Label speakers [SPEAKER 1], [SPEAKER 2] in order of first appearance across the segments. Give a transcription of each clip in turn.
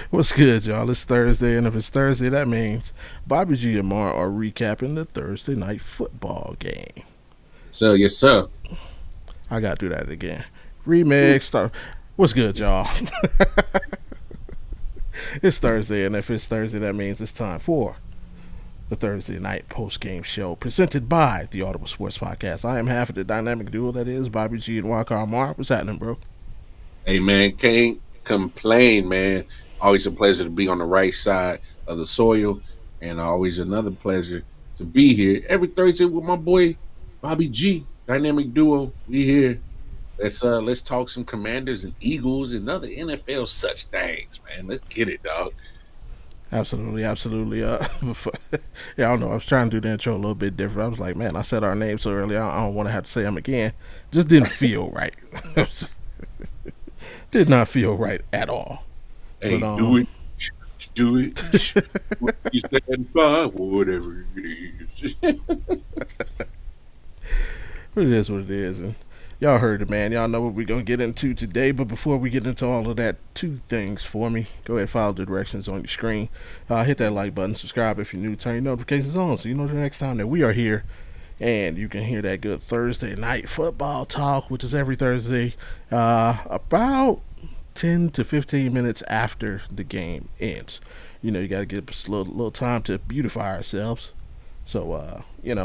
[SPEAKER 1] What's good, y'all? It's Thursday, and if it's Thursday, that means Bobby G and Mar are recapping the Thursday night football game.
[SPEAKER 2] So yes, sir.
[SPEAKER 1] I gotta do that again. Remix. What's good, y'all? It's Thursday, and if it's Thursday, that means it's time for the Thursday night post game show presented by the Audible Sports Podcast. I am half of the dynamic duo that is Bobby G and Walker Mar. What's happening, bro?
[SPEAKER 2] Hey man, can't complain, man. Always a pleasure to be on the right side of the soil, and always another pleasure to be here every Thursday with my boy Bobby G. Dynamic duo. We here. Let's talk some Commanders and Eagles and other NFL such things, man. Let's get it, dog.
[SPEAKER 1] Absolutely, absolutely. Yeah, I don't know. I was trying to do the intro a little bit different. I was like, man, I said our names so early. I don't want to have to say them again. Just didn't feel right. Did not feel right at all.
[SPEAKER 2] Hey,
[SPEAKER 1] But
[SPEAKER 2] do it. Do it. What you stand by, whatever it is.
[SPEAKER 1] But it is what it is, and y'all heard it, man. Y'all know what we're gonna get into today. But before we get into all of that, two things for me. Go ahead, follow the directions on your screen. Hit that like button, subscribe if you're new, turn your notifications on so you know the next time that we are here. And you can hear that good Thursday night football talk, which is every Thursday, about 10 to 15 minutes after the game ends. You know, you got to give us a little time to beautify ourselves. So, it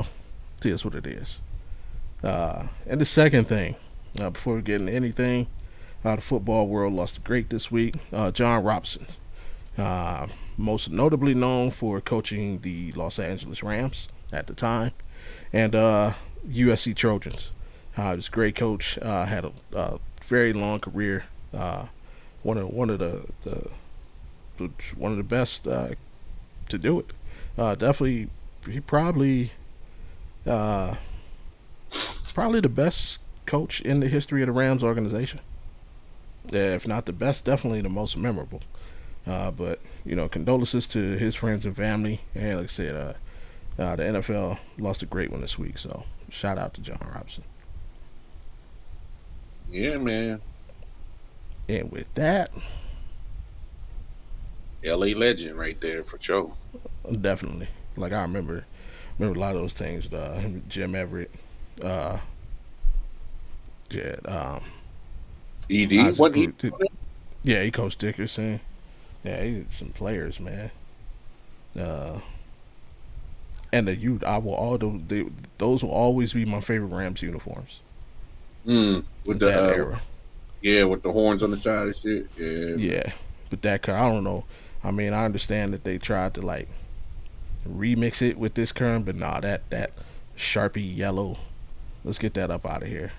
[SPEAKER 1] is what it is. And the second thing, before we get into anything, the football world lost a great this week. John Robson, most notably known for coaching the Los Angeles Rams at the time, and USC Trojans. He was a great coach. Had a very long career. One of the best to do it. Definitely, he probably the best coach in the history of the Rams organization. Yeah, if not the best, definitely the most memorable. But condolences to his friends and family. And like I said, the NFL lost a great one this week. So shout out to John Robson.
[SPEAKER 2] Yeah, man.
[SPEAKER 1] And with that,
[SPEAKER 2] LA legend right there for sure.
[SPEAKER 1] definitely, like I remember a lot of those things. Jim Everett, uh, yeah,
[SPEAKER 2] ED.
[SPEAKER 1] Isaac
[SPEAKER 2] What he?
[SPEAKER 1] Brute. Yeah, he coached Dickerson. Yeah, he did some players, man. Uh, and the youth, I will all those will always be my favorite Rams uniforms.
[SPEAKER 2] With
[SPEAKER 1] That
[SPEAKER 2] the
[SPEAKER 1] era,
[SPEAKER 2] with the horns on the side and shit. Yeah.
[SPEAKER 1] yeah. But that I don't know. I mean, I understand that they tried to like remix it with this current, but nah, that Sharpie yellow. Let's get that up out of here.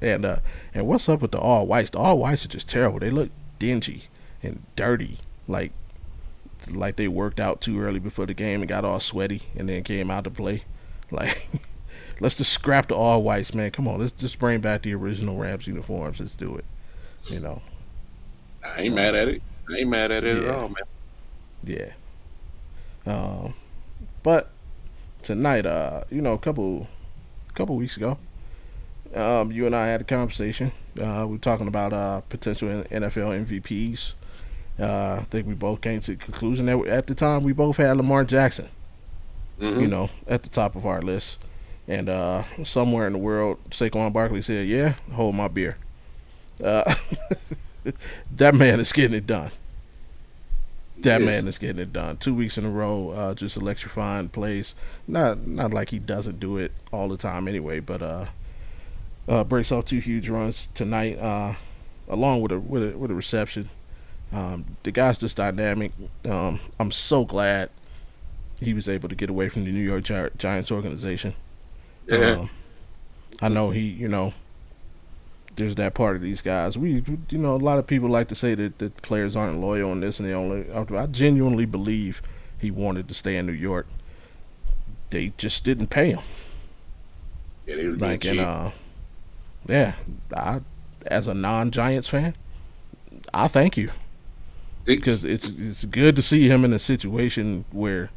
[SPEAKER 1] and and what's up with the all whites? The all whites are just terrible. They look dingy and dirty, like they worked out too early before the game and got all sweaty and then came out to play. Like, let's just scrap the all whites, man. Come on, let's just bring back the original Rams uniforms. Let's do it. You know.
[SPEAKER 2] I ain't mad at it. I ain't mad at it at
[SPEAKER 1] Yeah,
[SPEAKER 2] all, man.
[SPEAKER 1] yeah. Um, but tonight, a couple weeks ago, you and I had a conversation. We were talking about potential NFL MVPs. I think we both came to the conclusion that at the time we both had Lamar Jackson,
[SPEAKER 2] Mm-hmm.
[SPEAKER 1] at the top of our list. And somewhere in the world, Saquon Barkley said, "Yeah, hold my beer." Uh, that man is getting it done. That
[SPEAKER 2] Yes.
[SPEAKER 1] man is getting it done. 2 weeks in a row, just electrifying plays. Not like he doesn't do it all the time anyway, but breaks off two huge runs tonight, along with a reception. The guy's just dynamic. I'm so glad he was able to get away from the New York Giants organization.
[SPEAKER 2] Yeah.
[SPEAKER 1] Um, I know there's that part of these guys. A lot of people like to say that players aren't loyal and this and they only. I genuinely believe he wanted to stay in New York. They just didn't pay him.
[SPEAKER 2] Yeah, they was being
[SPEAKER 1] Like, and
[SPEAKER 2] cheap.
[SPEAKER 1] yeah, I, as a non-Giants fan, I thank you
[SPEAKER 2] They,
[SPEAKER 1] because it's good to see him in a situation where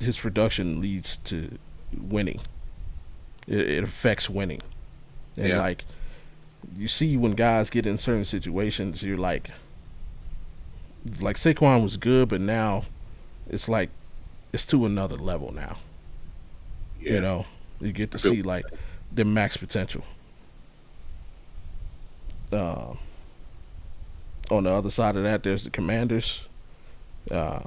[SPEAKER 1] his production leads to winning. It affects winning, and
[SPEAKER 2] yeah.
[SPEAKER 1] like you see when guys get in certain situations, you're like Saquon was good, but now it's like it's to another level now. You
[SPEAKER 2] Yeah,
[SPEAKER 1] know, you get
[SPEAKER 2] I
[SPEAKER 1] to
[SPEAKER 2] feel
[SPEAKER 1] see like the max potential. Uh, on the other side of that, there's the Commanders. Uh,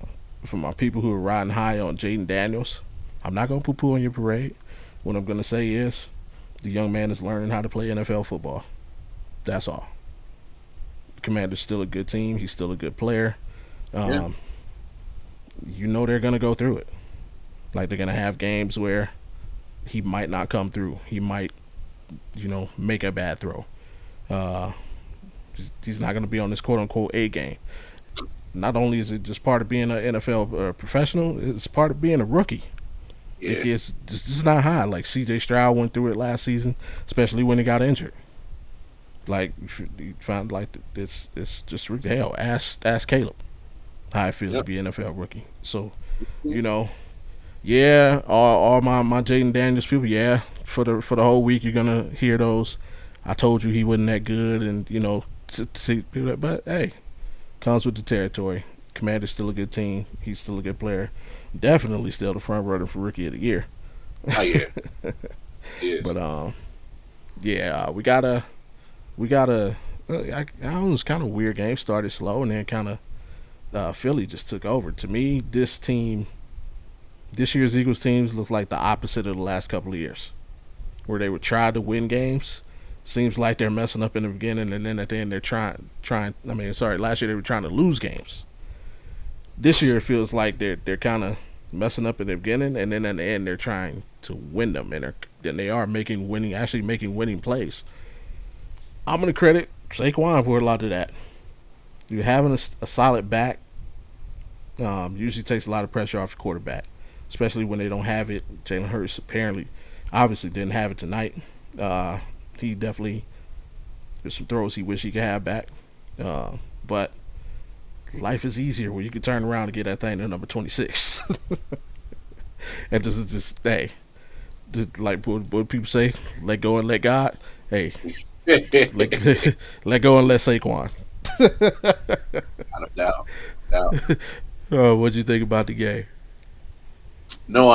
[SPEAKER 1] for my people who are riding high on Jaden Daniels, I'm not gonna poo-poo on your parade. What I'm gonna say is, the young man is learning how to play NFL football. That's all. The Commanders still a good team. He's still a good player.
[SPEAKER 2] yeah,
[SPEAKER 1] Um, you know they're gonna go through it. Like they're gonna have games where he might not come through. He might, make a bad throw. Uh, he's not gonna be on this quote unquote A game. Not only is it just part of being an NFL professional, it's part of being a rookie. It
[SPEAKER 2] yeah,
[SPEAKER 1] gets just not high. Like C.J. Stroud went through it last season, especially when he got injured. Like you find like it's just hell. Ask Caleb how it feels to
[SPEAKER 2] yep.
[SPEAKER 1] be an NFL rookie. So you know, yeah, all my Jaden Daniels people, yeah, for the whole week you're gonna hear those. I told you he wasn't that good, and see people. But hey, comes with the territory. Commander's still a good team. He's still a good player. Definitely still the front runner for rookie of the year.
[SPEAKER 2] Oh yeah, yes.
[SPEAKER 1] But yeah, we gotta. I don't know, it's kind of weird. Game started slow and then kind of Philly just took over. To me, this year's Eagles teams looks like the opposite of the last couple of years, where they would try to win games. Seems like they're messing up in the beginning, and then at the end they're trying. I mean, sorry, last year they were trying to lose games. This year it feels like they're kind of messing up in the beginning, and then at the end they're trying to win them, and then they are actually making winning plays. I'm gonna credit Saquon for a lot of that. You having a solid back usually takes a lot of pressure off the quarterback, especially when they don't have it. Jalen Hurts obviously didn't have it tonight. He definitely there's some throws he wish he could have back, but life is easier when you can turn around and get that thing to number 26, and just hey, just like what people say, let go and let God. Hey, let, let go and let Saquon.
[SPEAKER 2] Not a doubt. Doubt.
[SPEAKER 1] What'd you think about the game?
[SPEAKER 2] No,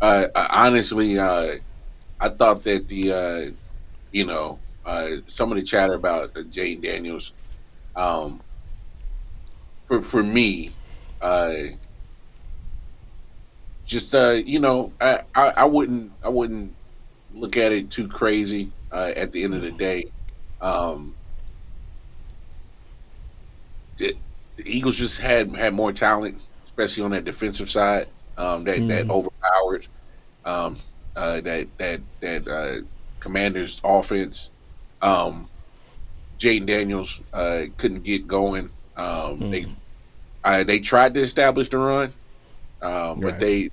[SPEAKER 2] honestly, I thought that some of the chatter about Jaden Daniels, um, for me, uh, just I wouldn't look at it too crazy. At the end of the day, um, the, the Eagles just had more talent, especially on that defensive side. That
[SPEAKER 1] Mm-hmm.
[SPEAKER 2] overpowered um, that Commanders offense. Um, Jaden Daniels couldn't get going.
[SPEAKER 1] Mm-hmm.
[SPEAKER 2] They tried to establish the run, but
[SPEAKER 1] Right.
[SPEAKER 2] they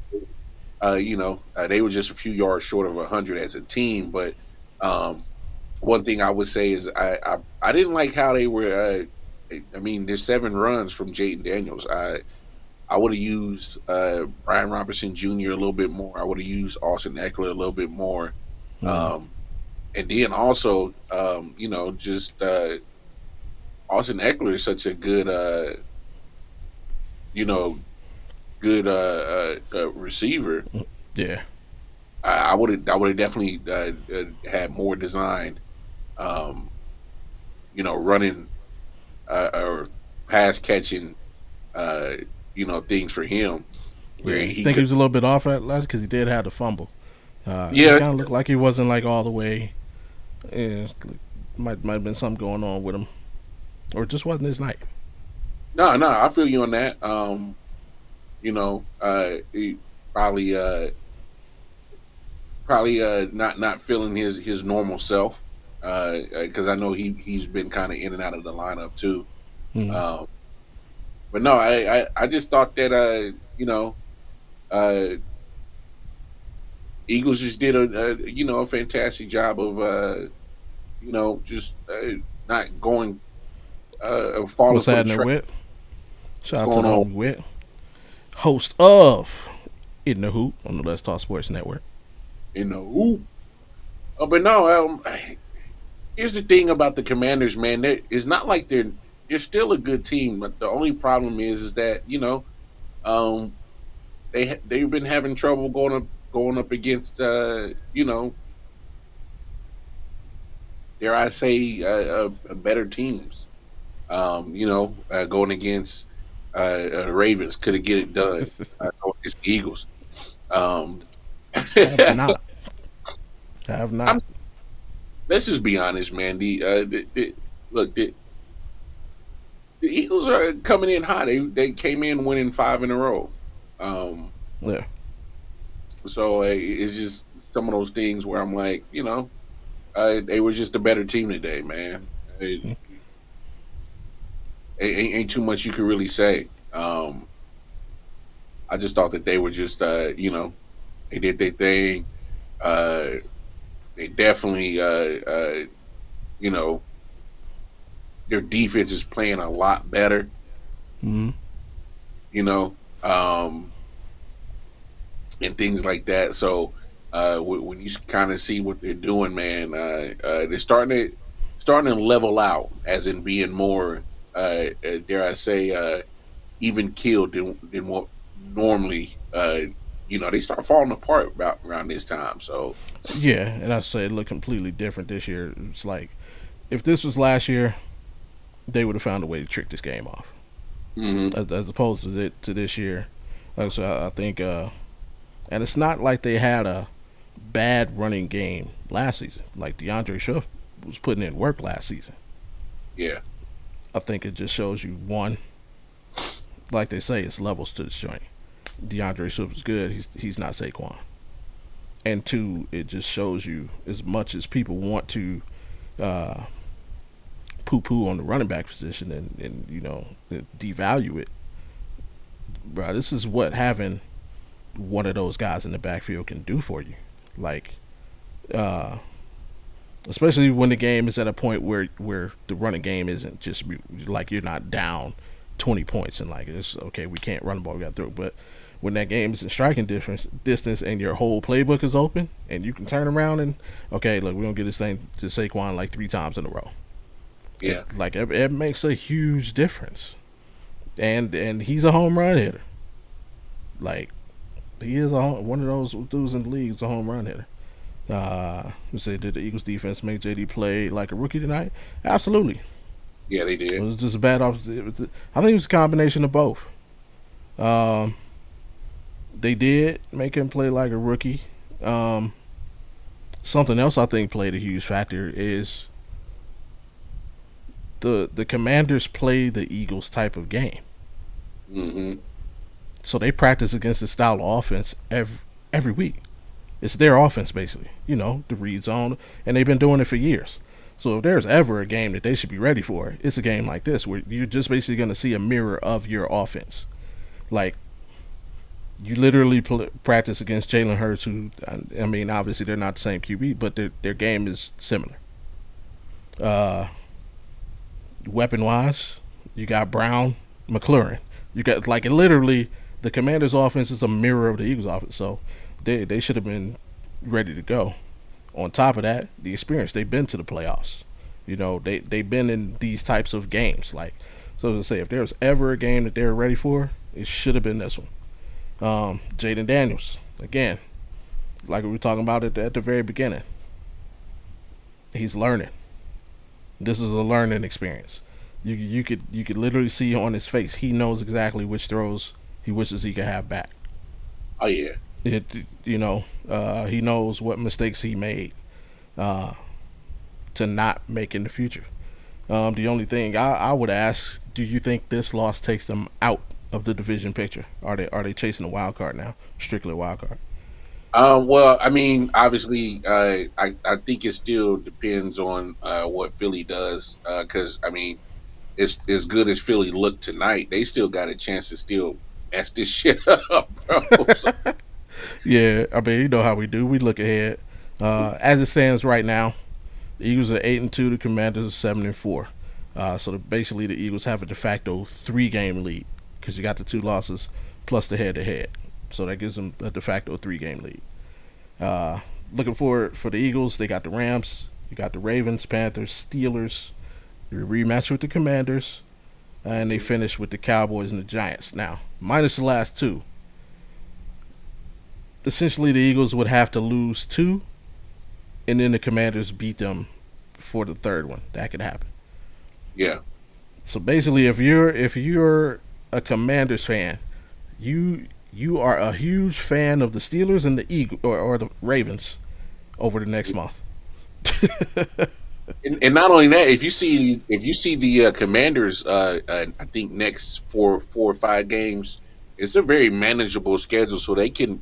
[SPEAKER 2] were just a few yards short of 100 as a team. But um, one thing I would say is I didn't like how they were. I mean, there's 7 runs from Jaden Daniels. I would have used Brian Robinson Jr. a little bit more. I would have used Austin Eckler a little bit more.
[SPEAKER 1] Mm-hmm.
[SPEAKER 2] Um, and then also, just Austin Eckler is such a good, you know, good receiver.
[SPEAKER 1] Yeah.
[SPEAKER 2] I would have definitely had more designed, um, running or pass catching, uh, things for him where
[SPEAKER 1] Yeah.
[SPEAKER 2] he
[SPEAKER 1] Think he
[SPEAKER 2] could.
[SPEAKER 1] was a little bit off that last because he did have the fumble. He
[SPEAKER 2] Yeah,
[SPEAKER 1] kind of looked like he wasn't like all the way. Yeah, might have been something going on with him, or it just wasn't his night.
[SPEAKER 2] no, no, I feel you on that. He probably not feeling his normal self because I know he's been kind of in and out of the lineup too.
[SPEAKER 1] Mm-hmm.
[SPEAKER 2] Um, but no, I just thought that uh, Eagles just did a fantastic job of just not going falling
[SPEAKER 1] What's
[SPEAKER 2] for the
[SPEAKER 1] happening
[SPEAKER 2] trap.
[SPEAKER 1] with? Shout
[SPEAKER 2] What's
[SPEAKER 1] out to
[SPEAKER 2] going
[SPEAKER 1] the
[SPEAKER 2] on
[SPEAKER 1] homie Wit, host of In the Hoop on the Let's Talk Sports Network.
[SPEAKER 2] in the hoop? But no, here's the thing about the Commanders, man. It's not like they're still a good team, but the only problem is that um, they've been having trouble going up against dare I say better teams. Going against the Ravens couldn't get it done. Going against the Eagles. Um,
[SPEAKER 1] Have not. Have
[SPEAKER 2] I'm
[SPEAKER 1] not.
[SPEAKER 2] let's just be honest, man. Look, the Eagles are coming in hot. They came in winning 5 in a row. Um,
[SPEAKER 1] Yeah.
[SPEAKER 2] so it's just some of those things where I'm like, they were just a better team today, man. Ain't too much you could really say. I just thought that they were just, they did their thing. Uh, they definitely, you know, their defense is playing a lot better.
[SPEAKER 1] Mm-hmm.
[SPEAKER 2] You know, um, and things like that. So when you kind of see what they're doing, man, they're starting to level out, as in being more, dare I say, even killed than what normally. They start falling apart about around this time. So
[SPEAKER 1] Yeah, and I say it looked completely different this year. It's like if this was last year, they would have found a way to trick this game off,
[SPEAKER 2] hmm
[SPEAKER 1] as opposed to this year. So I think, and it's not like they had a bad running game last season. Like DeAndre Swift was putting in work last season.
[SPEAKER 2] yeah,
[SPEAKER 1] I think it just shows you one, like they say, it's levels to this joint. DeAndre Swift is good. He's not Saquon. And two, it just shows you as much as people want to uh, poo-poo on the running back position and devalue it, bro. This is what having one of those guys in the backfield can do for you. Like, uh, especially when the game is at a point where the running game isn't just like you're not down 20 points and like it's okay, we can't run the ball, we got through. But when that game is in striking distance and your whole playbook is open and you can turn around and okay, look, we're gonna get this thing to Saquon like 3 times in a row.
[SPEAKER 2] yeah,
[SPEAKER 1] It makes a huge difference. And he's a home run hitter. Like he is one of those dudes in the league who's a home run hitter. We say, did the Eagles defense make JD play like a rookie tonight? Absolutely.
[SPEAKER 2] yeah. They
[SPEAKER 1] It
[SPEAKER 2] did.
[SPEAKER 1] was just a bad opposite. I think it was a combination of both. Um, they did make him play like a rookie. Um, Something else I think played a huge factor is the Commanders play the Eagles type of game,
[SPEAKER 2] hmm
[SPEAKER 1] so they practice against the style of offense every week. It's their offense basically, the read zone, and they've been doing it for years. So if there's ever a game that they should be ready for, it's a game like this where you're just basically going to see a mirror of your offense. Like you literally practice against Jalen Hurts, who I mean, obviously they're not the same QB, but their game is similar. Uh, Weapon wise, you got Brown, McLaurin. You got like literally the Commanders' offense is a mirror of the Eagles' offense, so they should have been ready to go. On top of that, the experience, they've been to the playoffs. They've been in these types of games. Like so to say, if there was ever a game that they were ready for, it should have been this one. Jaden Daniels, again, like we were talking about at the very beginning, he's learning. This is a learning experience. You could literally see on his face he knows exactly which throws he wishes he could have back.
[SPEAKER 2] Oh yeah,
[SPEAKER 1] It he knows what mistakes he made uh, to not make in the future. The only thing I would ask, do you think this loss takes them out of the division picture? Are they chasing a wild card now? Strictly a wild card.
[SPEAKER 2] Well, I mean, obviously, I think it still depends on what Philly does. Because I mean, it's as good as Philly looked tonight. They still got a chance to still mess this shit up, bro. So,
[SPEAKER 1] Yeah, I mean, you know how we do. We look ahead. As it stands right now, the Eagles are 8-2. The Commanders are 7-4. So basically, the Eagles have a de facto 3-game lead because you got the 2 losses plus the head-to-head. So that gives them a de facto 3-game lead. Looking forward for the Eagles, they got the Rams You got the Ravens, Panthers, Steelers. You rematch with the Commanders, and they finish with the Cowboys and the Giants. Now, minus the last two, essentially the Eagles would have to lose two, and then the Commanders beat them for the third one. That could happen.
[SPEAKER 2] Yeah.
[SPEAKER 1] So basically, if you're a Commanders fan, you are a huge fan of the Steelers and the Eagle or the Ravens over the next month.
[SPEAKER 2] And not only that, if you see the Commanders, I think next four or five games, it's a very manageable schedule, so they can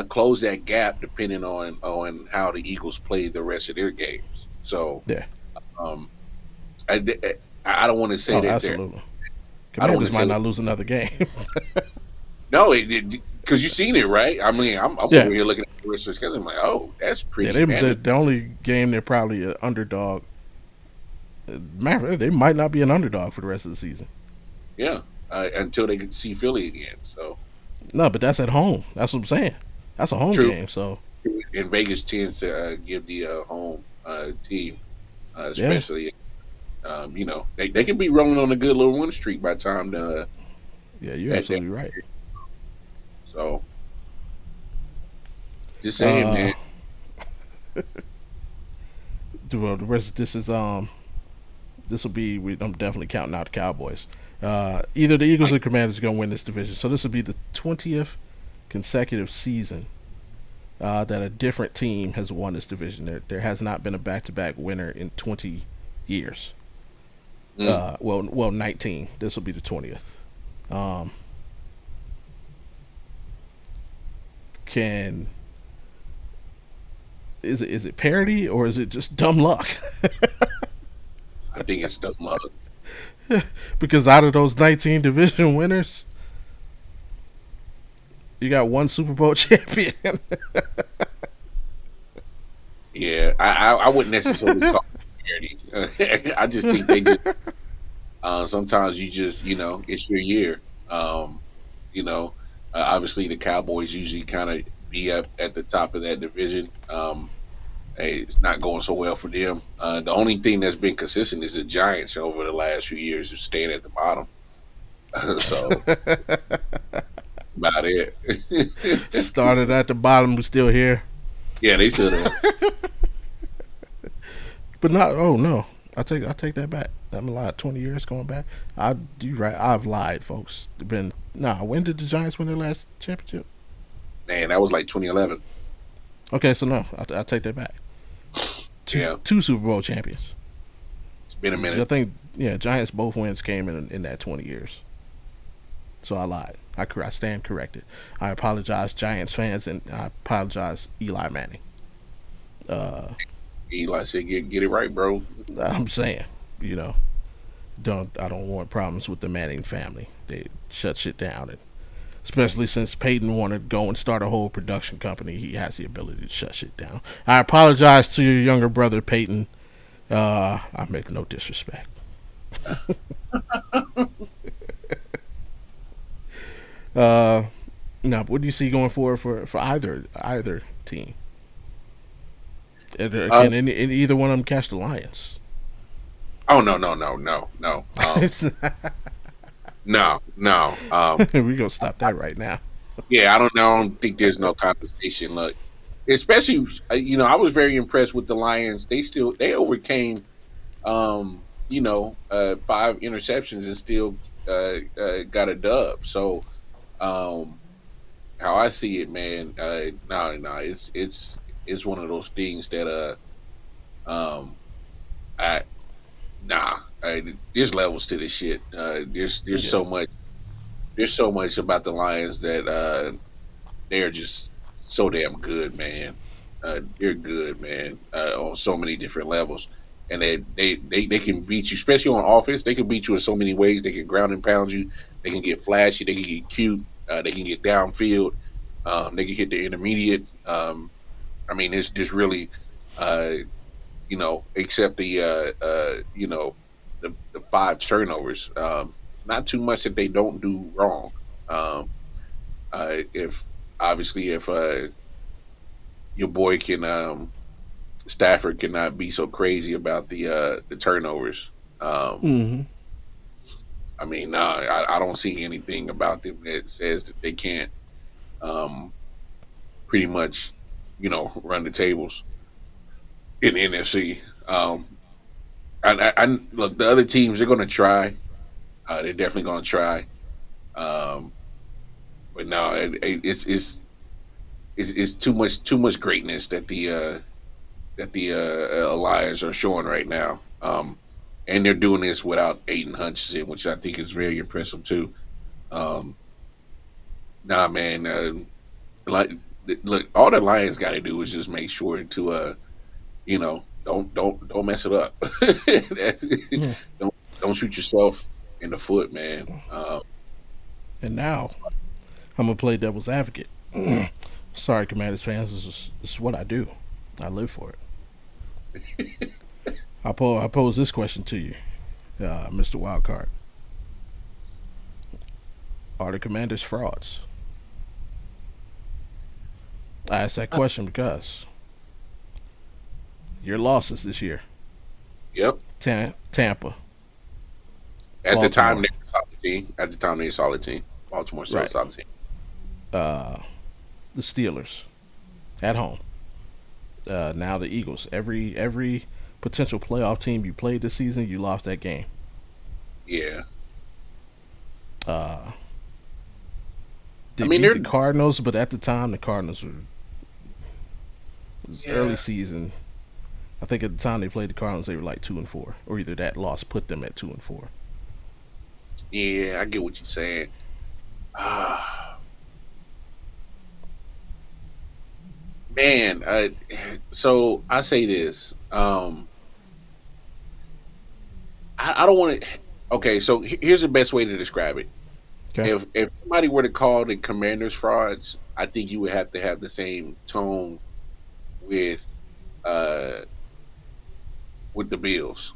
[SPEAKER 2] close that gap depending on how the Eagles play the rest of their games. So
[SPEAKER 1] Yeah.
[SPEAKER 2] um, I I don't want to say
[SPEAKER 1] Oh,
[SPEAKER 2] that they're
[SPEAKER 1] absolutely.
[SPEAKER 2] I don't want
[SPEAKER 1] Commanders
[SPEAKER 2] to
[SPEAKER 1] might
[SPEAKER 2] say
[SPEAKER 1] not lose another game.
[SPEAKER 2] no, because you've seen it, right? I mean, I'm
[SPEAKER 1] Yeah.
[SPEAKER 2] over here looking at the rest of the schedule. I'm like, oh, that's
[SPEAKER 1] Yeah,
[SPEAKER 2] pretty
[SPEAKER 1] they the,
[SPEAKER 2] manageable.
[SPEAKER 1] the only game they're probably an underdog. Matter of fact, they might not be an underdog for the rest of the season.
[SPEAKER 2] Yeah, until they can see Philly again. So
[SPEAKER 1] No, but that's at home. That's what I'm saying. That's a home
[SPEAKER 2] true.
[SPEAKER 1] game. So
[SPEAKER 2] And Vegas tends to give the home team,
[SPEAKER 1] yeah,
[SPEAKER 2] especially they can be rolling on a good little win streak by the time
[SPEAKER 1] yeah, you're
[SPEAKER 2] that
[SPEAKER 1] absolutely right.
[SPEAKER 2] so just saying,
[SPEAKER 1] Uh,
[SPEAKER 2] man.
[SPEAKER 1] well, the rest this will be. I'm definitely counting out the Cowboys. Either the Eagles or the Commanders are going to win this division. So this will be the 20th consecutive season that a different team has won this division. There has not been a back-to-back winner in 20 years.
[SPEAKER 2] Mm.
[SPEAKER 1] Well, 19. This will be the 20th. Um, can is it parity or is it just dumb luck?
[SPEAKER 2] I think it's dumb luck.
[SPEAKER 1] Because out of those 19 division winners, you got one Super Bowl champion.
[SPEAKER 2] Yeah, I wouldn't necessarily call it parity. I just think they just sometimes you just it's your year. You know, obviously the Cowboys usually kind of be up at the top of that division. Hey, it's not going so well for them. The only thing that's been consistent is the Giants over the last few years, who staying at the bottom. So about it.
[SPEAKER 1] Started at the bottom, but still here.
[SPEAKER 2] Yeah, they still there.
[SPEAKER 1] But not. Oh no, I take that back. I'm a lie. 20 years going back. I do right. I've lied, folks. Been nah. When did the Giants win their last championship?
[SPEAKER 2] Man, that was like 2011.
[SPEAKER 1] Okay, so no, I take that back. Two
[SPEAKER 2] Yeah,
[SPEAKER 1] two Super Bowl champions.
[SPEAKER 2] it's been a
[SPEAKER 1] I
[SPEAKER 2] minute.
[SPEAKER 1] think Giants both wins came in that 20 years. So I lied. I stand corrected. I apologize, Giants fans, and I apologize, Eli Manning. Uh,
[SPEAKER 2] Eli said, "Get it right, bro."
[SPEAKER 1] I'm saying, you know, I don't want problems with the Manning family. They shut shit down, and especially since Peyton wanted to go and start a whole production company, he has the ability to shut shit down. I apologize to your younger brother Peyton. I make no disrespect. Uh, now, what do you see going forward for either team?
[SPEAKER 2] Uh,
[SPEAKER 1] Can either one of them catch the Lions?
[SPEAKER 2] oh no. No.
[SPEAKER 1] We're gonna stop that right now.
[SPEAKER 2] Yeah, I don't think there's no conversation. Look, especially I was very impressed with the Lions. They overcame five interceptions and still got a dub. So um, how I see it, man, no, it's one of those things that um, I nah. There's levels to this shit. There's
[SPEAKER 1] Yeah,
[SPEAKER 2] so much about the Lions that they're just so damn good, man. They're good, man, on so many different levels, and they can beat you, especially on offense. They can beat you in so many ways. They can ground and pound you. They can get flashy. They can get cute. They can get downfield. They can hit the intermediate. I mean, it's just really, uh, except the five turnovers. It's not too much that they don't do wrong. Um, if obviously if your boy can Stafford cannot be so crazy about the turnovers.
[SPEAKER 1] Mm-hmm.
[SPEAKER 2] I mean, I don't see anything about them that says that they can't pretty much, run the tables in the NFC. I look, the other teams, they're going to try. They're definitely going to try. Um, but no, it's too much greatness that the Lions are showing right now. And they're doing this without Aiden Hutchinson, which I think is very impressive too. Um, nah, man. Like, look, all the Lions got to do is just make sure to, don't mess it up.
[SPEAKER 1] Mm.
[SPEAKER 2] don't shoot yourself in the foot, man.
[SPEAKER 1] And now I'm gonna play devil's advocate. Sorry, Commanders fans. This is what I do. I live for it. I pose this question to you, Mr. Wildcard. Are the Commanders frauds? I ask that question because your losses this year:
[SPEAKER 2] Yep.
[SPEAKER 1] Tampa,
[SPEAKER 2] At the time,
[SPEAKER 1] Baltimore,
[SPEAKER 2] they were a solid team. At the time, they were a solid team. Baltimore still a
[SPEAKER 1] right?
[SPEAKER 2] solid team.
[SPEAKER 1] Uh, the Steelers at home. Now the Eagles. Every potential playoff team you played this season, you lost that game.
[SPEAKER 2] Yeah.
[SPEAKER 1] Uh,
[SPEAKER 2] I
[SPEAKER 1] they
[SPEAKER 2] mean,
[SPEAKER 1] beat
[SPEAKER 2] they're
[SPEAKER 1] the Cardinals, but at the time the Cardinals were it was early
[SPEAKER 2] yeah,
[SPEAKER 1] season. I think at the time they played the Cardinals, they were like 2-4, or either that loss put them at 2-4.
[SPEAKER 2] yeah. I get what you're saying. Ah, man. So I say this. I don't want to. Okay, so here's the best way to describe it.
[SPEAKER 1] Okay.
[SPEAKER 2] If somebody were to call the Commanders frauds, I think you would have to have the same tone with uh with the Bills,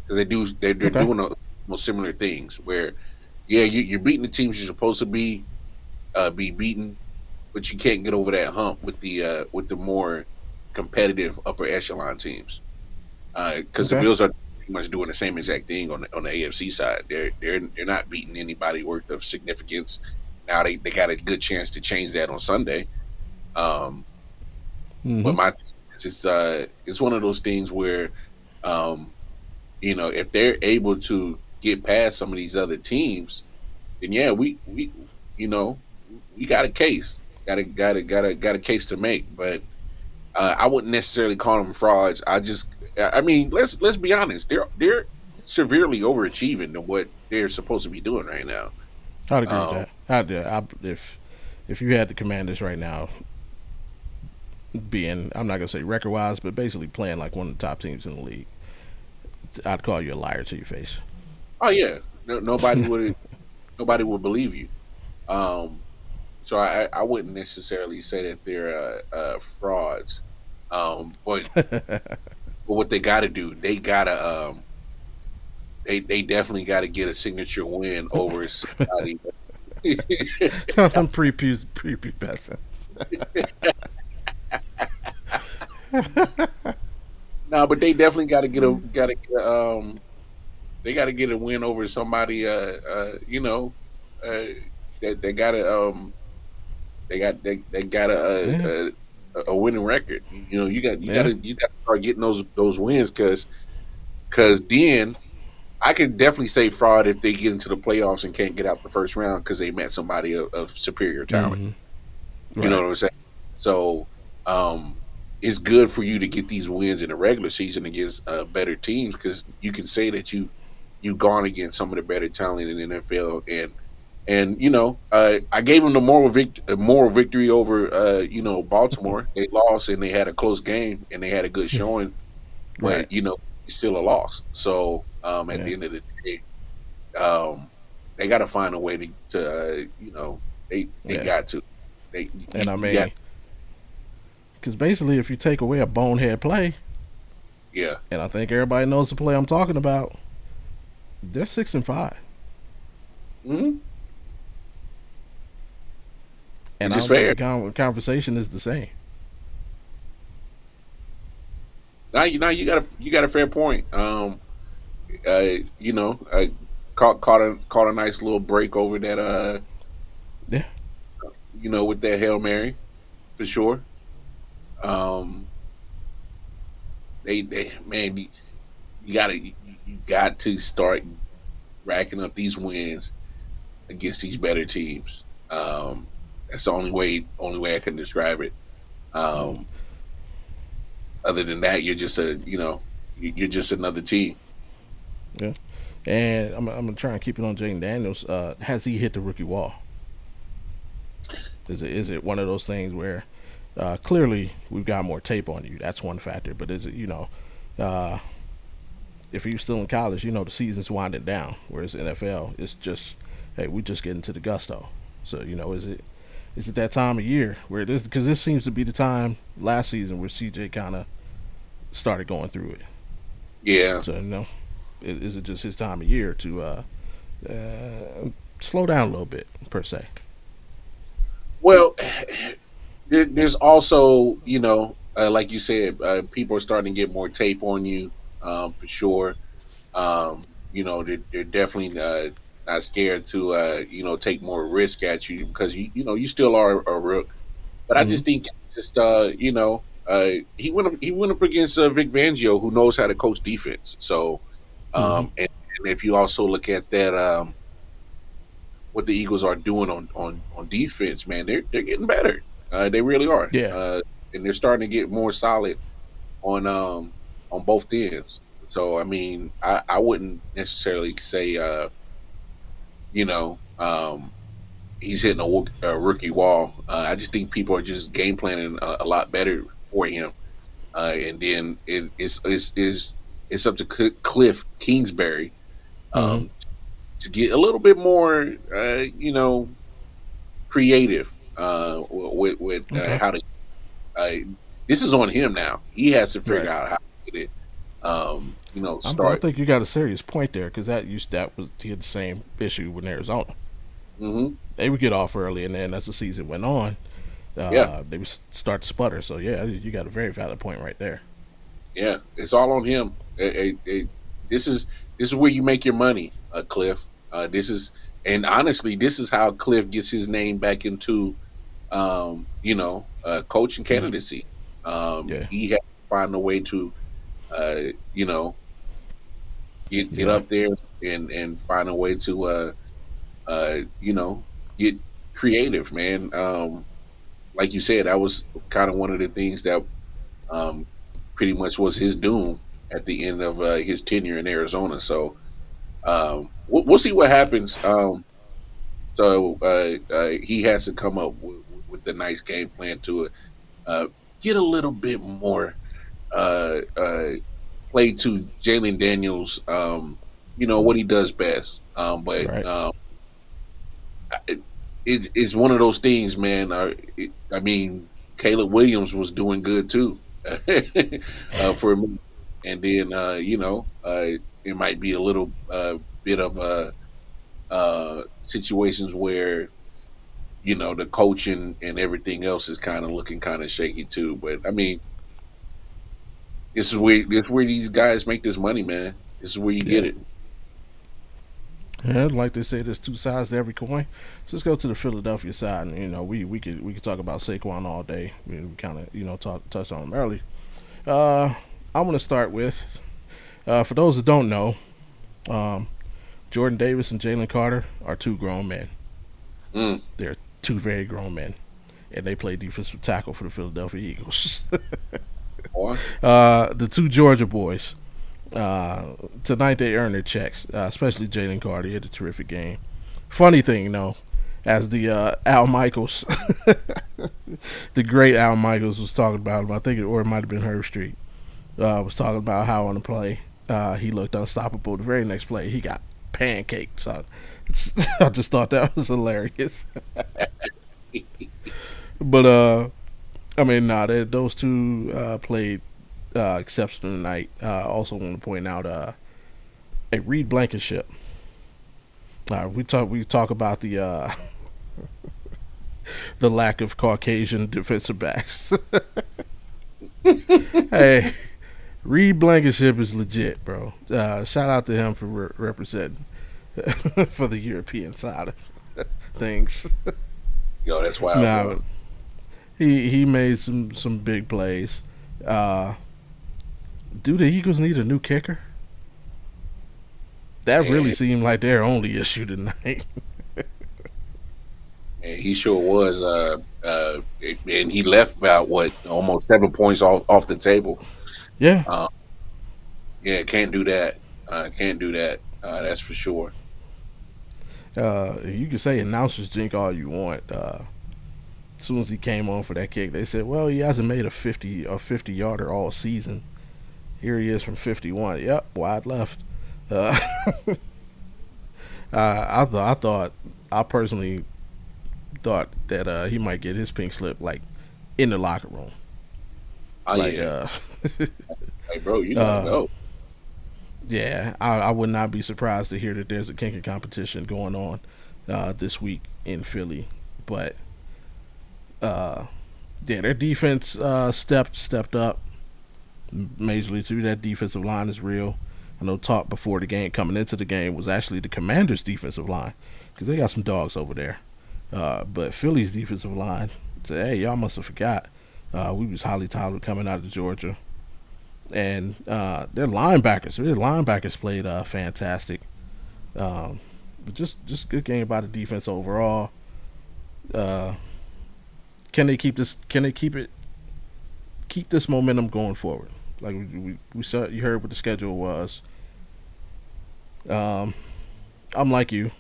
[SPEAKER 2] because they're
[SPEAKER 1] Okay.
[SPEAKER 2] doing most similar things where, yeah, you're beating the teams you're supposed to be beaten, but you can't get over that hump with the more competitive upper echelon teams, because the
[SPEAKER 1] Okay.
[SPEAKER 2] Bills are pretty much doing the same exact thing on the AFC side. They're not beating anybody worth of significance. Now they got a good chance to change that on Sunday. Um,
[SPEAKER 1] Mm-hmm.
[SPEAKER 2] but my thing is, it's one of those things where, um, if they're able to get past some of these other teams, then yeah, we you know we got a case, got a case to make. But I wouldn't necessarily call them frauds. I mean, let's be honest. They're severely overachieving than what they're supposed to be doing right now.
[SPEAKER 1] I'd agree with
[SPEAKER 2] Um,
[SPEAKER 1] that. If you had the Commanders right now, being I'm not gonna say record wise, but basically playing like one of the top teams in the league, I'd call you a liar to your face.
[SPEAKER 2] oh yeah, nobody would believe you. Um, so I wouldn't necessarily say that they're frauds. But what they got to do, they definitely got to get a signature win over somebody.
[SPEAKER 1] I'm prepubescent.
[SPEAKER 2] No, but they definitely they got to get a win over somebody. Uh, they got to they got
[SPEAKER 1] Yeah.
[SPEAKER 2] a winning record.
[SPEAKER 1] Yeah.
[SPEAKER 2] You got to start getting those wins, because then I could definitely say fraud if they get into the playoffs and can't get out the first round because they met somebody of superior talent.
[SPEAKER 1] Mm-hmm.
[SPEAKER 2] You know
[SPEAKER 1] Right.
[SPEAKER 2] what I'm saying? So it's good for you to get these wins in the regular season against better teams, because you can say that you've gone against some of the better talent in the NFL. And I gave them the moral victory over Baltimore. They lost and they had a close game and they had a good showing,
[SPEAKER 1] Right.
[SPEAKER 2] but it's still a loss. So at
[SPEAKER 1] Yeah.
[SPEAKER 2] the end of the day, they got to find a way to they
[SPEAKER 1] Yeah.
[SPEAKER 2] got to they
[SPEAKER 1] And I
[SPEAKER 2] you got
[SPEAKER 1] mean, because basically, if you take away a bonehead play,
[SPEAKER 2] yeah.
[SPEAKER 1] and I think everybody knows the play I'm talking about, they're 6-5,
[SPEAKER 2] Hmm.
[SPEAKER 1] and
[SPEAKER 2] Which
[SPEAKER 1] I
[SPEAKER 2] is
[SPEAKER 1] don't think
[SPEAKER 2] fair.
[SPEAKER 1] the conversation is the same.
[SPEAKER 2] Now you got a fair point. You know, caught a nice little break over that.
[SPEAKER 1] Yeah.
[SPEAKER 2] You know, with that Hail Mary for sure. Um, they man, you got to start racking up these wins against these better teams. That's the only way I can describe it.
[SPEAKER 1] Yeah.
[SPEAKER 2] Um, other than that, you're just you're just another team.
[SPEAKER 1] Yeah. And I'm gonna try and keep it on Jaden Daniels. Has he hit the rookie wall? Is it one of those things where clearly we've got more tape on you? That's one factor. But is it uh, if you're still in college, the season's winding down. Whereas NFL, it's just hey, we just get into the gusto. So is it that time of year where it is? Because this seems to be the time last season where CJ kind of started going through it.
[SPEAKER 2] Yeah.
[SPEAKER 1] So is it just his time of year to uh, slow down a little bit per se?
[SPEAKER 2] Well, there's also, like you said, people are starting to get more tape on you, for sure. They're definitely not scared to, take more risk at you because you still are a rook. But I
[SPEAKER 1] Mm-hmm.
[SPEAKER 2] just think, he went up against Vic Fangio, who knows how to coach defense. So,
[SPEAKER 1] Mm-hmm.
[SPEAKER 2] and if you also look at that, what the Eagles are doing on defense, man, they're getting better. They really are,
[SPEAKER 1] Yeah.
[SPEAKER 2] and they're starting to get more solid on both ends. So I mean, I wouldn't necessarily say you know he's hitting a rookie wall. I just think people are just game planning a lot better for him, and then it's up to Cliff Kingsbury
[SPEAKER 1] Mm-hmm.
[SPEAKER 2] um, to get a little bit more creative with
[SPEAKER 1] Okay.
[SPEAKER 2] how to. Uh, this is on him now. He has to figure
[SPEAKER 1] Right.
[SPEAKER 2] out how to get it.
[SPEAKER 1] I
[SPEAKER 2] Start.
[SPEAKER 1] think you got a serious point there because that was he had the same issue with Arizona.
[SPEAKER 2] Hmm.
[SPEAKER 1] They would get off early, and then as the season went on,
[SPEAKER 2] Yeah,
[SPEAKER 1] they would start to sputter. So yeah, you got a very valid point right there.
[SPEAKER 2] yeah. It's all on him. This is where you make your money, Cliff. This is and honestly, this is how Cliff gets his name back into coaching
[SPEAKER 1] Mm-hmm.
[SPEAKER 2] candidacy.
[SPEAKER 1] Yeah.
[SPEAKER 2] He had to find a way to uh, you know get
[SPEAKER 1] Yeah.
[SPEAKER 2] up there and find a way to uh, you know, get creative, man. Like you said, that was kind of one of the things that um, pretty much was his doom at the end of his tenure in Arizona. So we'll see what happens. He has to come up with the nice game plan to uh, get a little bit more uh, uh, play to Jalen Daniels. What he does best. But
[SPEAKER 1] Right.
[SPEAKER 2] it, it's one of those things, man. I mean, Caleb Williams was doing good too for me, and then it might be a little bit of situations where the coaching and everything else is kind of looking kind of shaky too. But I mean, this is where these guys make this money, man. This is where you get
[SPEAKER 1] Yeah.
[SPEAKER 2] it.
[SPEAKER 1] Yeah, like they say, there's two sides to every coin. So let's go to the Philadelphia side, and we could talk about Saquon all day. We kind of touched on him early. Uh, I'm gonna start with for those that don't know, um, Jordan Davis and Jalen Carter are two grown men.
[SPEAKER 2] Mm,
[SPEAKER 1] They're two very grown men, and they play defensive tackle for the Philadelphia Eagles.
[SPEAKER 2] boy.
[SPEAKER 1] The two Georgia boys. Tonight they earned their checks, especially Jalen Carter. He had a terrific game. Funny thing, though, as the Al Michaels, the great Al Michaels was talking about him. I think or it might have been Herb Street. Was talking about how on the play he looked unstoppable. The very next play he got pancaked. So I just thought that was hilarious. But I mean, those two played exceptional tonight. Also want to point out a Reed Blankenship. We talk about the lack of Caucasian defensive backs. Hey, Reed Blankenship is legit, bro. Shout out to him for representing for the European side of things.
[SPEAKER 2] Yo, that's wild,
[SPEAKER 1] Nah,
[SPEAKER 2] bro.
[SPEAKER 1] but he made some big plays. Uh, do the Eagles need a new kicker? That really
[SPEAKER 2] And,
[SPEAKER 1] seemed like their only issue tonight.
[SPEAKER 2] and he sure was. And he left about what almost 7 points off the table.
[SPEAKER 1] Yeah,
[SPEAKER 2] Uh, yeah, can't do that. Can't do that. That's for sure.
[SPEAKER 1] you can say announcers drink all you want. As soon as he came on for that kick, they said, "Well, he hasn't made a 50 yarder all season. Here he is from 51. Yep, wide left." Uh, I personally thought that he might get his pink slip like in the locker room.
[SPEAKER 2] Oh
[SPEAKER 1] Like,
[SPEAKER 2] yeah, hey bro, you gotta
[SPEAKER 1] uh,
[SPEAKER 2] go.
[SPEAKER 1] yeah, I would not be surprised to hear that there's a kicking competition going on this week in Philly. But yeah, their defense stepped up majorly too. That defensive line is real. I know talk before the game coming into the game was actually the Commanders' defensive line because they got some dogs over there. But Philly's defensive line said, "Hey, y'all must have forgot. We was highly touted coming out of Georgia, and their linebackers played fantastic. But just good game by the defense overall. Uh, can they keep this? Can they keep this momentum going forward? Like we saw, you heard what the schedule was. Um, I'm like you.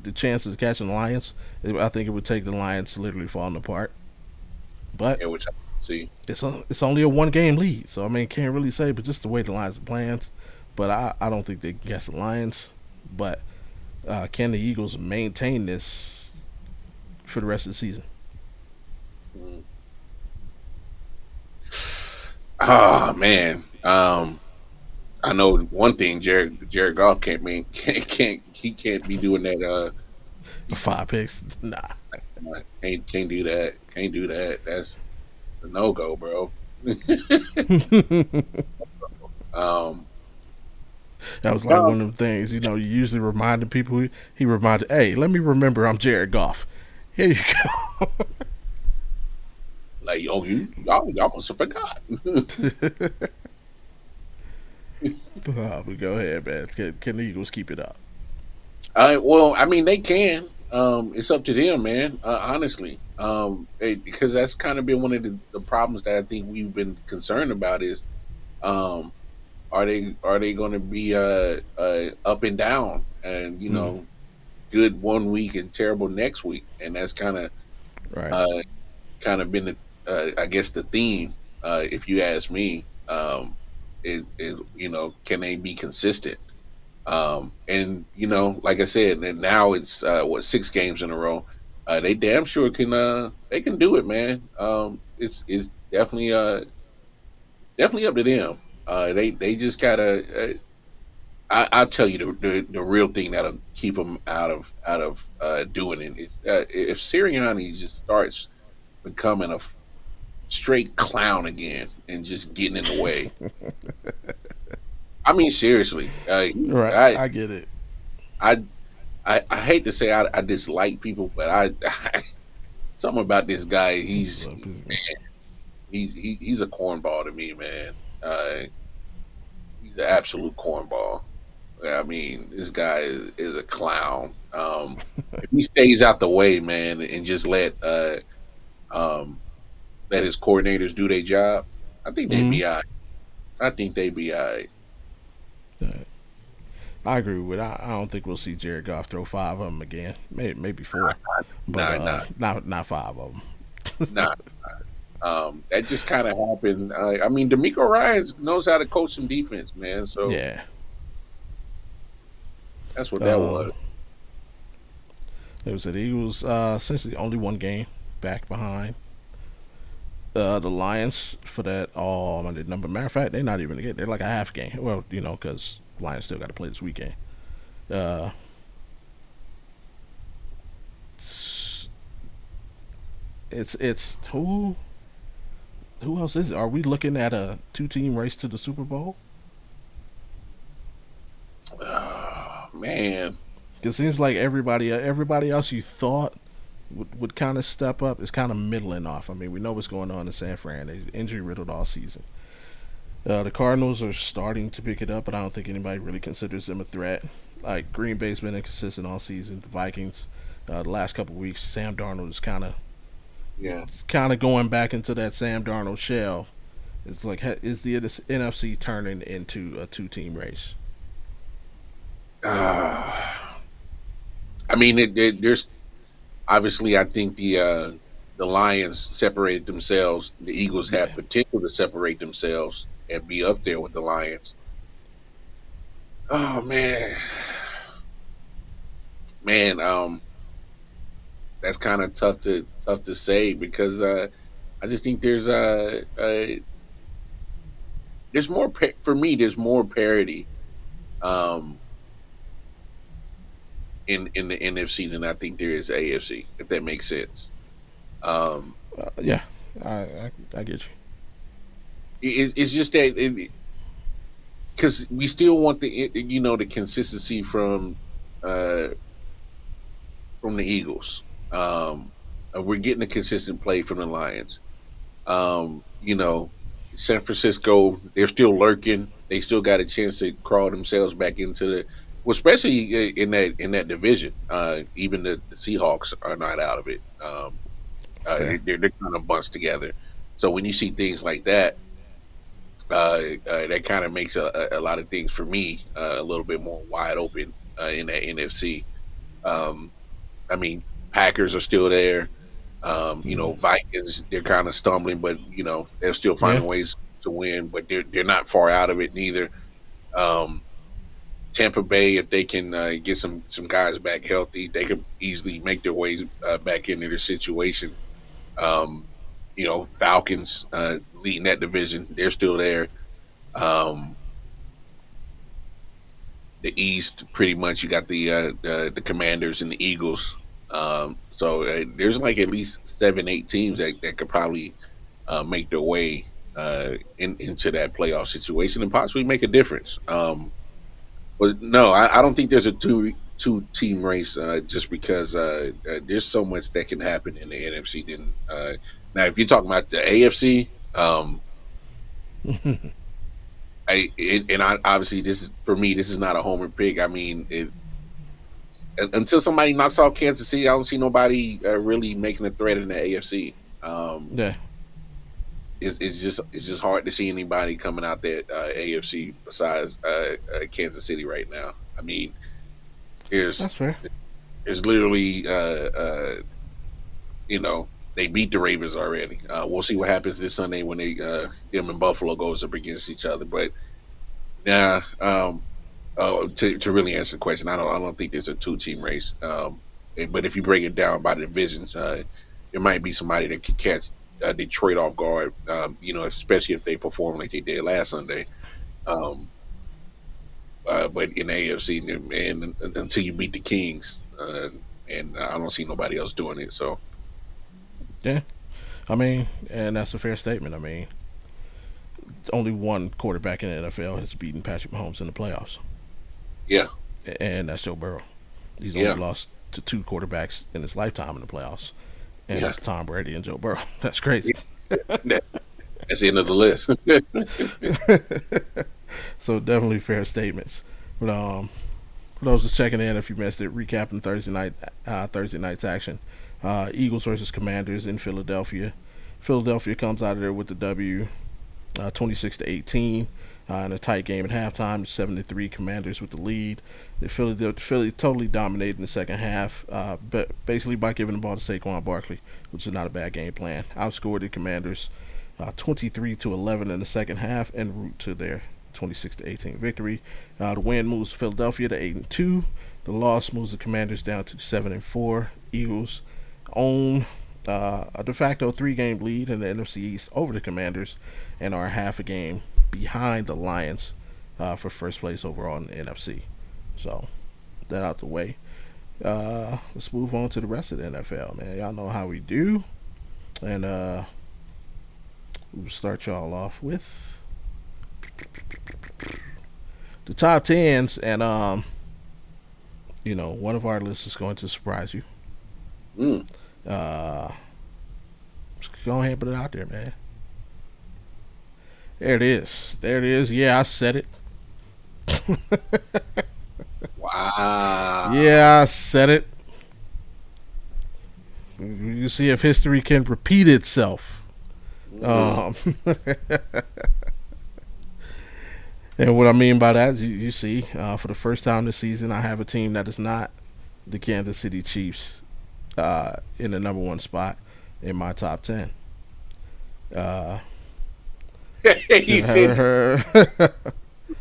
[SPEAKER 1] The chances of catching the Lions, I think it would take the Lions literally falling apart. But
[SPEAKER 2] Yeah, which I see.
[SPEAKER 1] it's only a 1 game lead, so I mean can't really say. But just the way the Lions are playing, but I don't think they can catch the Lions. But can the Eagles maintain this for the rest of the season?
[SPEAKER 2] Mm. Oh man. I know one thing. Jared Goff can't mean can't he can't be doing that. He
[SPEAKER 1] 5 picks, nah.
[SPEAKER 2] can't do that. Can't do that. That's it's a no go, bro. um,
[SPEAKER 1] That was like
[SPEAKER 2] no,
[SPEAKER 1] one of the things, you usually reminding people. He reminded, hey, let me remember I'm Jared Goff. Here you
[SPEAKER 2] like y'all must have forgot.
[SPEAKER 1] go. But go ahead, man. Can the Eagles keep it up?
[SPEAKER 2] Well, I mean, they can. It's up to them, man. Honestly, because that's kind of been one of the problems that I think we've been concerned about is, um, are they going to be up and down, and
[SPEAKER 1] Mm,
[SPEAKER 2] good one week and terrible next week, and that's
[SPEAKER 1] right.
[SPEAKER 2] uh, kind of been the I guess the theme. If you ask me, can they be consistent? And like I said, and now it's 6 games in a row. They damn sure can. They can do it, man. It's definitely up to them. They just gotta. I'll tell you the real thing that'll keep them out of doing it is if Sirianni just starts becoming a straight clown again and just getting in the way. I mean, seriously,
[SPEAKER 1] Right. I get it.
[SPEAKER 2] I I hate to say I dislike people, but something about this guy. He's a cornball to me, man. He's an absolute cornball. I mean, this guy is a clown. If he stays out the way, man, and just um, let his coordinators do their job, I think they'd
[SPEAKER 1] Mm,
[SPEAKER 2] be all right. I think they'd be all right.
[SPEAKER 1] I agree with it. I don't think we'll see Jared Goff throw 5 of them again. Maybe four, but
[SPEAKER 2] Nah, nah,
[SPEAKER 1] not 5 of them.
[SPEAKER 2] nah. That just kind of happened. I mean, D'Amico Ryans knows how to coach some defense, man. So
[SPEAKER 1] Yeah.
[SPEAKER 2] that's what that
[SPEAKER 1] Um,
[SPEAKER 2] was.
[SPEAKER 1] it was the Eagles essentially only 1 game back behind the Lions for that all Monday number. Matter of fact, they're not even they're like a half game. Well, because Lions still got to play this weekend. Uh, it's who Who else is it? Are we looking at a two-team race to the Super Bowl?
[SPEAKER 2] Oh, man.
[SPEAKER 1] It seems like everybody else you thought would kind of step up is kind of middling off. I mean, we know what's going on in San Fran. They injury riddled all season. The Cardinals are starting to pick it up, but I don't think anybody really considers them a threat. Like Green Bay's been inconsistent all season. The Vikings, the last couple of weeks, Sam Darnold is
[SPEAKER 2] Yeah.
[SPEAKER 1] kind of going back into that Sam Darnold shell. It's like, is the NFC turning into a two-team race?
[SPEAKER 2] Uh, I mean, there's obviously, I think the Lions separated themselves. The Eagles have
[SPEAKER 1] Yeah,
[SPEAKER 2] potential to separate themselves and be up there with the Lions. Oh man, man, that's kind of tough to say because I just think there's more for me. There's more parity um, in the NFC than I think there is AFC. If that makes sense. Um,
[SPEAKER 1] yeah, I get you.
[SPEAKER 2] it's just that because we still want the consistency uh, from the Eagles. We're getting a consistent play from the Lions. You know, San Francisco, they're still lurking. They still got a chance to crawl themselves back into well, especially in that division. Even the Seahawks are not out of it.
[SPEAKER 1] Fair.
[SPEAKER 2] They're kind of bunched together. So when you see things like that, that kind of makes a lot of things for me a little bit more wide open in that NFC. Um, I mean, Packers are still there.
[SPEAKER 1] Mm-hmm.
[SPEAKER 2] Vikings, they're kind of stumbling, but they're still
[SPEAKER 1] Yeah,
[SPEAKER 2] finding ways to win. But they're not far out of it neither. Um, Tampa Bay, if they can get some guys back healthy, they could easily make their ways back into their situation. Um, Falcons leading that division, they're still there. Um, the East, pretty much, you got the Commanders and the Eagles. So there's like at least 7, 8 teams that could probably make their way into that playoff situation and possibly make a difference. But no, I don't think there's a two team race just because there's so much that can happen in the NFC. Then now, if you're talking about the AFC, obviously this is for me. This is not a homer pick. I mean, until somebody knocks out Kansas City, I don't see nobody really making a threat in the AFC. Um,
[SPEAKER 1] yeah,
[SPEAKER 2] it's just hard to see anybody coming out that AFC besides Kansas City right now. I mean, there's
[SPEAKER 1] that's fair.
[SPEAKER 2] there's literally they beat the Ravens already. We'll see what happens this Sunday when them and Buffalo goes up against each other. But yeah, to really answer the question, I don't think there's a two-team race. But if you break it down by the divisions, there might be somebody that could catch Detroit off guard. Especially if they perform like they did last Sunday. Um, but in the AFC, and until you beat the Kings, and I don't see nobody else doing it. So
[SPEAKER 1] Yeah, I mean, and that's a fair statement. I mean, only one quarterback in the NFL has beaten Patrick Mahomes in the playoffs,
[SPEAKER 2] yeah,
[SPEAKER 1] and that's Joe Burrow. He's only
[SPEAKER 2] yeah,
[SPEAKER 1] lost to two quarterbacks in his lifetime in the playoffs, and
[SPEAKER 2] yeah.
[SPEAKER 1] that's Tom Brady and Joe Burrow. That's crazy.
[SPEAKER 2] That- That's the end of the list.
[SPEAKER 1] So definitely fair statements. But for those just checking in, if you missed it, recapping Thursday night's action. Eagles versus Commanders in Philadelphia. Philadelphia comes out of there with the W, 26-18. In a tight game at halftime, 7-3 Commanders with the lead. Philly totally dominated in the second half, but basically by giving the ball to Saquon Barkley, which is not a bad game plan. Outscored the Commanders 23-11 in the second half en route to their 26-18 victory. The win moves Philadelphia to 8-2. The loss moves the Commanders down to 7-4. Eagles own a de facto 3-game lead in the NFC East over the Commanders and are half a game behind the Lions for first place overall in the NFC. So that out the way. Let's move on to the rest of the NFL, man. Y'all know how we do, and we'll start y'all off with the top tens, and one of our lists is going to surprise you.
[SPEAKER 2] Mm.
[SPEAKER 1] Just go ahead and put it out there, man. There it is. There it is. Yeah, I said it.
[SPEAKER 2] Wow.
[SPEAKER 1] Yeah, I said it. You see if history can repeat itself. And what I mean by that, you see, for the first time this season, I have a team that is not the Kansas City Chiefs in the number one spot in my top 10.
[SPEAKER 2] He said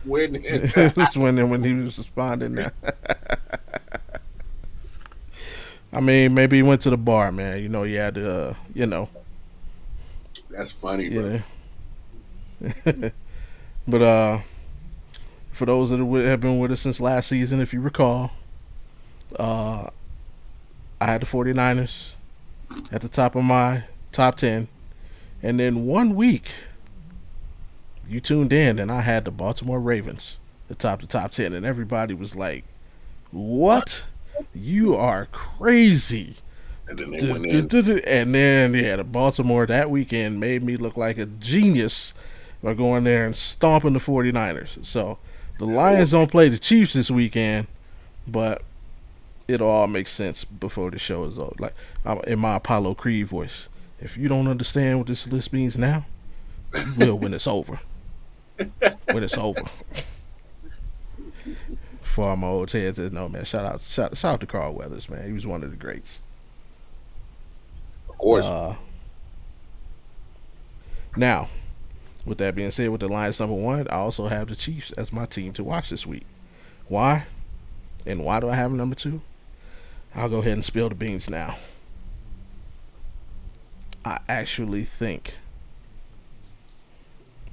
[SPEAKER 2] winning.
[SPEAKER 1] It was winning when he was responding now. I mean, maybe he went to the bar, man. He had to,
[SPEAKER 2] That's funny, bro.
[SPEAKER 1] But for those that have been with us since last season, if you recall, I had the 49ers at the top of my top 10. And then 1 week, you tuned in, and I had the Baltimore Ravens atop the top 10. And everybody was like, what? You are crazy.
[SPEAKER 2] And then they went in.
[SPEAKER 1] And then, the Baltimore that weekend made me look like a genius by going there and stomping the 49ers. So the Lions don't play the Chiefs this weekend, but it all makes sense before the show is over. Like in my Apollo Creed voice, if you don't understand what this list means now, you will when it's over. When it's over. For all my old heads that know, man, shout out to Carl Weathers, man. He was one of the greats.
[SPEAKER 2] Of course.
[SPEAKER 1] Now, with that being said, with the Lions number one, I also have the Chiefs as my team to watch this week. Why? And why do I have them number two? I'll go ahead and spill the beans now. I actually think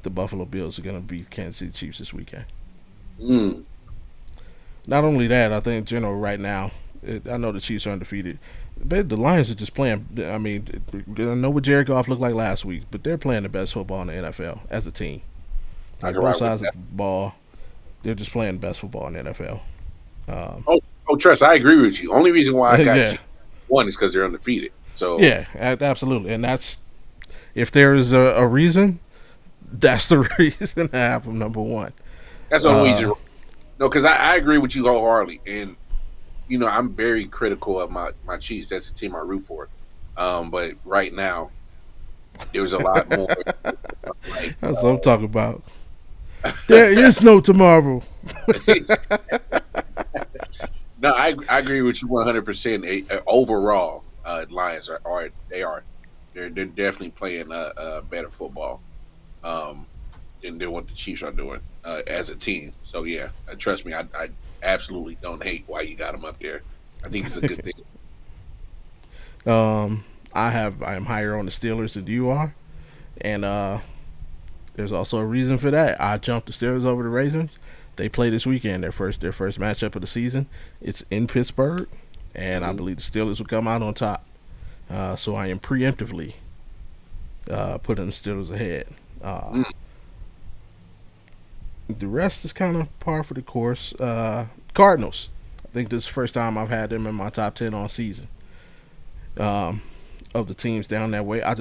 [SPEAKER 1] the Buffalo Bills are going to beat Kansas City Chiefs this weekend. Not only that, I think in general right now, I know the Chiefs are undefeated, but the Lions are just playing. I mean, I know what Jared Goff looked like last week, but they're playing the best football in the NFL as a team. Like both sides of the ball, they're just playing the best football in the NFL.
[SPEAKER 2] Trust, I agree with you. Only reason why I got you one is because they're undefeated. So
[SPEAKER 1] yeah, absolutely, and that's if there is a reason, that's the reason I have them number one.
[SPEAKER 2] That's the only reason. No, because I agree with you wholeheartedly, and I'm very critical of my Chiefs. That's the team I root for. But right now, there's a lot more.
[SPEAKER 1] That's what I'm talking about. There is no tomorrow.
[SPEAKER 2] No, I agree with you 100%. Overall, Lions are they're definitely playing better football than what the Chiefs are doing as a team. So yeah, trust me, I absolutely don't hate why you got them up there. I think it's a good thing.
[SPEAKER 1] I am higher on the Steelers than you are, and there's also a reason for that. I jumped the Steelers over the Ravens. They play this weekend, their first matchup of the season. It's in Pittsburgh, and I believe the Steelers will come out on top. So I am preemptively putting the Steelers ahead. The rest is kind of par for the course. Cardinals. I think this is the first time I've had them in my top 10 all season. Of the teams down that way, I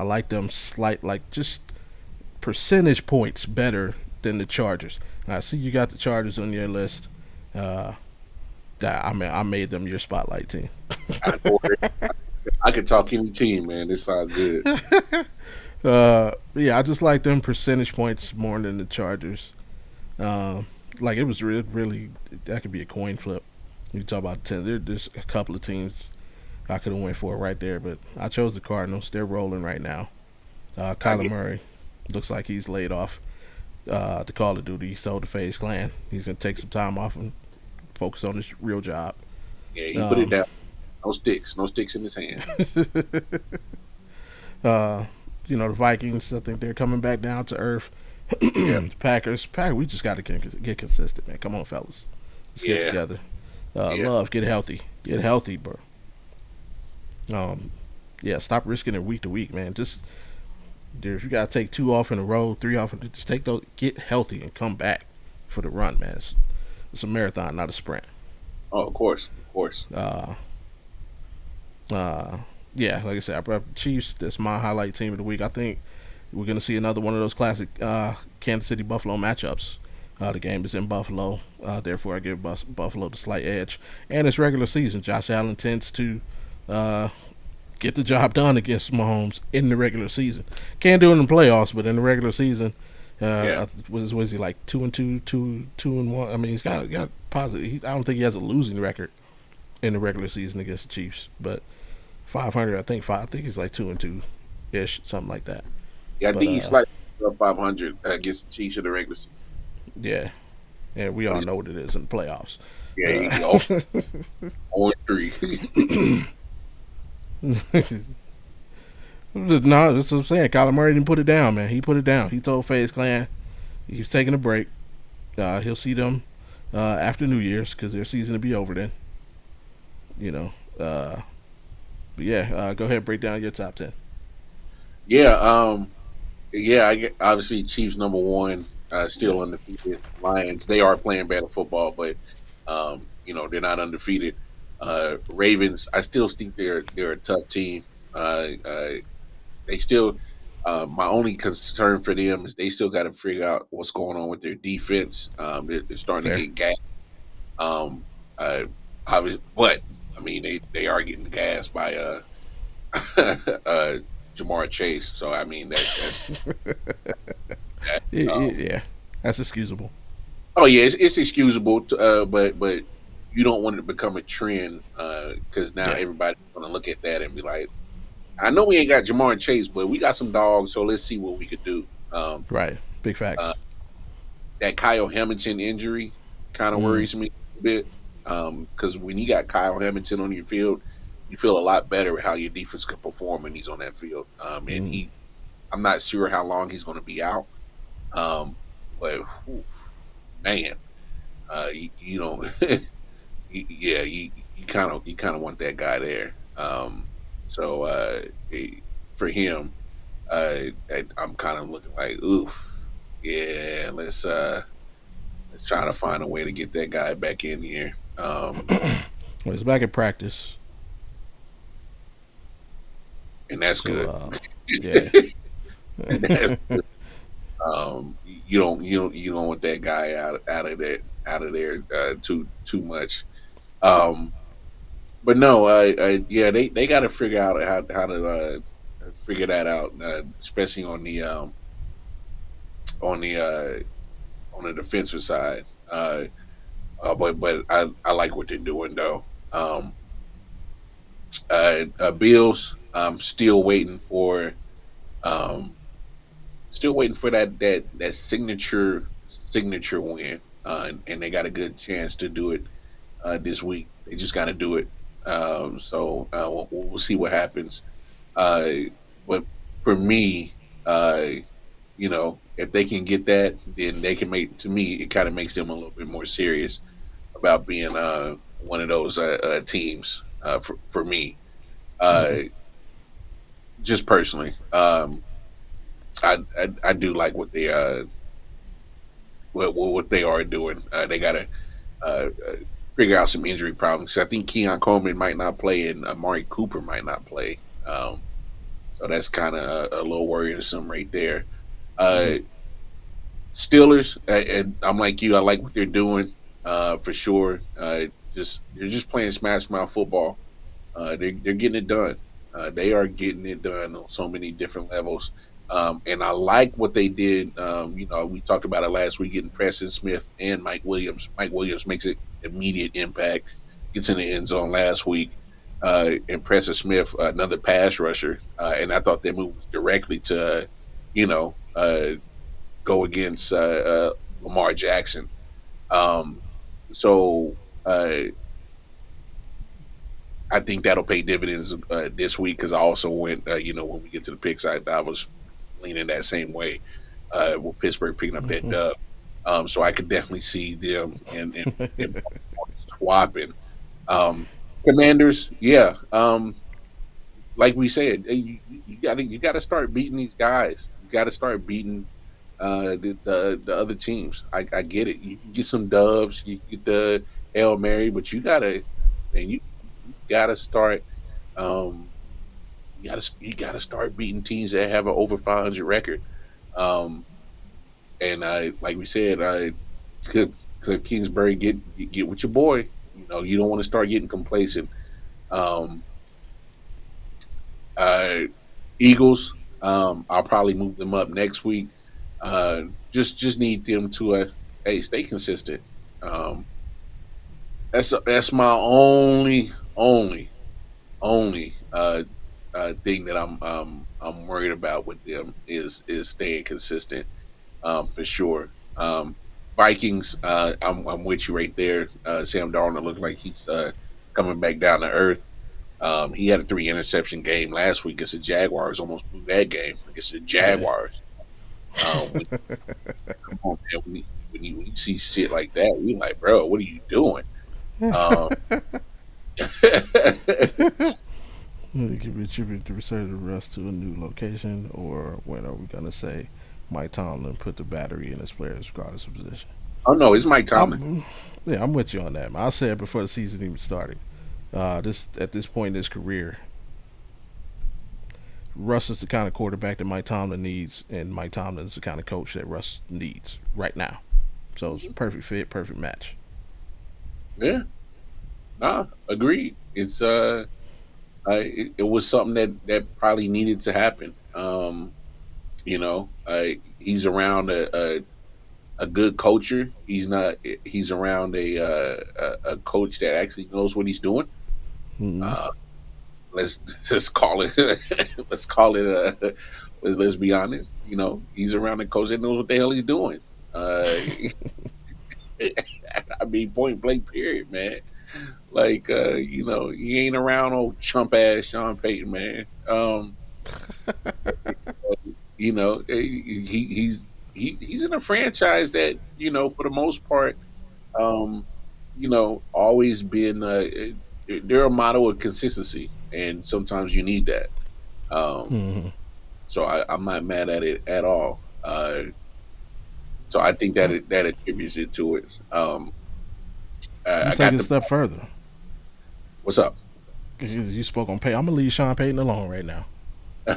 [SPEAKER 1] like them just percentage points better than the Chargers. I see you got the Chargers on your list. I made them your spotlight team.
[SPEAKER 2] I could talk any team, man. This sounds good.
[SPEAKER 1] Yeah, I just like them percentage points more than the Chargers. It was really that could be a coin flip. You talk about 10. There's a couple of teams I could have went for right there, but I chose the Cardinals. They're rolling right now. Kyler Murray looks like he's laid off the Call of Duty. He sold the FaZe Clan. He's gonna take some time off and focus on his real job.
[SPEAKER 2] Yeah, he put it down. No sticks in his hand.
[SPEAKER 1] The Vikings, I think they're coming back down to earth. The Packers, we just got to get consistent, man. Come on, fellas. Let's get together. Love, get healthy, bro. Stop risking it week to week, man. Just Dude, if you gotta take 2 off in a row, 3 off, just take those, get healthy, and come back for the run, man. It's a marathon, not a sprint.
[SPEAKER 2] Oh, of course, of course.
[SPEAKER 1] Uh, uh, yeah, like I said, I brought up the Chiefs. That's my highlight team of the week. I think we're gonna see another one of those classic Kansas City Buffalo matchups. The game is in Buffalo, therefore I give Buffalo the slight edge. And it's regular season. Josh Allen tends to uh, get the job done against Mahomes in the regular season. Can't do it in the playoffs, but in the regular season,
[SPEAKER 2] Yeah,
[SPEAKER 1] was he like 2-2, 2-1? I mean, he's got positive. I don't think he has a losing record in the regular season against the Chiefs, but 500. I think five. I think he's like 2-2 ish, something like that.
[SPEAKER 2] yeah. I
[SPEAKER 1] But
[SPEAKER 2] think he's like 500 against the Chiefs in the regular season.
[SPEAKER 1] yeah, yeah, we
[SPEAKER 2] But
[SPEAKER 1] all know what it is in the playoffs.
[SPEAKER 2] yeah, he
[SPEAKER 1] Uh,
[SPEAKER 2] 0-3.
[SPEAKER 1] no, that's what I'm saying. Kyler Murray didn't put it down, man. He put it down. He told FaZe Clan he's taking a break. He'll see them after New Year's because their season will be over then. You know. But yeah, go ahead, break down your top 10.
[SPEAKER 2] Yeah, yeah. Obviously Chiefs number one,
[SPEAKER 1] Yeah,
[SPEAKER 2] still undefeated. Lions, they are playing better football, but they're not undefeated. Ravens, I still think they're a tough team. They still, my only concern for them is they still got to figure out what's going on with their defense. They're starting to
[SPEAKER 1] fair.
[SPEAKER 2] get gassed. Uh, obviously, but I mean they are getting gassed by Jamar Chase. So I mean that's that.
[SPEAKER 1] Yeah, that's excusable.
[SPEAKER 2] Oh yeah, it's excusable, but you don't want it to become a trend because now
[SPEAKER 1] Yeah,
[SPEAKER 2] everybody's going to look at that and be like, I know we ain't got Jamar Chase, but we got some dogs, so let's see what we could do.
[SPEAKER 1] right. Big
[SPEAKER 2] Uh,
[SPEAKER 1] facts.
[SPEAKER 2] that Kyle Hamilton injury kind of
[SPEAKER 1] Mm,
[SPEAKER 2] worries me a bit because when you got Kyle Hamilton on your field, you feel a lot better with how your defense can perform when he's on that field. And
[SPEAKER 1] mm,
[SPEAKER 2] I'm not sure how long he's going to be out, um, but whew, man, you know, yeah, you kind of want that guy there. So for him, I'm kind of looking like, oof, yeah, let's try to find a way to get that guy back in here.
[SPEAKER 1] well, he's back at practice,
[SPEAKER 2] And that's
[SPEAKER 1] so
[SPEAKER 2] good.
[SPEAKER 1] yeah.
[SPEAKER 2] That's you don't want that guy out of there too much. Um, but no, yeah, they got to figure out how to figure that out, especially on the on the defensive side. But I like what they're doing though. Bills, I'm um, still waiting for that signature win, and they got a good chance to do it this week. They just got to do it. So we'll see what happens. Uh, but for me, if they can get that, then they can make. To me, it kind of makes them a little bit more serious about being one of those teams. For me, uh,
[SPEAKER 1] Mhm.
[SPEAKER 2] just personally, I do like what they are doing. They got to figure out some injury problems. I think Keon Coleman might not play, and Amari Cooper might not play. So that's kind of a little worrisome right there.
[SPEAKER 1] Mhm.
[SPEAKER 2] Uh, Steelers, and I'm like you. I like what they're doing for sure. Just they're just playing smash mouth football. They're getting it done. They are getting it done on so many different levels. And I like what they did. We talked about it last week, getting Preston Smith and Mike Williams. Mike Williams makes an immediate impact. Gets in the end zone last week. And Preston Smith, another pass rusher. And I thought that move was directly to, you know, uh, go against Lamar Jackson. Um, so I think that'll pay dividends this week because I also went, when we get to the picks, I was leaning that same way with Pittsburgh picking up that
[SPEAKER 1] Mhm.
[SPEAKER 2] dub. So I could definitely see them in swapping. Um, Commanders, yeah. like we said, you gotta start beating these guys. You gotta start beating the other teams. I get it. You can get some dubs, you get the Hail Mary, but you gotta, man, you gotta start. Um, you gotta start beating teams that have an over 500 record. Um, and I, like we said, Cliff Kingsbury, get with your boy. You know, you don't want to start getting complacent. Um, uh, Eagles, I'll probably move them up next week. Just need them to hey, stay consistent. Um, that's my only thing that I'm worried about with them is staying consistent, for sure. Vikings, I'm with you right there. Sam Darnold looks like he's coming back down to earth. He had a 3 interception game last week against the Jaguars. Almost blew that game against the
[SPEAKER 1] Yeah.
[SPEAKER 2] Jaguars. When, come on, man, when you see shit like that, you're like, bro, what are you doing? Um,
[SPEAKER 1] Can we attribute the resurgence of Russ to a new location, or when are we gonna say Mike Tomlin put the battery in his players regardless of position?
[SPEAKER 2] oh no, it's Mike Tomlin.
[SPEAKER 1] I'm with you on that. I said before the season even started. This at this point in his career, Russ is the kind of quarterback that Mike Tomlin needs, and Mike Tomlin is the kind of coach that Russ needs right now. So it's a perfect fit, perfect match.
[SPEAKER 2] Yeah, nah, agreed. It was something that probably needed to happen. He's around a good coacher. He's not. He's around a coach that actually knows what he's doing.
[SPEAKER 1] Mm-hmm.
[SPEAKER 2] Uh, let's just call it. let's call it. Let's be honest. You know, he's around a coach that knows what the hell he's doing. Uh, I mean, point blank, period, man. Like, he ain't around old chump ass Sean Payton, man. He's in a franchise that, for the most part, um, always been they're a model of consistency, and sometimes you need that. Um,
[SPEAKER 1] Mm-hmm.
[SPEAKER 2] so I'm not mad at it at all. So I think that that attributes it to it.
[SPEAKER 1] I'm
[SPEAKER 2] I
[SPEAKER 1] taking
[SPEAKER 2] got
[SPEAKER 1] a
[SPEAKER 2] the
[SPEAKER 1] step further.
[SPEAKER 2] what's up?
[SPEAKER 1] Cause you spoke on Payton. I'm gonna leave Sean Payton alone right now.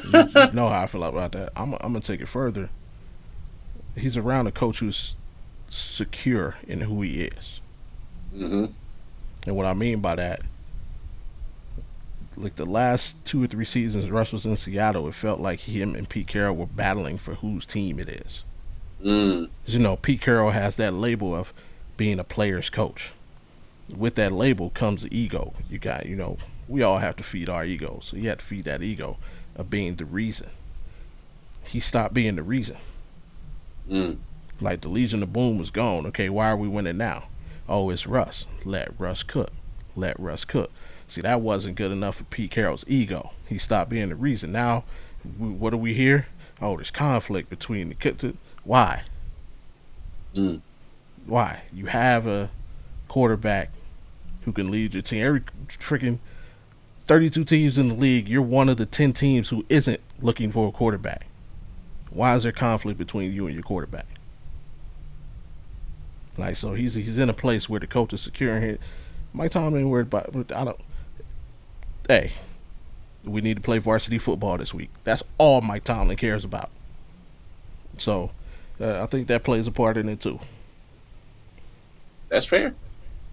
[SPEAKER 1] You know how I feel about that. I'm gonna take it further. He's around a coach who's secure in who he is,
[SPEAKER 2] hmm
[SPEAKER 1] and what I mean by that, like the last 2 or 3 seasons Russ was in Seattle, it felt like him and Pete Carroll were battling for whose team it is.
[SPEAKER 2] Mm,
[SPEAKER 1] 'Cause, Pete Carroll has that label of being a player's coach. With that label comes the ego. We all have to feed our egos. So you have to feed that ego of being the reason. He stopped being the reason.
[SPEAKER 2] mm,
[SPEAKER 1] Like the Legion of Boom was gone. Okay, why are we winning now? Oh, it's Russ. Let Russ cook. Let Russ cook. See, that wasn't good enough for Pete Carroll's ego. He stopped being the reason. Now, what do we hear? Oh, there's conflict between the. Why?
[SPEAKER 2] mm.
[SPEAKER 1] Why? You have a quarterback who can lead your team. Every freaking 32 teams in the league, you're one of the 10 teams who isn't looking for a quarterback. Why is there conflict between you and your quarterback? Like, so he's in a place where the coach is securing it. Mike Tomlin ain't worried about. I don't. Hey, we need to play varsity football this week. That's all Mike Tomlin cares about. So, I think that plays a part in it too.
[SPEAKER 2] That's fair.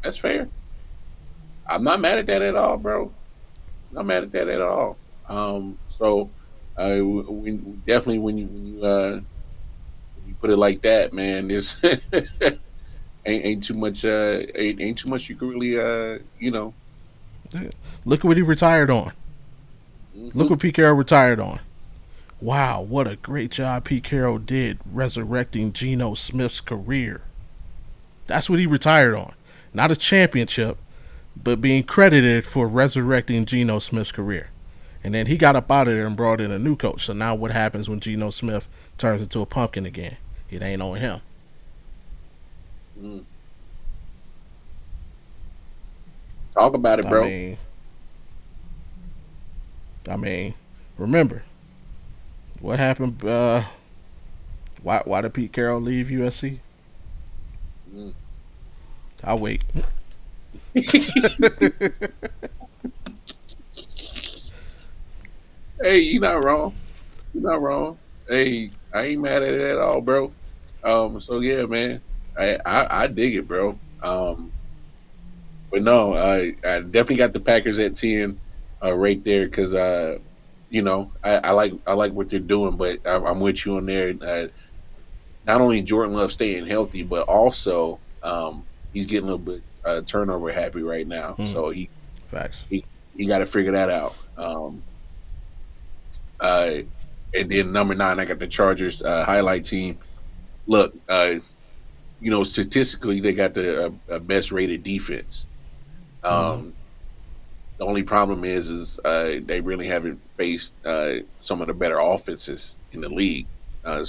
[SPEAKER 2] That's fair. I'm not mad at that at all, bro. Not mad at that at all. So, definitely when you put it like that, man, it's ain't too much ain't too much you can really
[SPEAKER 1] Yeah. Look at what he retired on. Look
[SPEAKER 2] hmm
[SPEAKER 1] what Pete Carroll retired on. Wow, what a great job Pete Carroll did resurrecting Geno Smith's career. That's what he retired on. Not a championship, but being credited for resurrecting Geno Smith's career. And then he got up out of there and brought in a new coach. So now what happens when Geno Smith turns into a pumpkin again? It ain't on him.
[SPEAKER 2] mm. Talk about it,
[SPEAKER 1] I
[SPEAKER 2] bro.
[SPEAKER 1] mean, I mean, remember what happened? Why did Pete Carroll leave USC?
[SPEAKER 2] Mm.
[SPEAKER 1] I'll wait.
[SPEAKER 2] Hey, you're not wrong. You're not wrong. Hey, I ain't mad at it at all, bro. So yeah, man, I dig it, bro. But no, I definitely got the Packers at 10, right there because I like what they're doing, but I'm with you on there. Not only Jordan Love staying healthy, but also he's getting a little bit turnover happy right now,
[SPEAKER 1] Mm,
[SPEAKER 2] so
[SPEAKER 1] facts.
[SPEAKER 2] he, he got to figure that out. Uh, and then number 9, I got the Chargers highlight team. Look, statistically, they got the best rated defense.
[SPEAKER 1] Mm-hmm.
[SPEAKER 2] Um, the only problem is they really haven't faced some of the better offenses in the league. I'm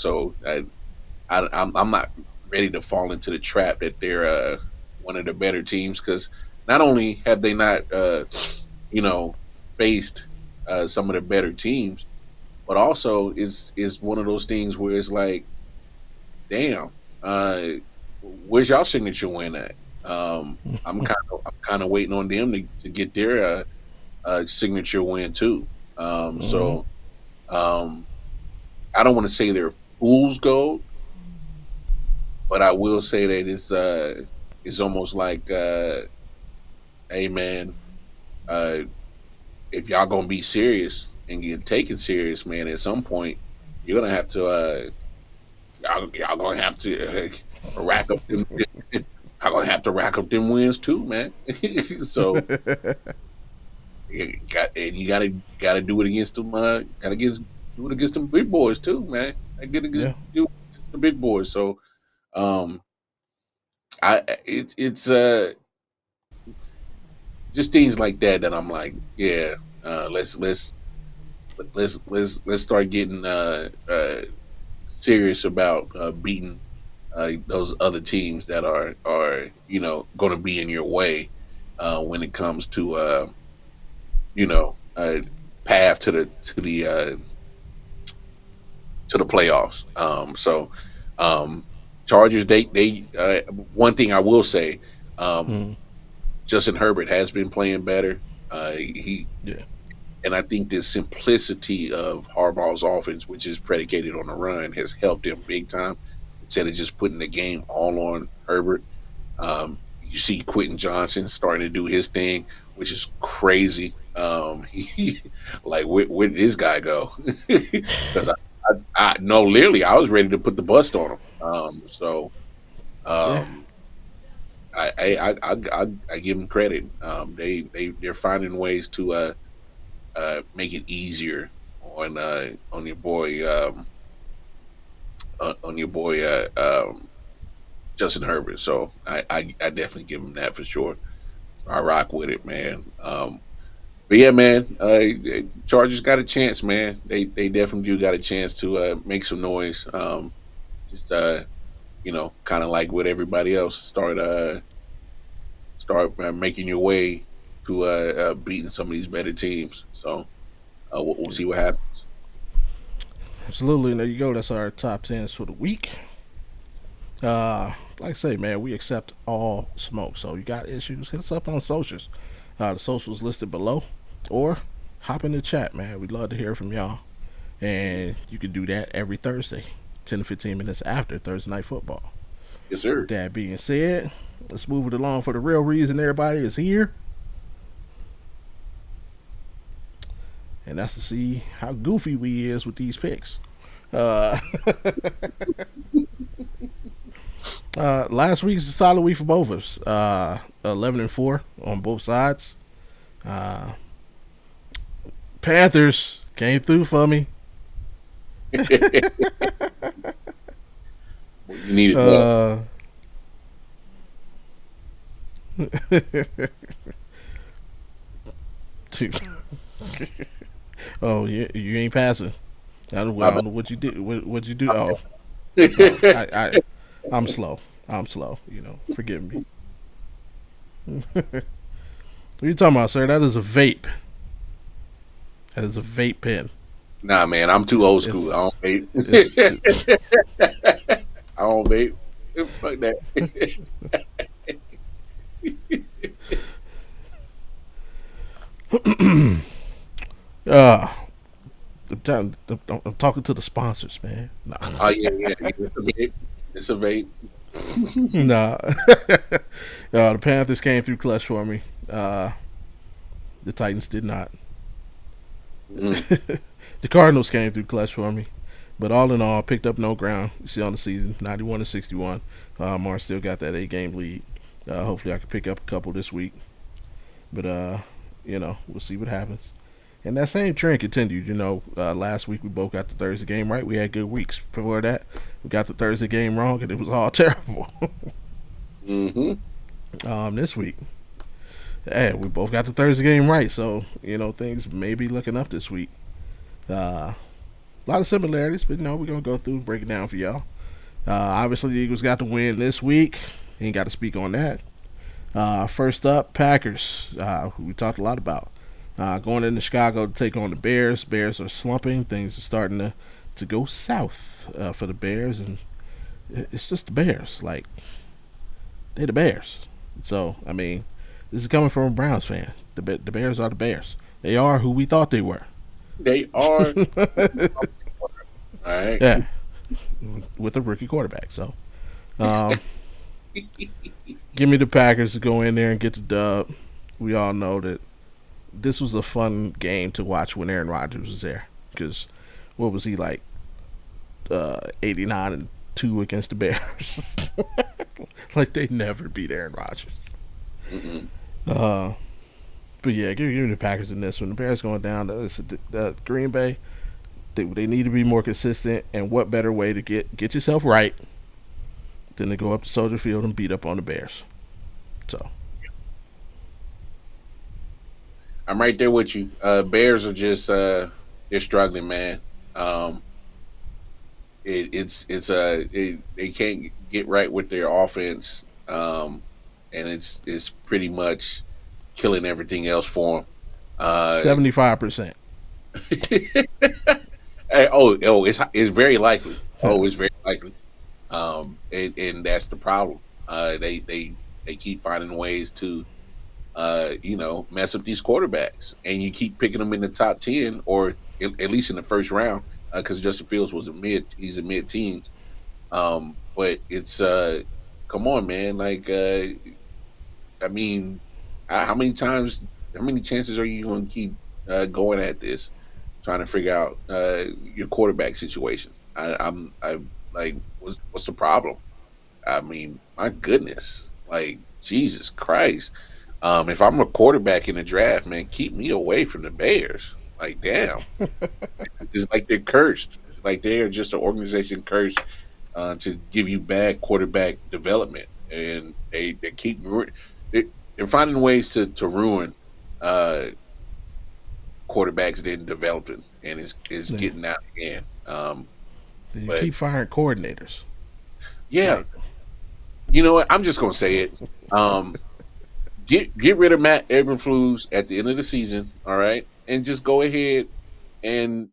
[SPEAKER 2] not ready to fall into the trap that they're one of the better teams because not only have they not you know faced some of the better teams, but also is one of those things where it's like, damn, uh, where's y'all signature win at? I'm kind of waiting on them to get their signature win too.
[SPEAKER 1] Mm-hmm.
[SPEAKER 2] Um, I don't want to say they're fool's gold, but I will say that it's almost like, hey man, uh, if y'all gonna be serious and get taken serious, man, at some point you're gonna have to y'all gonna have to rack up them. I'm gonna have to rack up them wins too, man. So you gotta do it against them. Do it against them big boys too, man. I get to
[SPEAKER 1] Yeah.
[SPEAKER 2] do it against the big boys. So um, it's just things like that I'm like, yeah. Let's start getting serious about beating those other teams that are going to be in your way when it comes to you know, uh, path to the playoffs. Um, Chargers, they one thing I will say, um,
[SPEAKER 1] Mm,
[SPEAKER 2] Justin Herbert has been playing better. He
[SPEAKER 1] yeah.
[SPEAKER 2] And I think the simplicity of Harbaugh's offense, which is predicated on the run, has helped him big time. Instead of just putting the game all on Herbert, you see Quentin Johnson starting to do his thing, which is crazy. Like where did this guy go? Because I no, literally, I was ready to put the bust on him.
[SPEAKER 1] Yeah.
[SPEAKER 2] Um, I give them credit. They're finding ways to make it easier on your boy Justin Herbert. So I definitely give him that for sure. So I rock with it, man. But yeah, man, Chargers got a chance, man. They definitely do got a chance to make some noise. Just kind of like with everybody else, start making your way to beating some of these better teams. So we'll
[SPEAKER 1] Yeah.
[SPEAKER 2] see what happens.
[SPEAKER 1] Absolutely. And there you go. That's our top tens for the week. Like I say, man, we accept all smoke. So you got issues, hit us up on socials. The socials listed below, or hop in the chat, man. We'd love to hear from y'all. And you can do that every Thursday, 10 to 15 minutes after Thursday night football.
[SPEAKER 2] Yes,
[SPEAKER 1] With
[SPEAKER 2] sir.
[SPEAKER 1] that being said, let's move it along for the real reason everybody is here. And that's to see how goofy we is with these picks. Uh, last week's a solid week for both of us. 11-4 on both sides. Uh, Panthers came through for me.
[SPEAKER 2] You needed that.
[SPEAKER 1] Uh, two. Oh, you ain't passing.
[SPEAKER 2] My
[SPEAKER 1] I don't know what you did. What you do? Oh, oh,
[SPEAKER 2] bad.
[SPEAKER 1] I'm slow. I'm slow. Forgive me. What are you talking about, sir? That is a vape. as a vape pen.
[SPEAKER 2] Nah, man, I'm too old school.
[SPEAKER 1] It's
[SPEAKER 2] I don't
[SPEAKER 1] it's
[SPEAKER 2] vape. I don't vape. Fuck that.
[SPEAKER 1] uh I'm talking to the sponsors, man. Nah.
[SPEAKER 2] Oh yeah, yeah, yeah. It's a vape. It's a vape.
[SPEAKER 1] Nah. The Panthers came through clutch for me. The Titans did not.
[SPEAKER 2] Mm.
[SPEAKER 1] The Cardinals came through clutch for me. But all in all, picked up no ground. You see on the season, 91-61. Mars still got that 8-game lead. Hopefully, I can pick up a couple this week. But we'll see what happens. And that same trend continued. Last week we both got the Thursday game right. We had good weeks before that. We got the Thursday game wrong, and it was all terrible. This week, hey, we both got the Thursday game right. So things may be looking up this week. A lot of similarities, but we're gonna go through and break it down for y'all. Obviously, the Eagles got the win this week. Ain't got to speak on that. First up, Packers, who we talked a lot about. Going into Chicago to take on the Bears. Bears are slumping. Things are starting to go south for the Bears, and it's just the Bears. Like, they're the Bears. So, I mean, this is coming from a Browns fan. The Bears are the Bears. They are who we thought they were.
[SPEAKER 2] They are. All right.
[SPEAKER 1] Yeah. With a rookie quarterback. So, give me the Packers to go in there and get the dub. We all know that this was a fun game to watch when Aaron Rodgers was there. Because what was he like? 89-2 against the Bears. Like they never beat Aaron Rodgers. But yeah, give me the Packers in this one. The Bears going down to Green Bay. They need to be more consistent. And what better way to get yourself right than to go up to Soldier Field and beat up on the Bears? So.
[SPEAKER 2] I'm right there with you. Bears are just they're struggling, man. They can't get right with their offense, and it's pretty much killing everything else for them.
[SPEAKER 1] 75%.
[SPEAKER 2] It's very likely. Oh, it's very likely. And that's the problem. They keep finding ways to mess up these quarterbacks, and you keep picking them in the top 10 or at least in the first round because Justin Fields he's a mid-teens. But it's come on, man. Like, I mean, how many chances are you going to keep going at this, trying to figure out your quarterback situation? I'm like, what's the problem? I mean, my goodness, like Jesus Christ. If I'm a quarterback in the draft, man, keep me away from the Bears. Like, damn. It's like they're cursed. It's like they are just an organization cursed to give you bad quarterback development. And they keep they're finding ways to ruin quarterbacks then developing, and it's getting out again.
[SPEAKER 1] You keep firing coordinators.
[SPEAKER 2] Yeah. Like, you know what? I'm just gonna say it. Get rid of Matt Eberflus at the end of the season, all right, and just go ahead and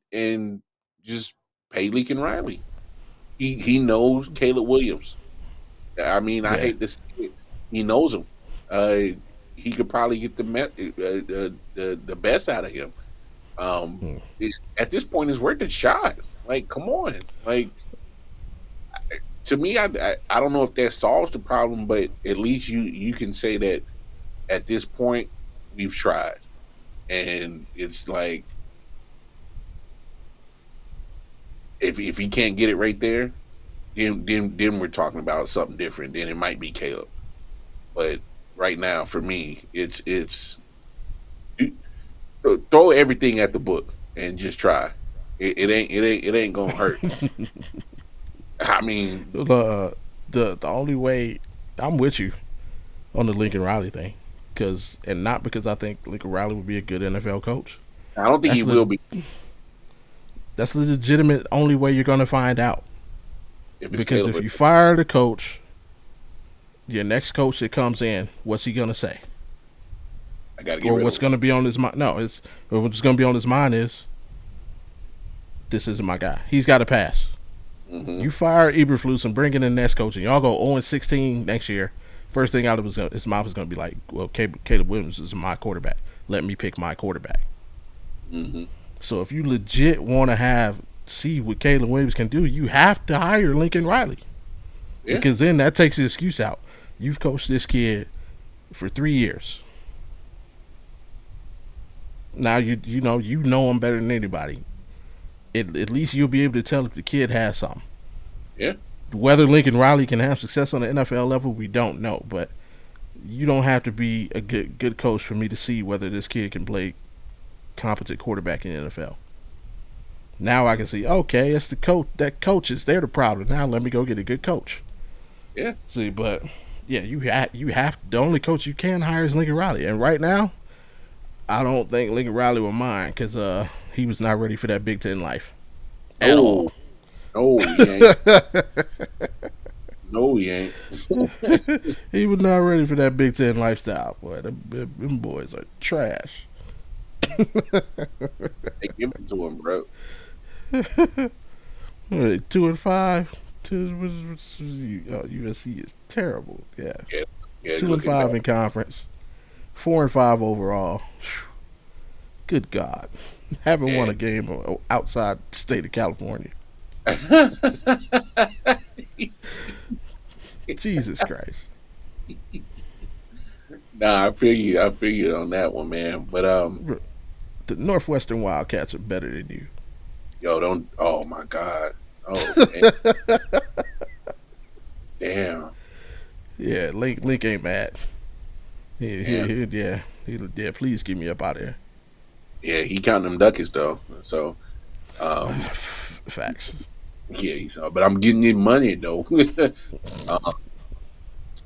[SPEAKER 2] just pay Lincoln Riley. He knows Caleb Williams. I mean, I hate this. He knows him. He could probably get the best out of him. At this point, it's worth a shot. Like, come on. Like, to me, I don't know if that solves the problem, but at least you can say that at this point we've tried, and it's like if he can't get it right there, then we're talking about something different. Then it might be Caleb, but right now for me, it's throw everything at the book and just try. It ain't gonna hurt. I mean,
[SPEAKER 1] the only way I'm with you on the Lincoln Riley thing, and not because I think Lincoln Riley would be a good NFL coach.
[SPEAKER 2] I don't think he will be.
[SPEAKER 1] That's the legitimate only way you're going to find out. Because if you fire the coach, your next coach that comes in, what's he going to say?
[SPEAKER 2] got to get
[SPEAKER 1] Or
[SPEAKER 2] rid
[SPEAKER 1] what's
[SPEAKER 2] of
[SPEAKER 1] going to be on his mind? No, it's or what's going to be on his mind is this isn't my guy. He's got to pass.
[SPEAKER 2] him.
[SPEAKER 1] You fire Eberflus and bring in the next coach, and y'all go 0-16 next year. First thing out of his mouth is going to be like, "Well, Caleb Williams is my quarterback. Let me pick my quarterback."
[SPEAKER 2] Mm-hmm.
[SPEAKER 1] So if you legit want to see what Caleb Williams can do, you have to hire Lincoln Riley, because then that takes the excuse out. You've coached this kid for 3 years. Now you know him better than anybody. At least you'll be able to tell if the kid has something.
[SPEAKER 2] Yeah.
[SPEAKER 1] Whether Lincoln Riley can have success on the NFL level, we don't know. But you don't have to be a good coach for me to see whether this kid can play competent quarterback in the NFL. Now I can see, okay, it's the coach. That coaches, they're the problem. Now let me go get a good coach.
[SPEAKER 2] Yeah.
[SPEAKER 1] See, but yeah, you have the only coach you can hire is Lincoln Riley, and right now, I don't think Lincoln Riley will mind because he was not ready for that Big Ten life at all.
[SPEAKER 2] No, he ain't. No, he ain't.
[SPEAKER 1] He was not ready for that Big Ten lifestyle, boy. Them boys are trash.
[SPEAKER 2] They give it to him, bro.
[SPEAKER 1] 2-5. USC is terrible. Yeah. 2-5 in conference. 4-5 overall. Good God. Haven't won a game outside the state of California. Jesus Christ.
[SPEAKER 2] Nah, I feel you. I feel you on that one, man. But
[SPEAKER 1] the Northwestern Wildcats are better than you.
[SPEAKER 2] Yo, don't. Oh my God. Oh, man. Damn.
[SPEAKER 1] Yeah, Link ain't mad. Yeah. Please get me up out of here.
[SPEAKER 2] Yeah, he counting them ducats though. So,
[SPEAKER 1] facts.
[SPEAKER 2] Yeah, but I'm getting you money though.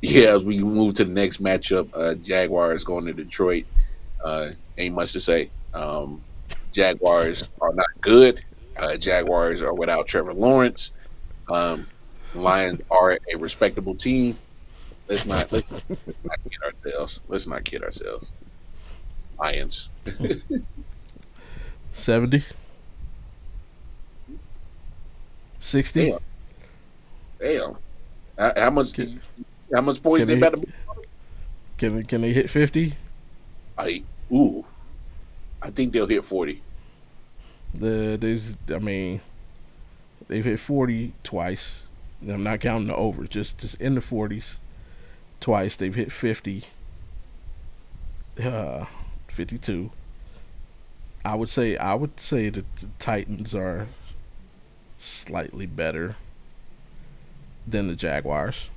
[SPEAKER 2] Yeah, as we move to the next matchup, Jaguars going to Detroit. Ain't much to say. Jaguars are not good. Jaguars are without Trevor Lawrence. Lions are a respectable team. Let's not kid ourselves. Let's not kid ourselves. Lions.
[SPEAKER 1] 70? 60?
[SPEAKER 2] Damn. How much points they better be?
[SPEAKER 1] Can they hit 50?
[SPEAKER 2] I think they'll hit 40.
[SPEAKER 1] They've hit 40 twice. I'm not counting the over, just in the 40s twice. They've hit 50, 52. I would say that the Titans are slightly better than the Jaguars.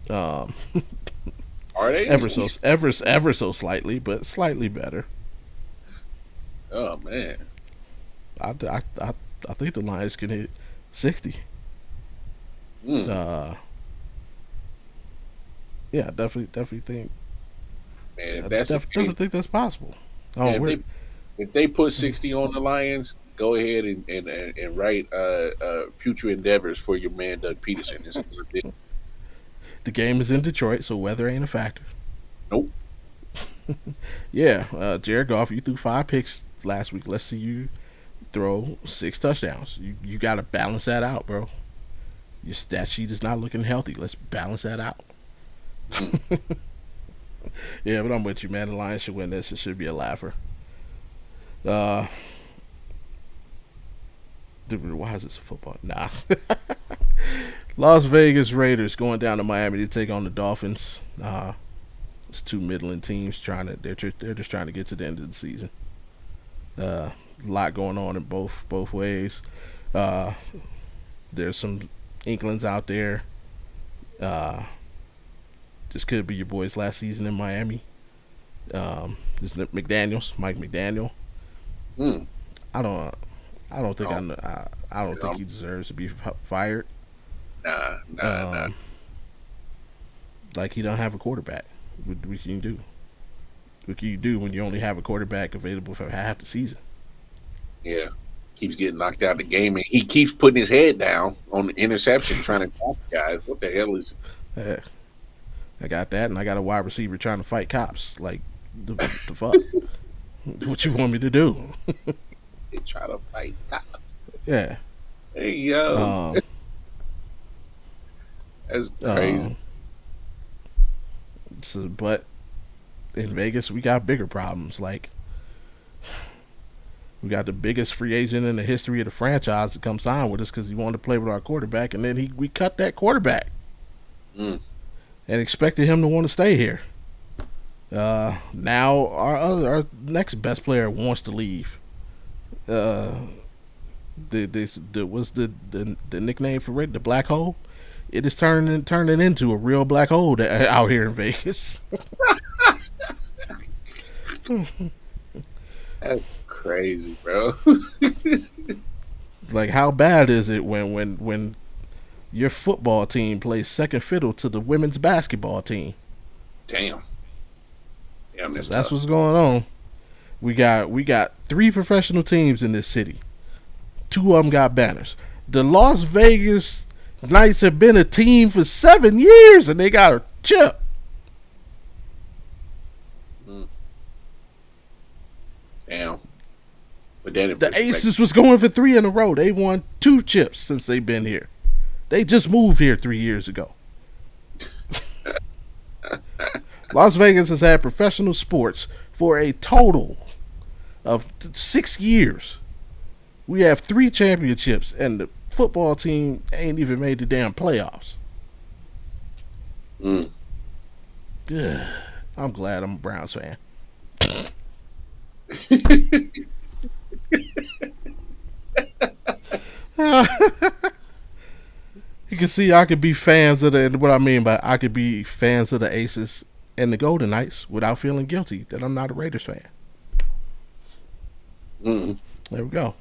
[SPEAKER 2] Are they?
[SPEAKER 1] Ever so slightly, but slightly better.
[SPEAKER 2] Oh man,
[SPEAKER 1] I think the Lions can hit 60. Yeah, definitely think.
[SPEAKER 2] Man, if
[SPEAKER 1] I definitely think that's possible.
[SPEAKER 2] If they put 60 on the Lions, go ahead and write future endeavors for your man Doug Peterson.
[SPEAKER 1] The game is in Detroit, so weather ain't a factor.
[SPEAKER 2] Nope.
[SPEAKER 1] Yeah, Jared Goff, you threw 5 picks last week. Let's see you throw 6 touchdowns. You got to balance that out, bro. Your stat sheet is not looking healthy. Let's balance that out. Yeah, but I'm with you, man. The Lions should win this. It should be a laugher. Why is this a football? Nah. Las Vegas Raiders going down to Miami to take on the Dolphins. It's 2 middling teams they're just trying to get to the end of the season. A lot going on in both ways. There's some inklings out there. This could be your boy's last season in Miami. Isn't it Mike McDaniel? I don't think he deserves to be fired.
[SPEAKER 2] Nah.
[SPEAKER 1] Like, he don't have a quarterback. What can you do? What can you do when you only have a quarterback available for half the season?
[SPEAKER 2] Yeah. Keeps getting knocked out of the game, and he keeps putting his head down on the interception trying to talk guys. What the hell is
[SPEAKER 1] Yeah. I got that, and I got a wide receiver trying to fight cops. Like, the fuck? What you want me to do?
[SPEAKER 2] They try to fight cops.
[SPEAKER 1] Yeah.
[SPEAKER 2] Hey yo,
[SPEAKER 1] Um,
[SPEAKER 2] that's crazy.
[SPEAKER 1] um, but in Vegas, we got bigger problems. Like, we got the biggest free agent in the history of the franchise to come sign with us because he wanted to play with our quarterback, and then we cut that quarterback
[SPEAKER 2] Mm.
[SPEAKER 1] and expected him to want to stay here. Now our next best player wants to leave. What's the nickname for it? The black hole. It is turning into a real black hole out here in Vegas.
[SPEAKER 2] That's crazy, bro.
[SPEAKER 1] Like, how bad is it when your football team plays second fiddle to the women's basketball team?
[SPEAKER 2] Damn, that's
[SPEAKER 1] That's
[SPEAKER 2] tough.
[SPEAKER 1] what's going on. We got 3 professional teams in this city. 2 of them got banners. The Las Vegas Knights have been a team for 7 years, and they got a chip.
[SPEAKER 2] Mm. Damn. But then
[SPEAKER 1] The Aces was going for 3 in a row. They won 2 chips since they've been here. They just moved here 3 years ago. Las Vegas has had professional sports for a total of 6 years. We have 3 championships, and the football team ain't even made the damn playoffs.
[SPEAKER 2] Mm.
[SPEAKER 1] Ugh. I'm glad I'm a Browns fan. You can see I could be fans of what I mean by I could be fans of the Aces and the Golden Knights without feeling guilty that I'm not a Raiders fan.
[SPEAKER 2] Mm.
[SPEAKER 1] There we go.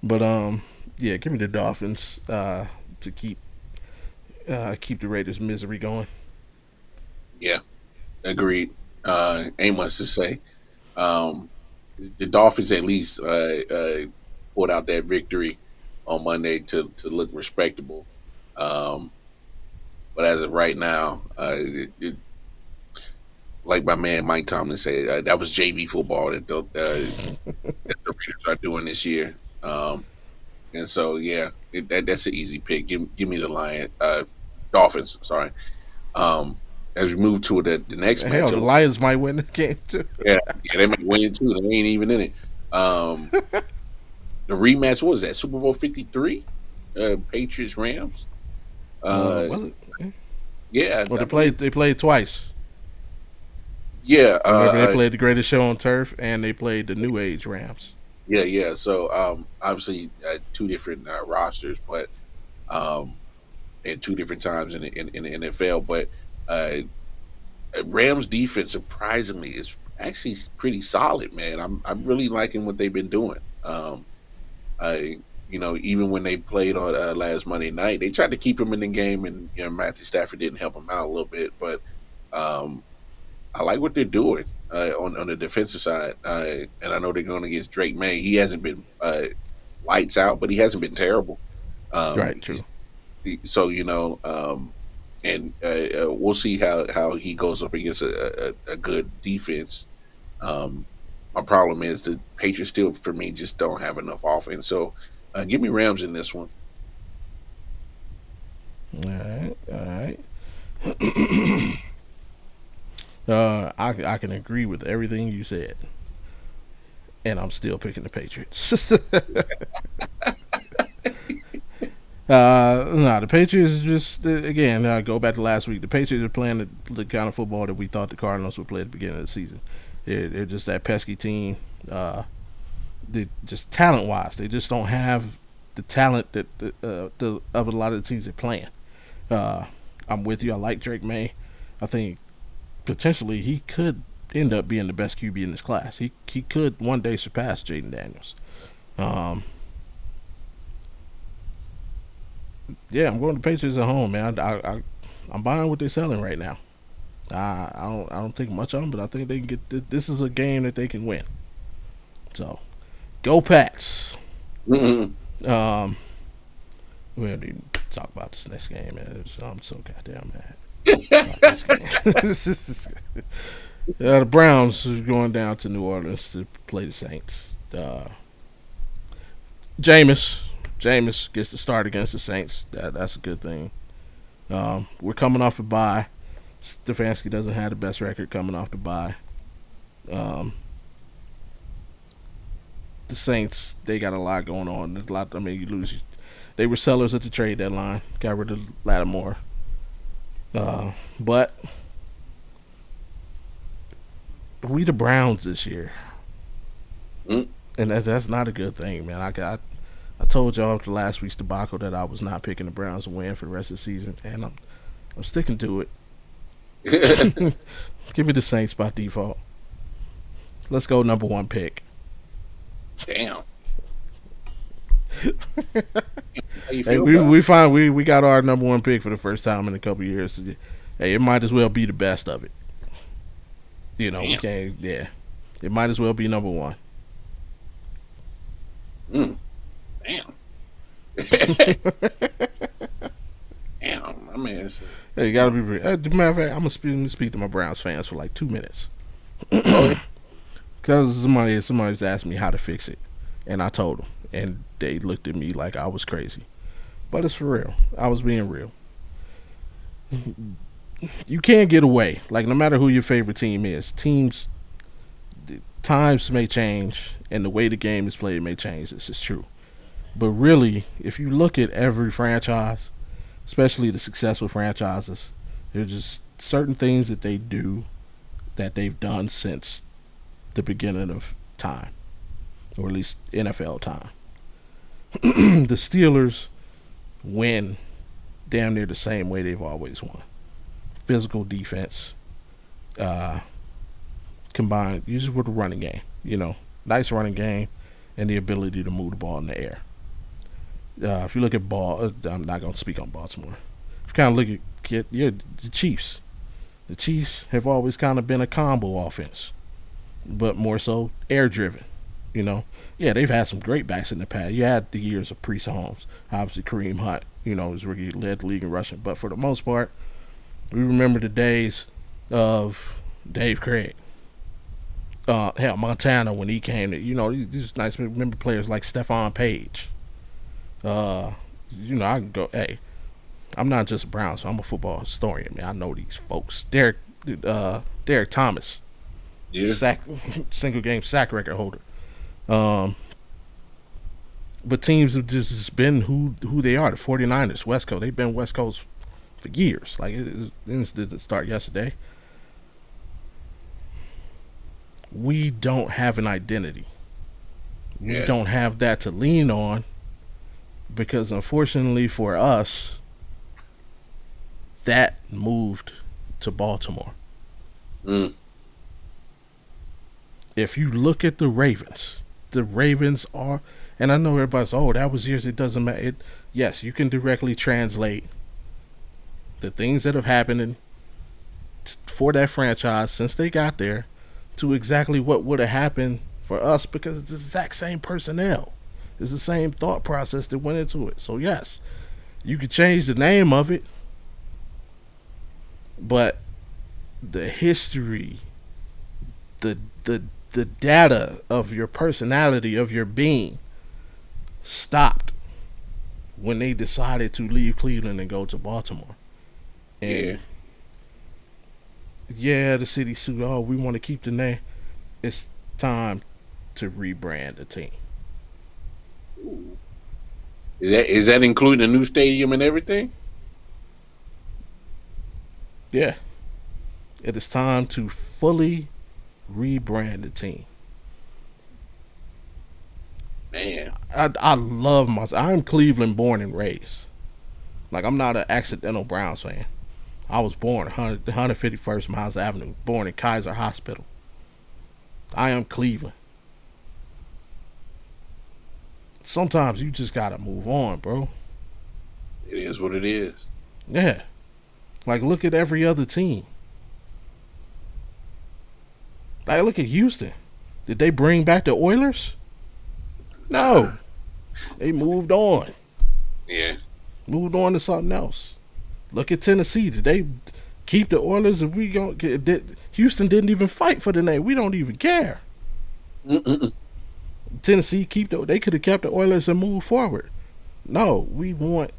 [SPEAKER 1] But yeah, give me the Dolphins to keep the Raiders' misery going.
[SPEAKER 2] Yeah, agreed. Ain't much to say. Um, the Dolphins at least pulled out that victory on Monday to look respectable. Um, but as of right now, like my man Mike Tomlin said, that was JV football that the Raiders are doing this year. And so, yeah, that's an easy pick. Give me the Dolphins. Sorry. As we move to the next
[SPEAKER 1] Hell, the
[SPEAKER 2] matchup,
[SPEAKER 1] Lions might win the game too.
[SPEAKER 2] yeah, they might win too. They ain't even in it. The rematch, what was that? Super Bowl 53, Patriots Rams.
[SPEAKER 1] Was it?
[SPEAKER 2] Yeah,
[SPEAKER 1] Well, they played twice.
[SPEAKER 2] yeah,
[SPEAKER 1] Remember, they played the greatest show on turf, and they played the New Age Rams.
[SPEAKER 2] yeah. So, obviously, 2 different rosters, but at 2 different times in the NFL. But Rams defense surprisingly is actually pretty solid, man. I'm really liking what they've been doing. I even when they played on last Monday night, they tried to keep him in the game, and Matthew Stafford didn't help him out a little bit, but I like what they're doing on the defensive side, and I know they're going against Drake May. He hasn't been lights out, but he hasn't been terrible.
[SPEAKER 1] Right, true.
[SPEAKER 2] So and we'll see how he goes up against a good defense. My problem is the Patriots still, for me, just don't have enough offense. So give me Rams in this one.
[SPEAKER 1] All right. I can agree with everything you said, and I'm still picking the Patriots. No, the Patriots just again. Go back to last week. The Patriots are playing the kind of football that we thought the Cardinals would play at the beginning of the season. They're just that pesky team. They just talent wise, they just don't have the talent that of a lot of the teams they're playing. I'm with you. I like Drake May. I think potentially he could end up being the best QB in this class. He could one day surpass Jaden Daniels. Yeah, I'm going to Patriots at home, man. I'm buying what they're selling right now. I don't think much of them, but I think they can get. This is a game that they can win. So, go Pats.
[SPEAKER 2] Mm-mm.
[SPEAKER 1] We don't even talk about this next game, man. I'm so goddamn mad about this game. The Browns are going down to New Orleans to play the Saints. Jameis, Jameis gets the start against the Saints. That's a good thing. We're coming off a bye. Stefanski doesn't have the best record coming off the bye. Um, the Saints, they got a lot going on. There's a lot. I mean, you lose. They were sellers at the trade deadline. Got rid of Lattimore. But we the Browns this year,
[SPEAKER 2] Mm.
[SPEAKER 1] and that's not a good thing, man. I told y'all after last week's debacle that I was not picking the Browns to win for the rest of the season, and I'm sticking to it. Give me the Saints by default. Let's go number one pick.
[SPEAKER 2] Damn. How you
[SPEAKER 1] Hey,
[SPEAKER 2] feel
[SPEAKER 1] we
[SPEAKER 2] about
[SPEAKER 1] we find we got our number one pick for the first time in a couple years. Hey, it might as well be the best of it. You know, we
[SPEAKER 2] Damn.
[SPEAKER 1] can't. Yeah, it might as well be number one.
[SPEAKER 2] it? Damn. Damn, my man.
[SPEAKER 1] Hey, you gotta be. Matter of fact, I'm gonna speak to my Browns fans for like 2 minutes. Because somebody's asked me how to fix it, and I told them, and they looked at me like I was crazy. But it's for real. I was being real. You can't get away. Like, no matter who your favorite team is, times may change, and the way the game is played may change. This is true. But really, if you look at every franchise, especially the successful franchises, there's just certain things that they do that they've done since the beginning of time, or at least NFL time. The Steelers win damn near the same way they've always won. Physical defense, combined usually with a running game. You know, nice running game and the ability to move the ball in the air. If you look at I'm not going to speak on Baltimore. If you kind of look at the Chiefs. The Chiefs have always kind of been a combo offense, but more so air driven. You know, yeah, they've had some great backs in the past. You had the years of Priest Holmes, obviously Kareem Hunt. You know, his rookie led the league in rushing, but for the most part, we remember the days of Dave Craig. Hell, Montana when he came. You know, these nice remember players like Stephon Page. You know, I can go. Hey, I'm not just a Brown, so I'm a football historian, man. I know these folks. Derek Thomas,
[SPEAKER 2] Yeah.
[SPEAKER 1] single game sack record holder. But teams have just been who they are. The 49ers, West Coast. They've been West Coast for years. Like, it didn't start yesterday. We don't have an identity. We
[SPEAKER 2] Yeah.
[SPEAKER 1] don't have that to lean on because, unfortunately for us, that moved to Baltimore.
[SPEAKER 2] Mm.
[SPEAKER 1] If you look at the Ravens are, and I know everybody's, oh, that was years, it doesn't matter. Yes, you can directly translate the things that have happened for that franchise since they got there to exactly what would have happened for us because it's the exact same personnel. It's the same thought process that went into it. So, yes, you could change the name of it, but the history, the data of your personality, of your being, stopped when they decided to leave Cleveland and go to Baltimore. And yeah, the city sued. Oh, we want to keep the name. It's time to rebrand the team.
[SPEAKER 2] Is that including a new stadium and everything?
[SPEAKER 1] Yeah. It is time to fully rebrand the team.
[SPEAKER 2] Man.
[SPEAKER 1] I love I'm Cleveland born and raised. Like, I'm not an accidental Browns fan. I was born 151st Miles Avenue, born in Kaiser Hospital. I am Cleveland. Sometimes you just gotta move on, bro.
[SPEAKER 2] It is what it is.
[SPEAKER 1] Yeah. Like, look at every other team. Like, look at Houston. Did they bring back the Oilers? No. They moved on.
[SPEAKER 2] Yeah.
[SPEAKER 1] Moved on to something else. Look at Tennessee. Did they Keep the Oilers, and we going get. Houston didn't even fight for the name. We don't even care.
[SPEAKER 2] Mm-mm.
[SPEAKER 1] Tennessee keep the. They could have kept the Oilers and moved forward. No, we want.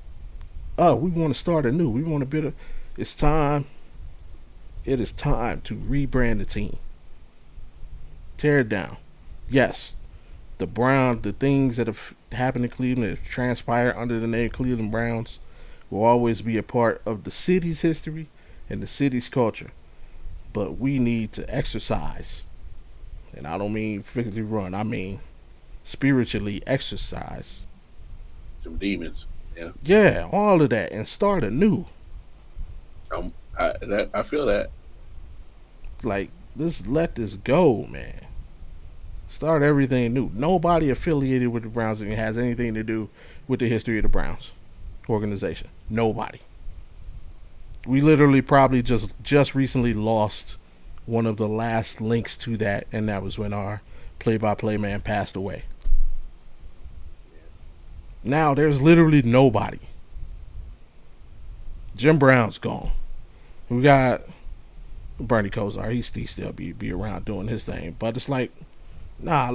[SPEAKER 1] We want to start anew. We want to build. It's time. It is time to rebrand the team. Tear it down. Yes, the things that have happened in Cleveland, that have transpired under the name Cleveland Browns, will always be a part of the city's history and the city's culture. But we need to exercise, and I don't mean physically run. I mean spiritually exercise.
[SPEAKER 2] Some demons. Yeah.
[SPEAKER 1] Yeah, all of that, and start anew.
[SPEAKER 2] I feel that.
[SPEAKER 1] Like, let's let this go, man. Start everything new. Nobody affiliated with the Browns has anything to do with the history of the Browns organization. Nobody. We literally probably just recently lost one of the last links to that, and that was when our play-by-play man passed away. Now there's literally nobody. Jim Brown's gone. We got Bernie Kosar. He still be around doing his thing, but it's like, nah.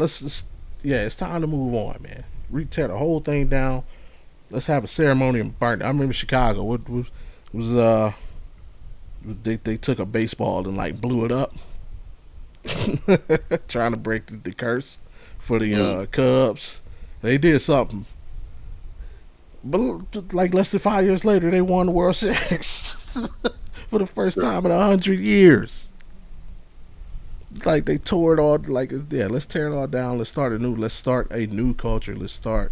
[SPEAKER 1] Yeah, it's time to move on, man. Tear the whole thing down. Let's have a ceremony and burn it. I remember Chicago. What was they took a baseball and like blew it up, trying to break the curse for the Cubs. They did something, but like less than 5 years later, they won the World Series for the first time in 100 years. Like they tore it all. Like, yeah, let's tear it all down. Let's start anew. Let's start a new culture. Let's start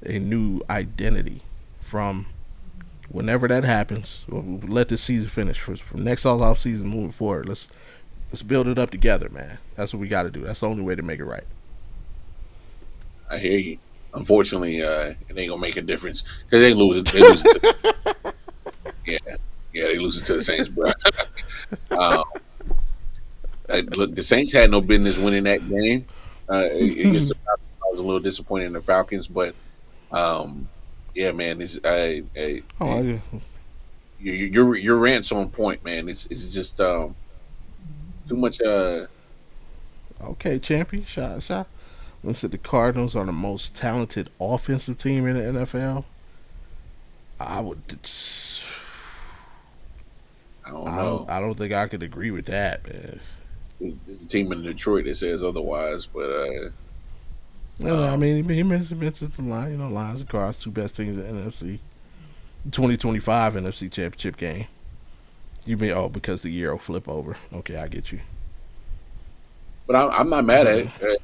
[SPEAKER 1] a new identity from whenever that happens. We'll let this season finish. From next off season moving forward, let's build it up together, man. That's what we got to do. That's the only way to make it right.
[SPEAKER 2] I hear you. Unfortunately, it ain't gonna make a difference because they lose it. They lose it to, yeah, they lose it to the Saints, bro. um, look, the Saints had no business winning that game. I was a little disappointed in the Falcons, but yeah, man, this
[SPEAKER 1] Oh, yeah.
[SPEAKER 2] your rant's on point, man. It's just too much.
[SPEAKER 1] Okay, champion. Shot. Let's say the Cardinals are the most talented offensive team in the NFL. I would.
[SPEAKER 2] I don't know.
[SPEAKER 1] I don't think I could agree with that, man.
[SPEAKER 2] There's a team in Detroit that says otherwise, but
[SPEAKER 1] Well, I mean, he mentioned the line. You know, Lions and Cards, two best teams in the NFC. 2025 NFC Championship game. You mean because the year will flip over? Okay, I get you.
[SPEAKER 2] but I'm not mad at it.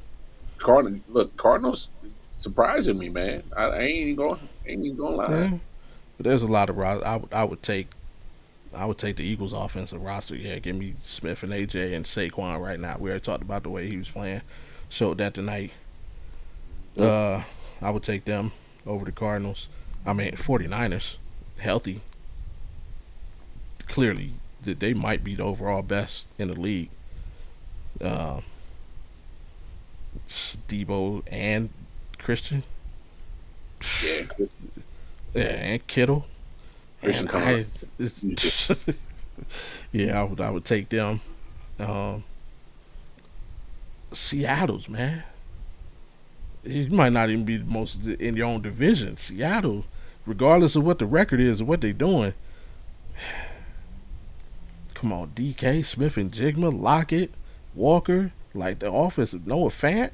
[SPEAKER 2] Cardinals surprising me, man. I ain't even going to lie.
[SPEAKER 1] Yeah, but there's a lot of I would take the Eagles' offensive roster. Yeah, give me Smith and AJ and Saquon right now. We already talked about the way he was playing. Showed that tonight. I would take them over the Cardinals. I mean, 49ers, healthy. Clearly, they might be the overall best in the league. Uh, Debo and Christian.
[SPEAKER 2] Yeah,
[SPEAKER 1] Yeah, and Kittle.
[SPEAKER 2] Christian
[SPEAKER 1] And
[SPEAKER 2] Conrad.
[SPEAKER 1] yeah, I would take them. Um, Seattle's, man. You might not even be the most in your own division. Seattle, regardless of what the record is or what they're doing. Come on, DK, Smith and Jigma, Lockett, Walker, like the offense of Noah Fant.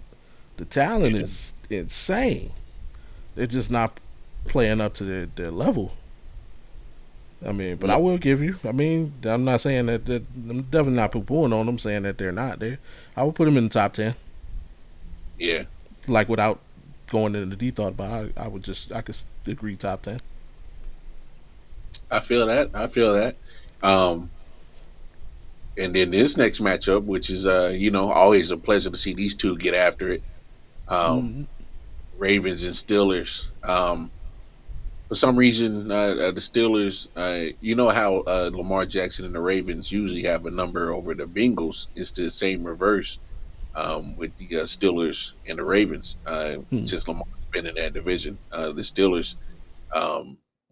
[SPEAKER 1] The talent is insane. They're just not playing up to their level. I mean, but I will give you. I mean, I'm not saying that I'm definitely not poo-pooing on them, saying that they're not there. I would put them in the top 10,
[SPEAKER 2] Yeah,
[SPEAKER 1] like without going into the deep thought. But I could agree top 10.
[SPEAKER 2] I feel that. Um, and then this next matchup, which is always a pleasure to see these two get after it. Um,
[SPEAKER 1] Mm-hmm.
[SPEAKER 2] Ravens and Steelers. For some reason, the Steelers, you know how Lamar Jackson and the Ravens usually have a number over the Bengals. It's the same reverse with the Steelers and the Ravens.
[SPEAKER 1] Hmm.
[SPEAKER 2] Since Lamar's been in that division, the Steelers,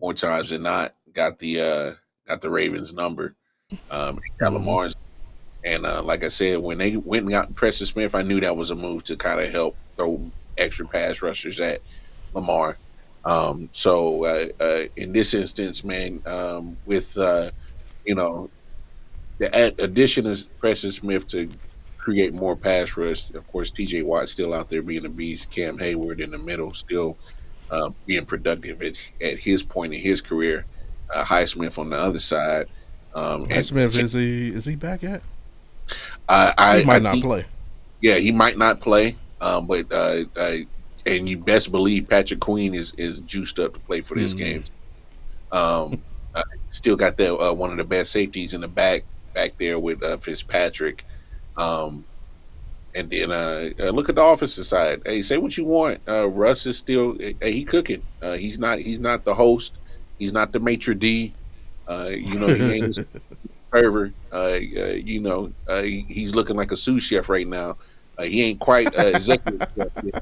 [SPEAKER 2] more times than not, got the Ravens number. Got
[SPEAKER 1] Mm-hmm.
[SPEAKER 2] Lamar's. And like I said, when they went and got Preston Smith, I knew that was a move to kind of help throw extra pass rushers at Lamar. So in this instance, man, with you know the addition of Preston Smith to create more pass rush, of course, T.J. Watt still out there being a beast. Cam Hayward in the middle, still being productive at his point in his career. Highsmith on the other side, and
[SPEAKER 1] Smith, is he back yet? He
[SPEAKER 2] I
[SPEAKER 1] might not
[SPEAKER 2] think
[SPEAKER 1] play.
[SPEAKER 2] yeah, he might not play, but and you best believe Patrick Queen is juiced up to play for this
[SPEAKER 1] Mm-hmm.
[SPEAKER 2] game. Um, Still got that one of the best safeties in the back there with Fitzpatrick. Um, and then look at the offensive side. Hey, say what you want. Russ is still he cooking. He's not the host. He's not the maitre d. He ain't a server. He's looking like a sous chef right now. He ain't quite executive chef yet.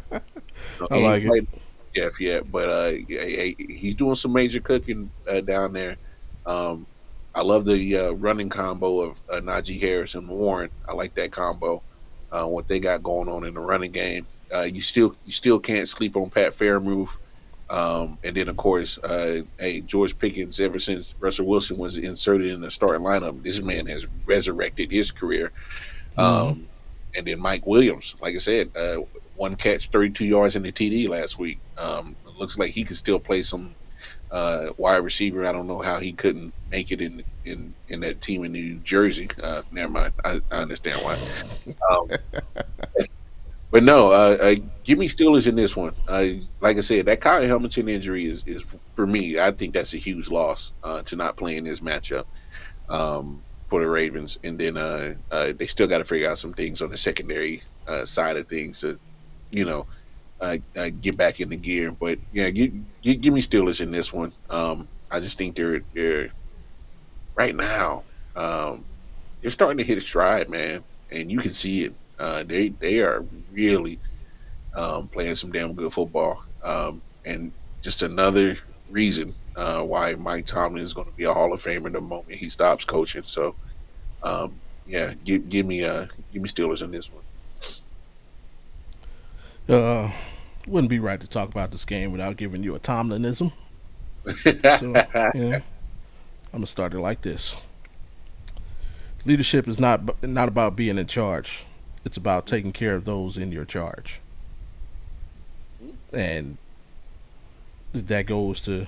[SPEAKER 1] I
[SPEAKER 2] He ain't
[SPEAKER 1] like it.
[SPEAKER 2] quite chef yet, but he's doing some major cooking down there. Um, I love the running combo of Najee Harris and Warren. I like that combo. What they got going on in the running game. You still can't sleep on Pat Fairmouth. And then of course, hey, George Pickens. Ever since Russell Wilson was inserted in the starting lineup, this man has resurrected his career.
[SPEAKER 1] Mm-hmm.
[SPEAKER 2] Um, and then Mike Williams, like I said, one catch, 32 yards in the TD last week. It looks like he could still play some wide receiver. I don't know how he couldn't make it in that team in New Jersey. Never mind. I understand why. Um, but no, give me Steelers in this one. Like I said, that Kyle Hamilton injury is for me. I think that's a huge loss to not play in this matchup for the Ravens. And then they still got to figure out some things on the secondary side of things to, you know, get back in the gear. But yeah, give me Steelers in this one. I just think they're right now. They're starting to hit a stride, man, and you can see it. They are really playing some damn good football, and just another reason why Mike Tomlin is going to be a Hall of Famer the moment he stops coaching. So yeah, give me Steelers in this one.
[SPEAKER 1] Uh, wouldn't be right to talk about this game without giving you a Tomlinism. So, I'm gonna start it like this: leadership is not about being in charge. It's about taking care of those in your charge, and that goes to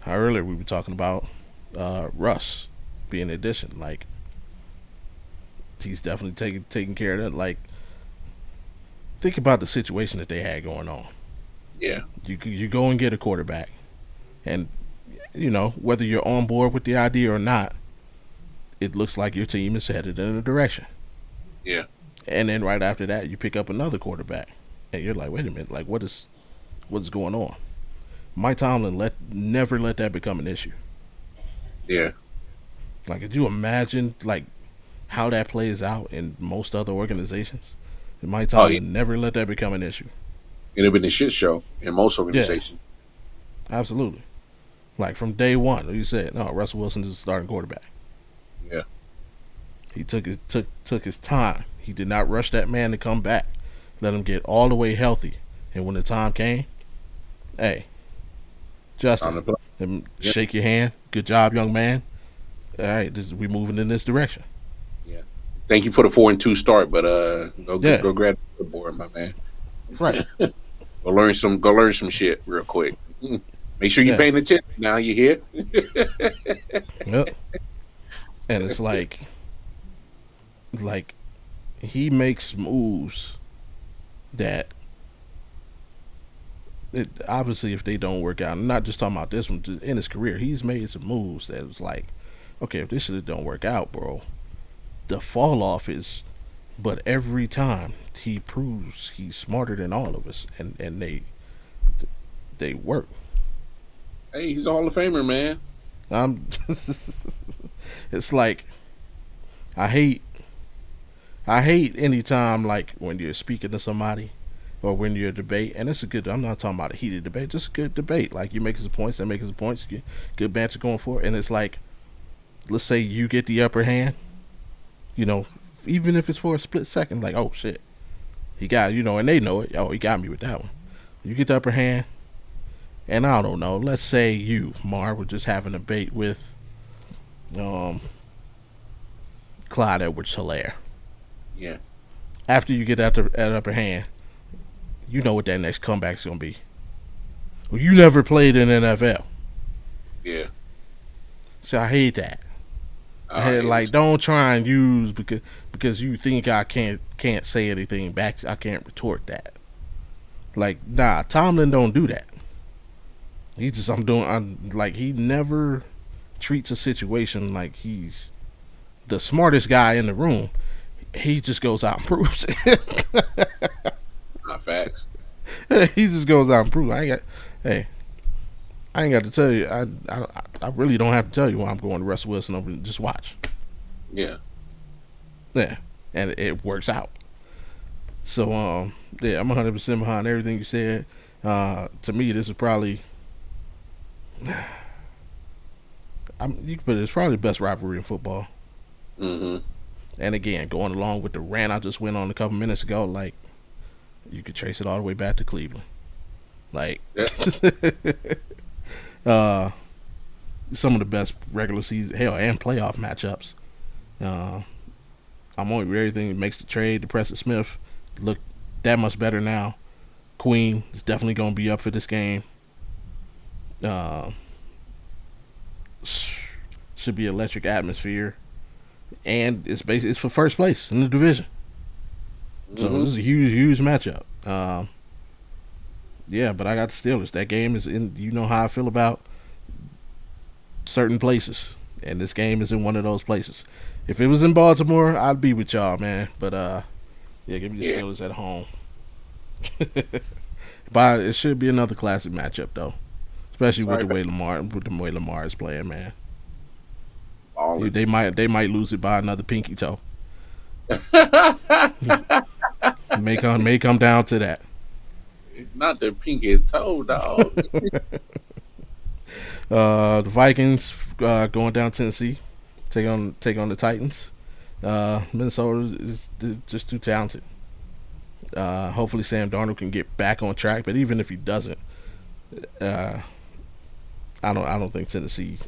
[SPEAKER 1] how earlier we were talking about Russ being an addition. Like he's definitely taking care of that. Like think about the situation that they had going on.
[SPEAKER 2] Yeah,
[SPEAKER 1] You go and get a quarterback, and whether you're on board with the idea or not, it looks like your team is headed in a direction.
[SPEAKER 2] yeah,
[SPEAKER 1] And then right after that, you pick up another quarterback, and you're like, wait a minute, like what's going on? Mike Tomlin never let that become an issue.
[SPEAKER 2] yeah.
[SPEAKER 1] Like, could you imagine like how that plays out in most other organizations? And Mike
[SPEAKER 2] Oh yeah,
[SPEAKER 1] Tomlin never let that become an issue.
[SPEAKER 2] it'd have been a shit show in most
[SPEAKER 1] Yeah,
[SPEAKER 2] organizations.
[SPEAKER 1] absolutely. Like from day one, you said, no, Russell Wilson is the starting quarterback.
[SPEAKER 2] Yeah,
[SPEAKER 1] He took his time. He did not rush that man to come back. Let him get all the way healthy. And when the time came, hey,
[SPEAKER 2] on
[SPEAKER 1] Justin,
[SPEAKER 2] the play.
[SPEAKER 1] let me
[SPEAKER 2] Yeah,
[SPEAKER 1] shake your hand. Good job, young man. All right, we moving in this direction.
[SPEAKER 2] yeah. Thank you for the 4-2 start, but
[SPEAKER 1] Yeah,
[SPEAKER 2] go grab the board, my man.
[SPEAKER 1] right.
[SPEAKER 2] Go learn some shit real quick. Make sure you're
[SPEAKER 1] Yeah,
[SPEAKER 2] paying attention. Now you hear?
[SPEAKER 1] yep. And it's like he makes moves that obviously if they don't work out, I'm not just talking about this one, just in his career, he's made some moves that was like, okay, if this shit don't work out, bro, the fall off is. But every time he proves he's smarter than all of us, and they work.
[SPEAKER 2] Hey, he's a Hall of Famer, man.
[SPEAKER 1] I'm. It's like I hate I hate anytime like when you're speaking to somebody or when you're debate, and it's a good. I'm not talking about a heated debate, just a good debate. Like you making some points, they making some points, good banter going for it, and it's like let's say you get the upper hand, you know, even if it's for a split second, like, oh shit, he got, and they know it. Oh, he got me with that one. You get the upper hand, and I don't know. Let's say you, Mar, were just having a debate with um, Clyde Edwards-Helaire.
[SPEAKER 2] Yeah.
[SPEAKER 1] After you get that upper hand, you know what that next comeback's gonna be. Well, you never played in NFL,
[SPEAKER 2] Yeah.
[SPEAKER 1] so I hate that. I
[SPEAKER 2] I
[SPEAKER 1] had
[SPEAKER 2] hate
[SPEAKER 1] like
[SPEAKER 2] it.
[SPEAKER 1] don't try and use because you think I can't say anything back. I can't retort that. Like nah, Tomlin don't do that. He just I'm like he never treats a situation like he's the smartest guy in the room. He just goes out and proves it.
[SPEAKER 2] Not facts.
[SPEAKER 1] He just goes out and proves. Hey, I ain't got to tell you. I really don't have to tell you why I'm going to Russell Wilson over. Just watch.
[SPEAKER 2] Yeah.
[SPEAKER 1] Yeah, and it works out. So yeah, I'm 100% behind everything you said. To me, this is probably you can put it's probably the best rivalry in football.
[SPEAKER 2] Mm-hmm.
[SPEAKER 1] And again, going along with the rant I just went on a couple minutes ago, like you could trace it all the way back to Cleveland. Like
[SPEAKER 2] Yeah.
[SPEAKER 1] uh, some of the best regular season, hell, and playoff matchups. Uh, I'm only everything that makes the trade. The Preston Smith look that much better now. Queen is definitely going to be up for this game. Uh, should be electric atmosphere, and it's for first place in the division. So
[SPEAKER 2] Mm-hmm.
[SPEAKER 1] this is a huge matchup. Yeah, but I got the Steelers. That game is in. You know how I feel about certain places, and this game is in one of those places. If it was in Baltimore, I'd be with y'all, man. But yeah, give me the
[SPEAKER 2] Yeah.
[SPEAKER 1] Steelers at home. But it should be another classic matchup though, especially
[SPEAKER 2] Sorry
[SPEAKER 1] with
[SPEAKER 2] for
[SPEAKER 1] the way Lamar is playing, man.
[SPEAKER 2] balling.
[SPEAKER 1] They might lose it by another pinky toe. May come down to that.
[SPEAKER 2] Not the pinky toe, dog.
[SPEAKER 1] The Vikings going down Tennessee, take on the Titans. Minnesota is just too talented. Hopefully Sam Darnold can get back on track, but even if he doesn't, uh, I don't think Tennessee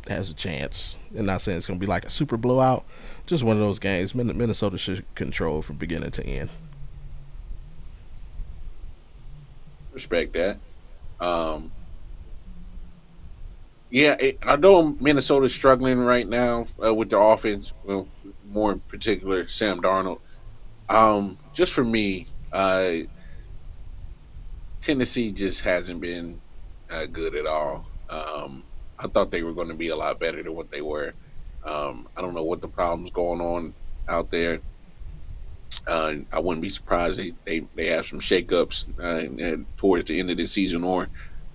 [SPEAKER 1] has a chance. I'm not saying it's gonna be like a super blowout, just one of those games Minnesota should control from beginning to end.
[SPEAKER 2] Respect that. Um, yeah, I know Minnesota's struggling right now with their offense. Well, more in particular, Sam Darnold. Just for me, Tennessee just hasn't been good at all. I thought they were going to be a lot better than what they were. I don't know what the problems going on out there. I wouldn't be surprised they have some shakeups and towards the end of the season or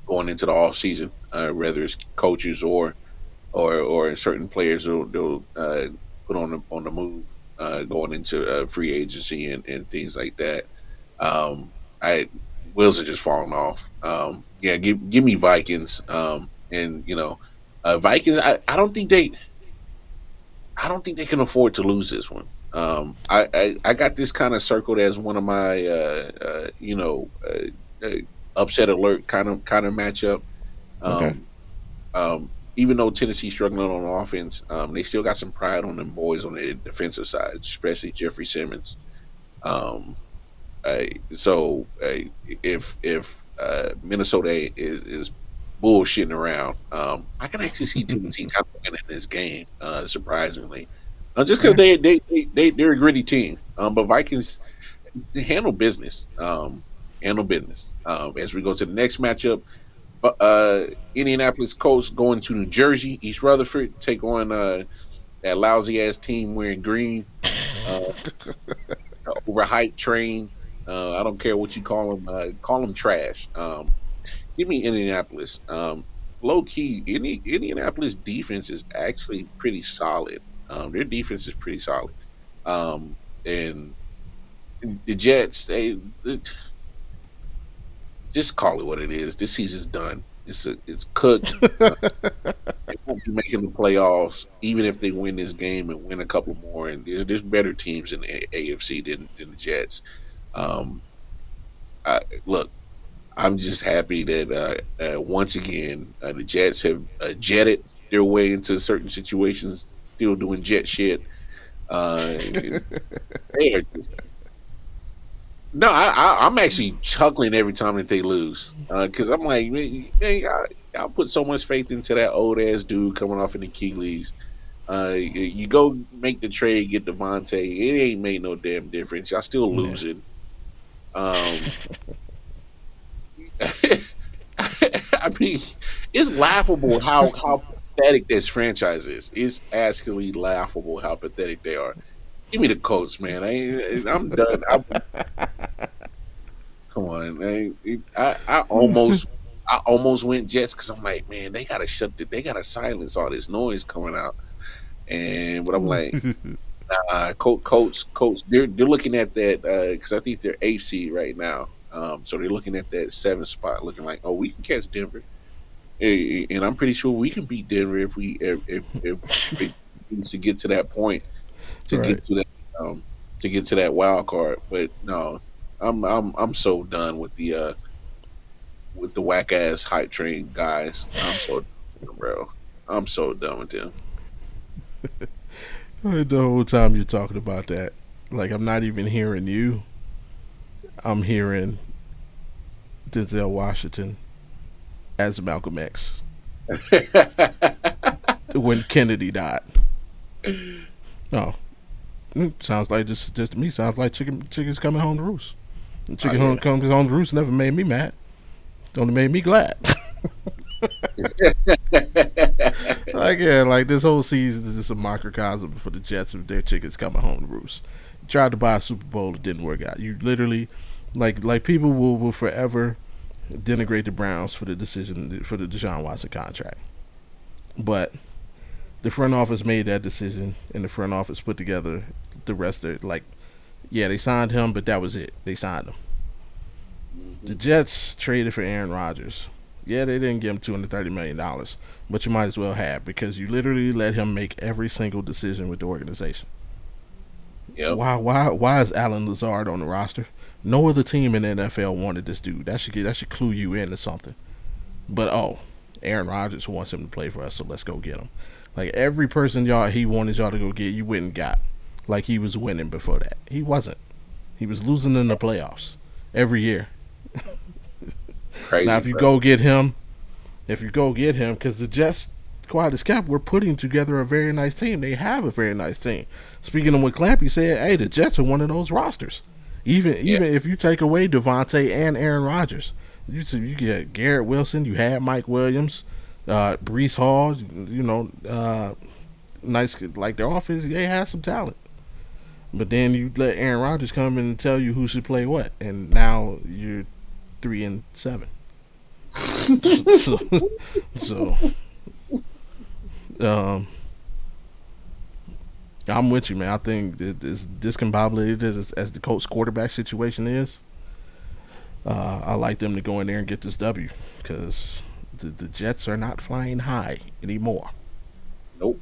[SPEAKER 2] going into the off season, whether it's coaches or certain players they'll put on the move going into free agency and things like that. I Wheels are just falling off. Yeah, give me Vikings. And Vikings. I don't think they can afford to lose this one. I got this kind of circled as one of my upset alert kind of matchup.
[SPEAKER 1] Okay.
[SPEAKER 2] Um, Even though Tennessee's struggling on offense, they still got some pride on them boys on the defensive side, especially Jeffrey Simmons. Um, if Minnesota is bullshitting around, I can actually see Tennessee kind of winning this game. Surprisingly, just because
[SPEAKER 1] Okay.
[SPEAKER 2] they're a gritty team. But Vikings they handle business. Handle business. As we go to the next matchup, uh, Indianapolis Colts going to New Jersey, East Rutherford, take on that lousy ass team wearing green. Uh, Overhyped train. I don't care what you call them. Call them trash. Give me Indianapolis. Low key, Indianapolis defense is actually pretty solid. Their defense is pretty solid. And the Jets, they just call it what it is. This season's done. It's cooked. They won't be making the playoffs, even if they win this game and win a couple more. And there's better teams in the AFC than the Jets. Um, look, I'm just happy that once again the Jets have jetted their way into certain situations, still doing jet shit. They are just no. I'm actually chuckling every time that they lose because I'm like, man, y'all put so much faith into that old ass dude coming off in the Achilles. You go make the trade, get Devontae. It ain't made no damn difference. Y'all still
[SPEAKER 1] Yeah.
[SPEAKER 2] losing. Um, I mean, it's laughable how pathetic this franchise is. It's actually laughable how pathetic they are. Give me the Colts, man. I'm done. Come on, I almost went Jets because I'm like, man, they gotta silence all this noise coming out. And but I'm like, Colts, they're looking at that because I think they're eighth seed right now. So they're looking at that seventh spot, looking like, oh, we can catch Denver. And I'm pretty sure we can beat Denver if it needs to get to that point to
[SPEAKER 1] Right.
[SPEAKER 2] get to that to get to that wild card. But no, I'm so done with the whack ass hype train guys. I'm so done with them, bro. I'm so done with them.
[SPEAKER 1] The whole time you're talking about that, like I'm not even hearing you. I'm hearing Denzel Washington as Malcolm X when Kennedy died. No, sounds like just to me sounds like chickens coming home to roost.
[SPEAKER 2] Oh
[SPEAKER 1] Chicken
[SPEAKER 2] yeah.
[SPEAKER 1] home comes home to roost never made me mad. Only made me glad. Like yeah, like this whole season is just a microcosm for the Jets of their chickens coming home to roost. You tried to buy a Super Bowl, it didn't work out. You literally, like people will forever denigrate the Browns for the decision for the Deshaun Watson contract, but the front office made that decision, and the front office put together the rest of it. Like, yeah, they signed him, but that was it. They signed him. The
[SPEAKER 2] Mhm.
[SPEAKER 1] Jets traded for Aaron Rodgers. Yeah, they didn't give him $230 million, but you might as well have because you literally let him make every single decision with the organization.
[SPEAKER 2] Yep.
[SPEAKER 1] Why is Alan Lazard on the roster? No other team in the NFL wanted this dude. That should clue you into something. But oh, Aaron Rodgers wants him to play for us, so let's go get him. Like every person he wanted y'all to go get, you went and got. Like he was winning before that. He wasn't. He was losing in the playoffs every year. Now
[SPEAKER 2] Crazy,
[SPEAKER 1] if you
[SPEAKER 2] bro.
[SPEAKER 1] go get him, because the Jets, quiet as kept, we're putting together a very nice team. They have a very nice team. Speaking of what Clampy said, hey, the Jets are one of those rosters.
[SPEAKER 2] Yeah.
[SPEAKER 1] Even if you take away Devontae and Aaron Rodgers, you get Garrett Wilson, you had Mike Williams, Brees Hall, nice like their offense. They have some talent, but then you let Aaron Rodgers come in and tell you who should play what, and now you're 3-7. so, so um, I'm with you, man. I think that as discombobulated as the Colts quarterback situation is, I like them to go in there and get this W because the Jets are not flying high anymore.
[SPEAKER 2] Nope.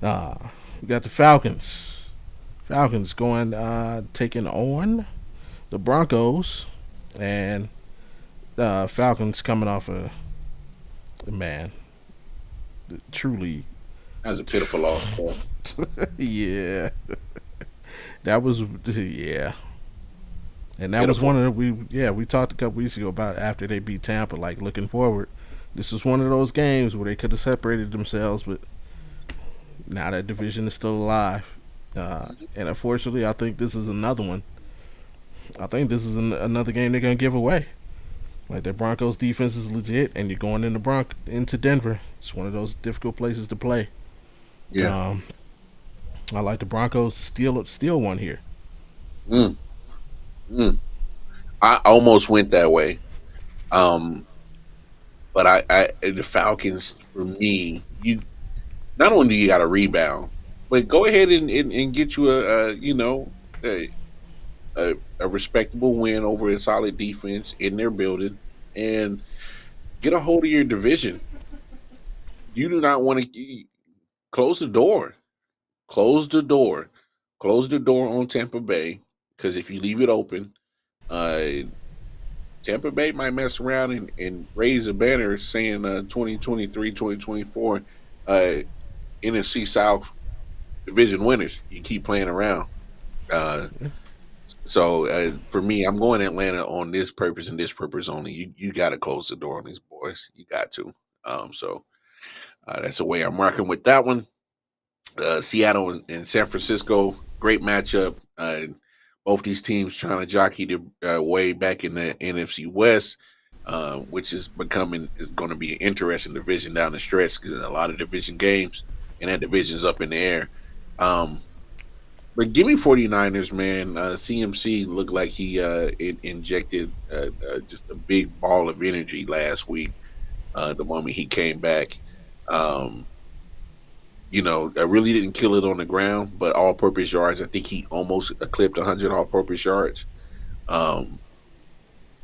[SPEAKER 1] Uh, we got the Falcons. Falcons going taking on the Broncos, and Falcons coming off man, truly,
[SPEAKER 2] That was a pitiful loss, bro.
[SPEAKER 1] yeah, that was yeah, and that was
[SPEAKER 2] Pitiful.
[SPEAKER 1] one of the, we talked a couple weeks ago about after they beat Tampa, like looking forward. This is one of those games where they could have separated themselves, but now that division is still alive. And unfortunately, I think this is another one. I think this is another game they're gonna give away. Like the Broncos defense is legit, and you're going into Denver. It's one of those difficult places to play.
[SPEAKER 2] Yeah.
[SPEAKER 1] Um, I like the Broncos to steal one here.
[SPEAKER 2] Mm, mm. I almost went that way. Um, but the Falcons for me, you not only do you got to rebound, but go ahead and get you a, a respectable win over a solid defense in their building, and Get a hold of your division. You do not want to close the door. Close the door. Close the door on Tampa Bay because if you leave it open, uh, Tampa Bay might mess around and raise a banner saying 2023, 2024 NFC South division winners. You keep playing around. Uh, so for me, I'm going Atlanta on this purpose and this purpose only. You got to close the door on these boys. You got to. So that's the way I'm marking with that one. Seattle and San Francisco, great matchup. Both these teams trying to jockey their way back in the NFC West, which is going to be an interesting division down the stretch because a lot of division games and that division's up in the air. Um, but give me 49ers, man. CMC looked like he injected just a big ball of energy last week. The moment he came back. Um, I really didn't kill it on the ground, but all-purpose yards. I think he almost eclipsed 100 all-purpose yards. Um,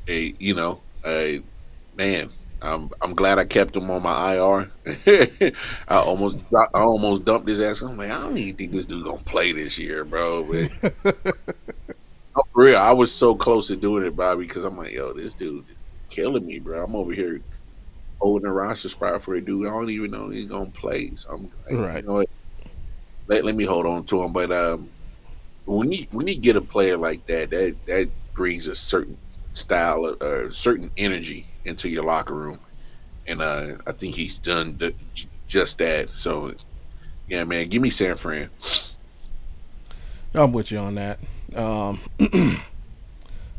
[SPEAKER 2] a, you know, a, man, I'm glad I kept him on my IR. I almost dumped his ass. I'm like, I don't even think this dude gonna play this year, bro. But no, for real, I was so close to doing it, Bobby, because I'm like, yo, this dude is killing me, bro. I'm over here holding a roster spot for a dude I don't even know he's gonna play. So I'm like,
[SPEAKER 1] Right.
[SPEAKER 2] what? Let me hold on to him. But when you get a player like that brings a certain style certain energy into your locker room, and I think he's done just that. So yeah, man, give me San Fran.
[SPEAKER 1] I'm with you on that. Um,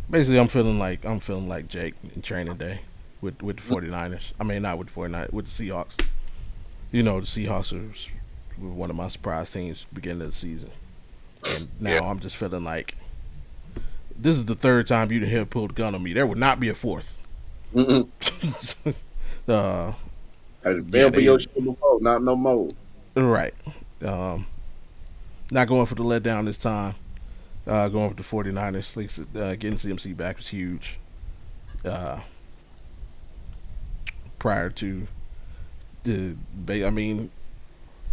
[SPEAKER 1] basically, I'm feeling like Jake in training day with the 49ers. I mean, not with the 49ers, with the Seahawks. The Seahawks were one of my surprise teams beginning of the season, and
[SPEAKER 2] Yeah,
[SPEAKER 1] now I'm just feeling like this is the third time you'd have pulled a gun on me. There would not be a fourth.
[SPEAKER 2] mm-mm.
[SPEAKER 1] uh,
[SPEAKER 2] I
[SPEAKER 1] yeah,
[SPEAKER 2] fell for
[SPEAKER 1] they
[SPEAKER 2] your shit before, not no more.
[SPEAKER 1] right. Um, Not going for the letdown this time. Going with the 49ers. Like, getting CMC back was huge. Uh, Prior to I mean,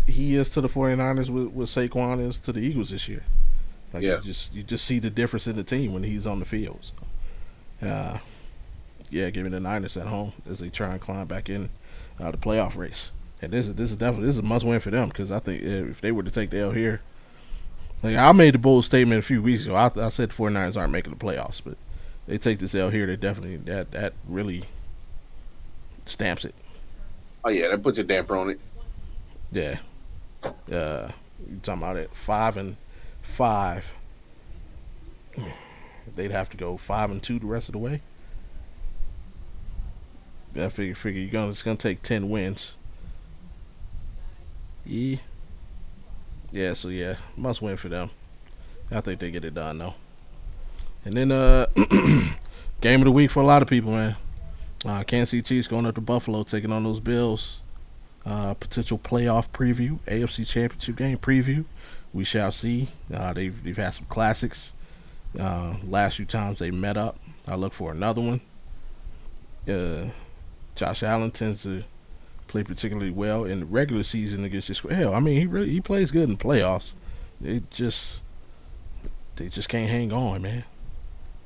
[SPEAKER 1] he is to the 49ers what Saquon is to the Eagles this year. Like
[SPEAKER 2] Yeah,
[SPEAKER 1] you just see the difference in the team when he's on the field. So, yeah, giving the Niners at home as they try and climb back in the playoff race. And this is a must win for them because I think if they were to take the L here, like I made the bold statement a few weeks ago. I said the 49ers aren't making the playoffs, but they take this L here, they definitely that really stamps it.
[SPEAKER 2] oh yeah, that puts a damper on it.
[SPEAKER 1] Yeah. You talking about it 5-5. They'd have to go 5-2 the rest of the way. I figure it's gonna take 10 wins. Yeah. Yeah, so yeah, must win for them. I think they get it done though. And then game of the week for a lot of people, man. Kansas City Chiefs going up to Buffalo, taking on those Bills. Potential playoff preview, AFC Championship game preview. We shall see. They've had some classics. Last few times they met up. I look for another one. Uh, Josh Allen tends to play particularly well in the regular season against just hell. I mean, he plays good in the playoffs. They just they just can't hang on, man.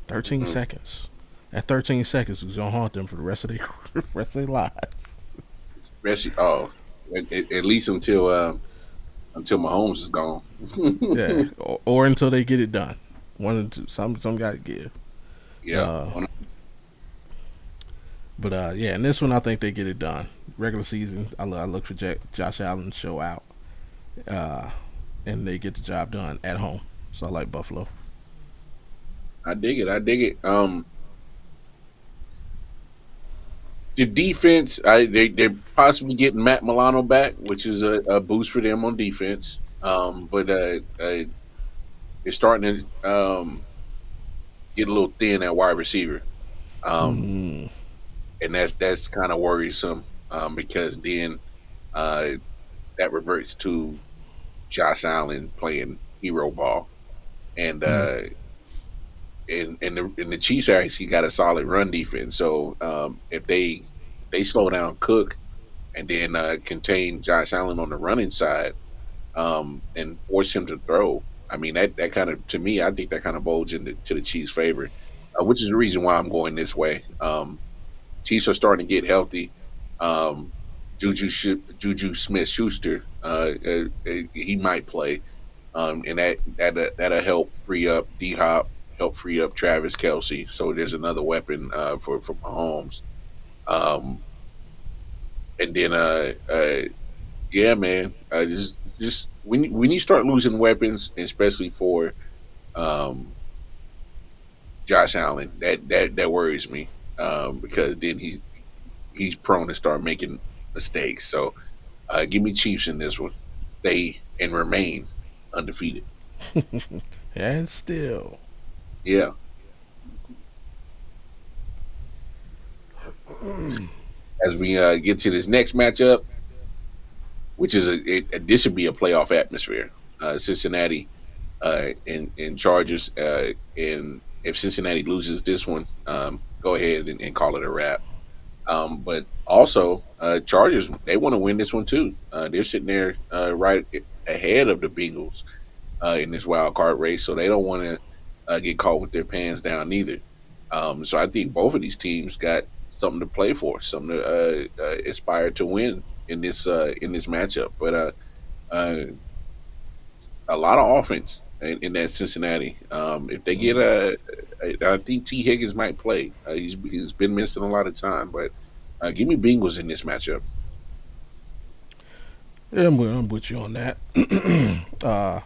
[SPEAKER 1] 13
[SPEAKER 2] Mm-mm.
[SPEAKER 1] seconds. At 13 seconds, it's gonna haunt them for the rest of their rest of their lives.
[SPEAKER 2] Especially at least until Mahomes is gone.
[SPEAKER 1] Yeah, or until they get it done. One and two. Some got to give.
[SPEAKER 2] Yeah,
[SPEAKER 1] Uh, but yeah, and this one I think they get it done. Regular season, I look for Josh Allen to show out, uh, and they get the job done at home. So I like Buffalo.
[SPEAKER 2] I dig it. I dig it. The defense, they're possibly getting Matt Milano back, which is a boost for them on defense. But they're starting to get a little thin at wide receiver, um,
[SPEAKER 1] Mm,
[SPEAKER 2] and that's kind of worrisome because then uh, that reverts to Josh Allen playing hero ball, and
[SPEAKER 1] mm,
[SPEAKER 2] uh, and the Chiefs actually got a solid run defense. So if they they slow down Cook and then contain Josh Allen on the running side, and force him to throw. I mean, that kind of, to me, I think that kind of bodes into to the Chiefs' favor, which is the reason why I'm going this way. Chiefs are starting to get healthy. Um, Juju Smith Schuster, he might play, and that'll help free up D Hop, help free up Travis Kelsey. So there's another weapon for Mahomes. Um, and then yeah, man, just when you start losing weapons, especially for um, Josh Allen, that worries me, because then he's prone to start making mistakes. So give me Chiefs in this one. Stay and remain undefeated.
[SPEAKER 1] And still.
[SPEAKER 2] Yeah. As we get to this next matchup, which is this should be a playoff atmosphere. Cincinnati and Chargers, and if Cincinnati loses this one, go ahead and call it a wrap. But also, Chargers, they want to win this one too. They're sitting there right ahead of the Bengals in this wild card race, so they don't want to get caught with their pants down either. So I think both of these teams got something to play for, something to aspire to win in this matchup. But uh, a lot of offense in that Cincinnati. If they get I think T Higgins might play. He's been missing a lot of time, but give me Bengals in this matchup.
[SPEAKER 1] Yeah, I'm with you on that. uh,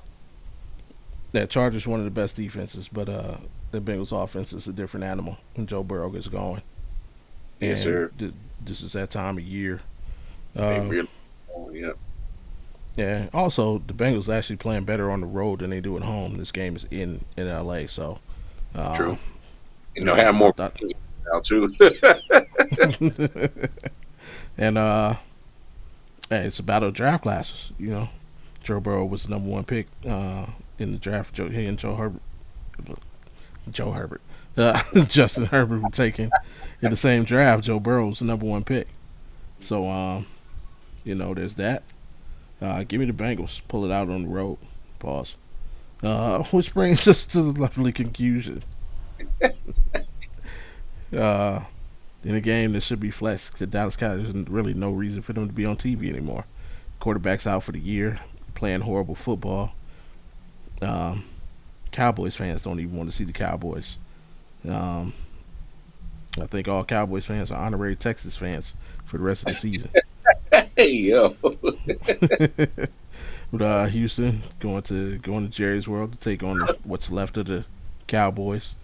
[SPEAKER 1] that Chargers one of the best defenses, but the Bengals offense is a different animal when Joe Burrow gets going.
[SPEAKER 2] Yes,
[SPEAKER 1] And
[SPEAKER 2] sir.
[SPEAKER 1] this is that time of year.
[SPEAKER 2] They
[SPEAKER 1] Uh,
[SPEAKER 2] really, oh, yeah,
[SPEAKER 1] yeah. Also, the Bengals actually playing better on the road than they do at home. This game is in LA, so uh,
[SPEAKER 2] true. And they'll
[SPEAKER 1] yeah,
[SPEAKER 2] have
[SPEAKER 1] I
[SPEAKER 2] more
[SPEAKER 1] thought.
[SPEAKER 2] now too.
[SPEAKER 1] And hey, it's a battle of draft classes. You know, Joe Burrow was the number one pick in the draft. He and Joe Herbert, Justin Herbert were taken in the same draft. Joe Burrow was the number one pick. So there's that. Give me the Bengals. Pull it out on the road. Pause. Which brings us to the lovely conclusion. Uh, in a game that should be flexed, the Dallas Cowboys, there's really no reason for them to be on TV anymore. Quarterback's out for the year, playing horrible football. Um, Cowboys fans don't even want to see the Cowboys. Um, I think all Cowboys fans are honorary Texas fans for the rest of the season.
[SPEAKER 2] Hey yo,
[SPEAKER 1] But Houston going to Jerry's World to take on what's left of the Cowboys.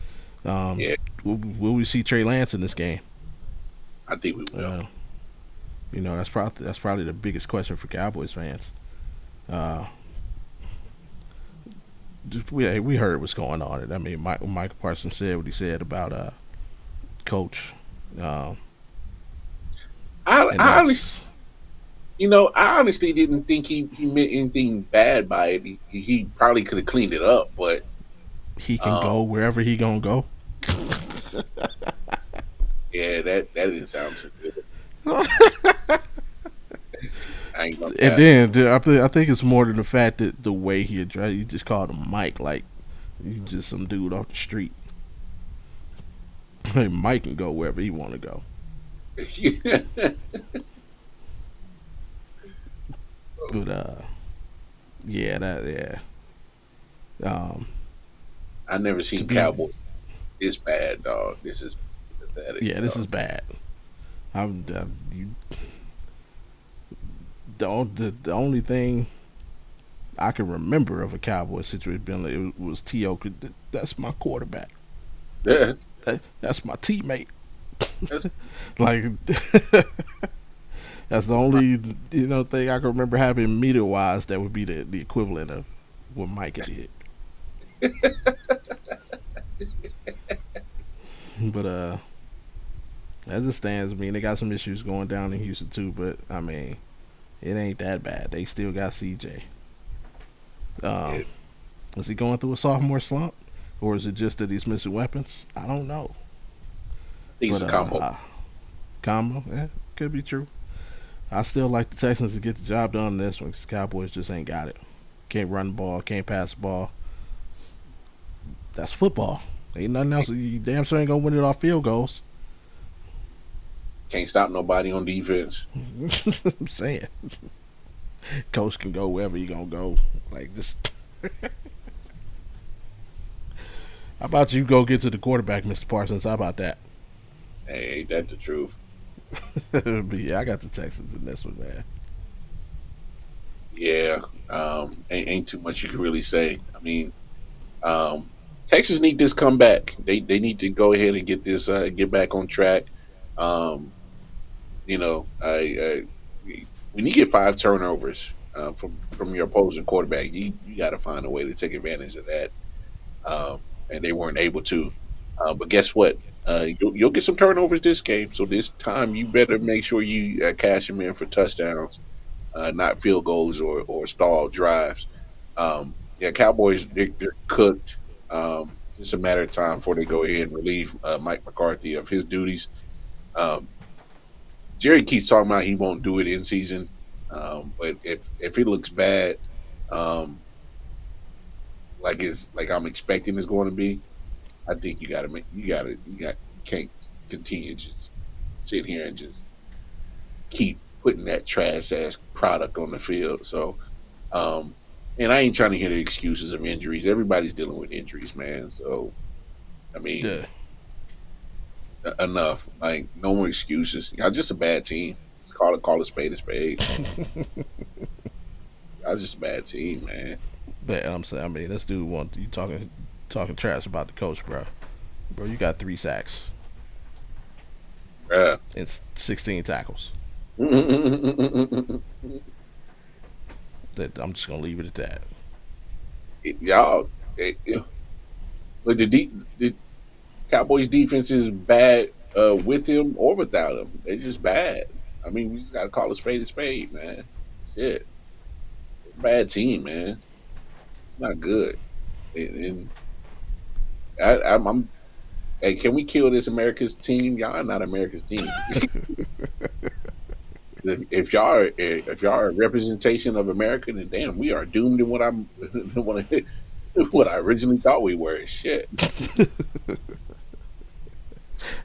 [SPEAKER 1] Um,
[SPEAKER 2] yeah,
[SPEAKER 1] will we see Trey Lance in this game?
[SPEAKER 2] I think we will.
[SPEAKER 1] That's probably the biggest question for Cowboys fans. Uh, we heard what's going on. And I mean, Michael Parsons said what he said about coach, um, and
[SPEAKER 2] I honestly,
[SPEAKER 1] that's
[SPEAKER 2] I honestly didn't think he meant anything bad by it. He probably could have cleaned it up, but
[SPEAKER 1] he can
[SPEAKER 2] um,
[SPEAKER 1] go wherever he gonna go.
[SPEAKER 2] yeah, that didn't sound too good. I ain't gonna
[SPEAKER 1] And
[SPEAKER 2] cap.
[SPEAKER 1] then I think it's more than the fact that the way he addressed, he just called him Mike, like you just some dude off the street. Hey, Mike can go wherever he want to go. But yeah, um,
[SPEAKER 2] I never
[SPEAKER 1] to
[SPEAKER 2] seen
[SPEAKER 1] be,
[SPEAKER 2] Cowboy this bad, dog. This is pathetic,
[SPEAKER 1] yeah, this
[SPEAKER 2] dog.
[SPEAKER 1] is bad. I'm you, the only thing I can remember of a Cowboy situation being like, it was T.O. That's my quarterback.
[SPEAKER 2] Yeah,
[SPEAKER 1] That's my teammate.
[SPEAKER 2] that's,
[SPEAKER 1] Like that's the only thing I can remember having media wise that would be the equivalent of what Micah did. But as it stands, I mean they got some issues going down in Houston too. But I mean it ain't that bad. They still got CJ.
[SPEAKER 2] yeah,
[SPEAKER 1] Um, is he going through a sophomore slump, or is it just that he's missing weapons? I don't know.
[SPEAKER 2] I think it's
[SPEAKER 1] But
[SPEAKER 2] a combo.
[SPEAKER 1] combo, yeah. Could be true. I still like the Texans to get the job done on this one because Cowboys just ain't got it. Can't run the ball, can't pass the ball. That's football. Ain't nothing else. You damn sure ain't gonna win it off field goals.
[SPEAKER 2] Can't stop nobody on defense.
[SPEAKER 1] I'm saying, coach can go wherever you gonna go. Like this. How about you go get to the quarterback, Mr. Parsons? How about that?
[SPEAKER 2] Hey, ain't that the truth?
[SPEAKER 1] But yeah, I got the Texans in this one, man.
[SPEAKER 2] Yeah. Ain't too much you can really say. I mean, um, Texas need this comeback. They need to go ahead and get this get back on track. Um, you know, when you get 5 turnovers from your opposing quarterback, you got to find a way to take advantage of that. And they weren't able to. But guess what? You'll get some turnovers this game. So this time, you better make sure you cash them in for touchdowns, not field goals or stalled drives. Yeah, Cowboys they're cooked. Just a matter of time before they go ahead and relieve Mike McCarthy of his duties. Um, Jerry keeps talking about he won't do it in season, but if it looks bad, um, like I'm expecting it's going to be, I think you can't continue to just sit here and just keep putting that trash ass product on the field. So, um, and I ain't trying to hear the excuses of injuries. Everybody's dealing with injuries, man. So, I mean,
[SPEAKER 1] Yeah.
[SPEAKER 2] enough. Like, no more excuses. Y'all just a bad team. Just call a spade a spade. Y'all just a bad team, man.
[SPEAKER 1] But I'm saying, I mean, this dude want you talking trash about the coach, bro. Bro, you got 3 sacks
[SPEAKER 2] Yeah.
[SPEAKER 1] and 16 tackles. That I'm just gonna leave it at that.
[SPEAKER 2] Y'all, but the Cowboys defense is bad with him or without him. They're just bad. I mean, we just got to call a spade, man. Shit, bad team, man. Not good. And I'm hey, can we kill this America's team? Y'all are not America's team. If y'all are a representation of America, then damn, we are doomed in what I'm what I originally thought we were. Shit.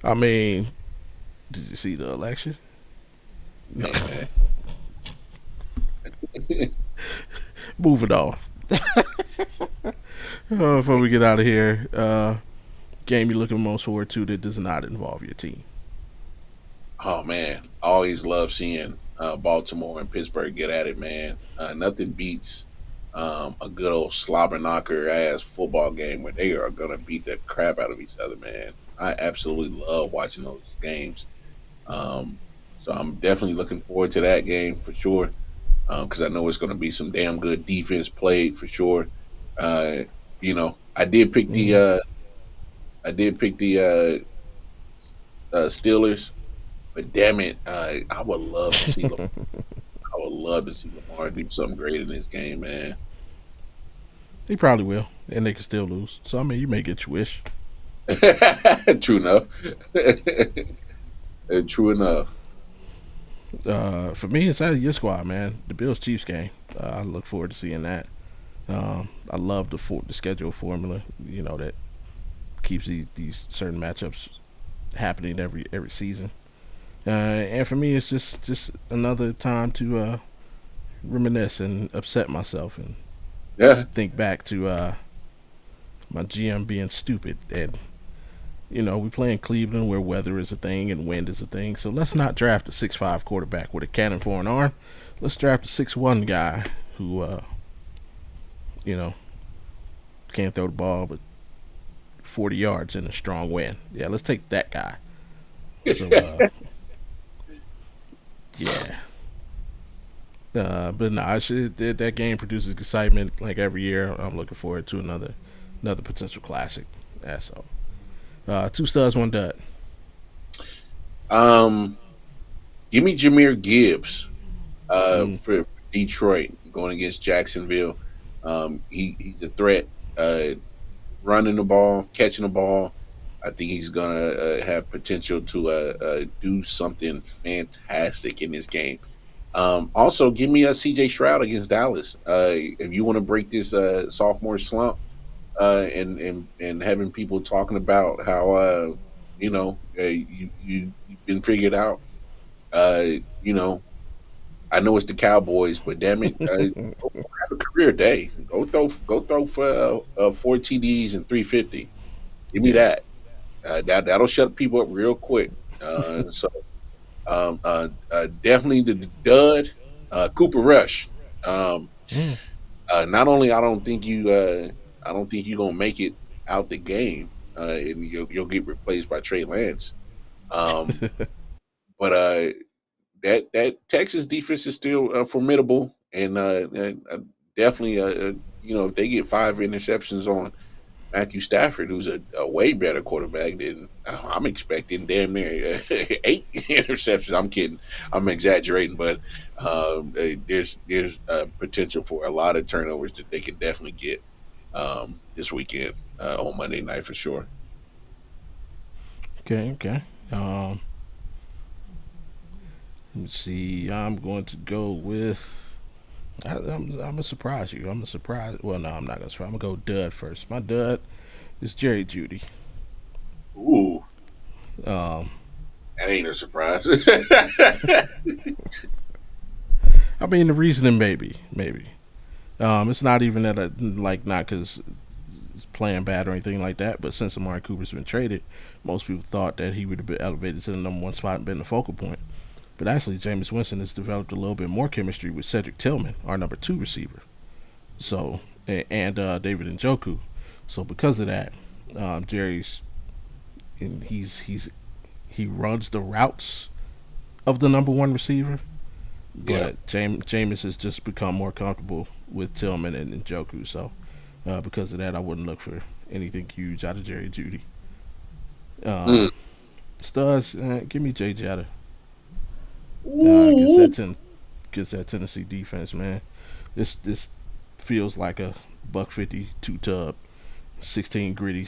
[SPEAKER 1] I mean, did you see the election? No.
[SPEAKER 2] Hey, man.
[SPEAKER 1] Moving on. Before we get out of here, game you're looking most forward to that does not involve your team.
[SPEAKER 2] Oh man, I always love seeing Baltimore and Pittsburgh get at it, man. Nothing beats a good old slobber knocker ass football game where they are gonna beat the crap out of each other, man. I absolutely love watching those games. Um, so I'm definitely looking forward to that game for sure because I know it's going to be some damn good defense played for sure. Uh, I did pick the
[SPEAKER 1] Mm-hmm.
[SPEAKER 2] Steelers, but damn it, I would love to see I would love to see Lamar do something great in this game, man.
[SPEAKER 1] He probably will, and they can still lose. So I mean, you may get your wish.
[SPEAKER 2] True enough. True enough.
[SPEAKER 1] For me, it's out of your squad, man. The Bills Chiefs game. I look forward to seeing that. I love the schedule formula. You know that keeps these certain matchups happening every season. And for me, it's just another time to reminisce and upset myself and
[SPEAKER 2] Yeah.
[SPEAKER 1] think back to my GM being stupid. And we play in Cleveland where weather is a thing and wind is a thing. So let's not draft a 6'5" quarterback with a cannon for an arm. Let's draft a 6'1" guy who you know can't throw the ball but 40 yards in a strong wind. Yeah, let's take that guy. So yeah. But no, that game produces excitement like every year. I'm looking forward to another potential classic. That's all. 2 studs, 1 dud.
[SPEAKER 2] Um, Give me Jameer Gibbs
[SPEAKER 1] Mm.
[SPEAKER 2] for Detroit going against Jacksonville. He's a threat, running the ball, catching the ball. I think he's gonna have potential to do something fantastic in this game. Also, give me a CJ Stroud against Dallas. If you want to break this sophomore slump, and having people talking about how you've been figured out. Uh, you know, I know it's the Cowboys, but damn it, go have a career day. Go throw for 4 TDs and 350. Give me
[SPEAKER 1] Yeah.
[SPEAKER 2] that. That'll shut people up real quick. Definitely the dud, Cooper Rush. Um,
[SPEAKER 1] Mm.
[SPEAKER 2] Not only I don't think you're gonna make it out the game, and you'll get replaced by Trey Lance. Um, but that Texas defense is still formidable, and definitely, if they get 5 interceptions on Matthew Stafford, who's a way better quarterback than I'm expecting, damn near 8 interceptions. I'm kidding, I'm exaggerating, but there's potential for a lot of turnovers that they can definitely get this weekend on Monday night for sure.
[SPEAKER 1] Okay. Okay. Let me see. I'm going to go with. I'm gonna surprise you. I'm gonna surprise. Well, no, I'm not gonna surprise. I'm gonna go dud first. My dud is Jerry Judy.
[SPEAKER 2] Ooh,
[SPEAKER 1] Um,
[SPEAKER 2] that ain't a surprise.
[SPEAKER 1] I mean the reasoning maybe. It's not even that like not because it's playing bad or anything like that. But since Amari Cooper's been traded, most people thought that he would have been elevated to the number one spot and been the focal point. But actually, Jameis Winston has developed a little bit more chemistry with Cedric Tillman, our number two receiver. So and David Njoku. So because of that, Jerry's and he runs the routes of the number one receiver.
[SPEAKER 2] Yeah.
[SPEAKER 1] But Jameis has just become more comfortable with Tillman and Njoku. So because of that, I wouldn't look for anything huge out of Jerry Judy.
[SPEAKER 2] Mm.
[SPEAKER 1] Studs, give me Jay Jetta against
[SPEAKER 2] Ooh.
[SPEAKER 1] that Tennessee defense, man. This feels like a buck 52 tub, 16 gritty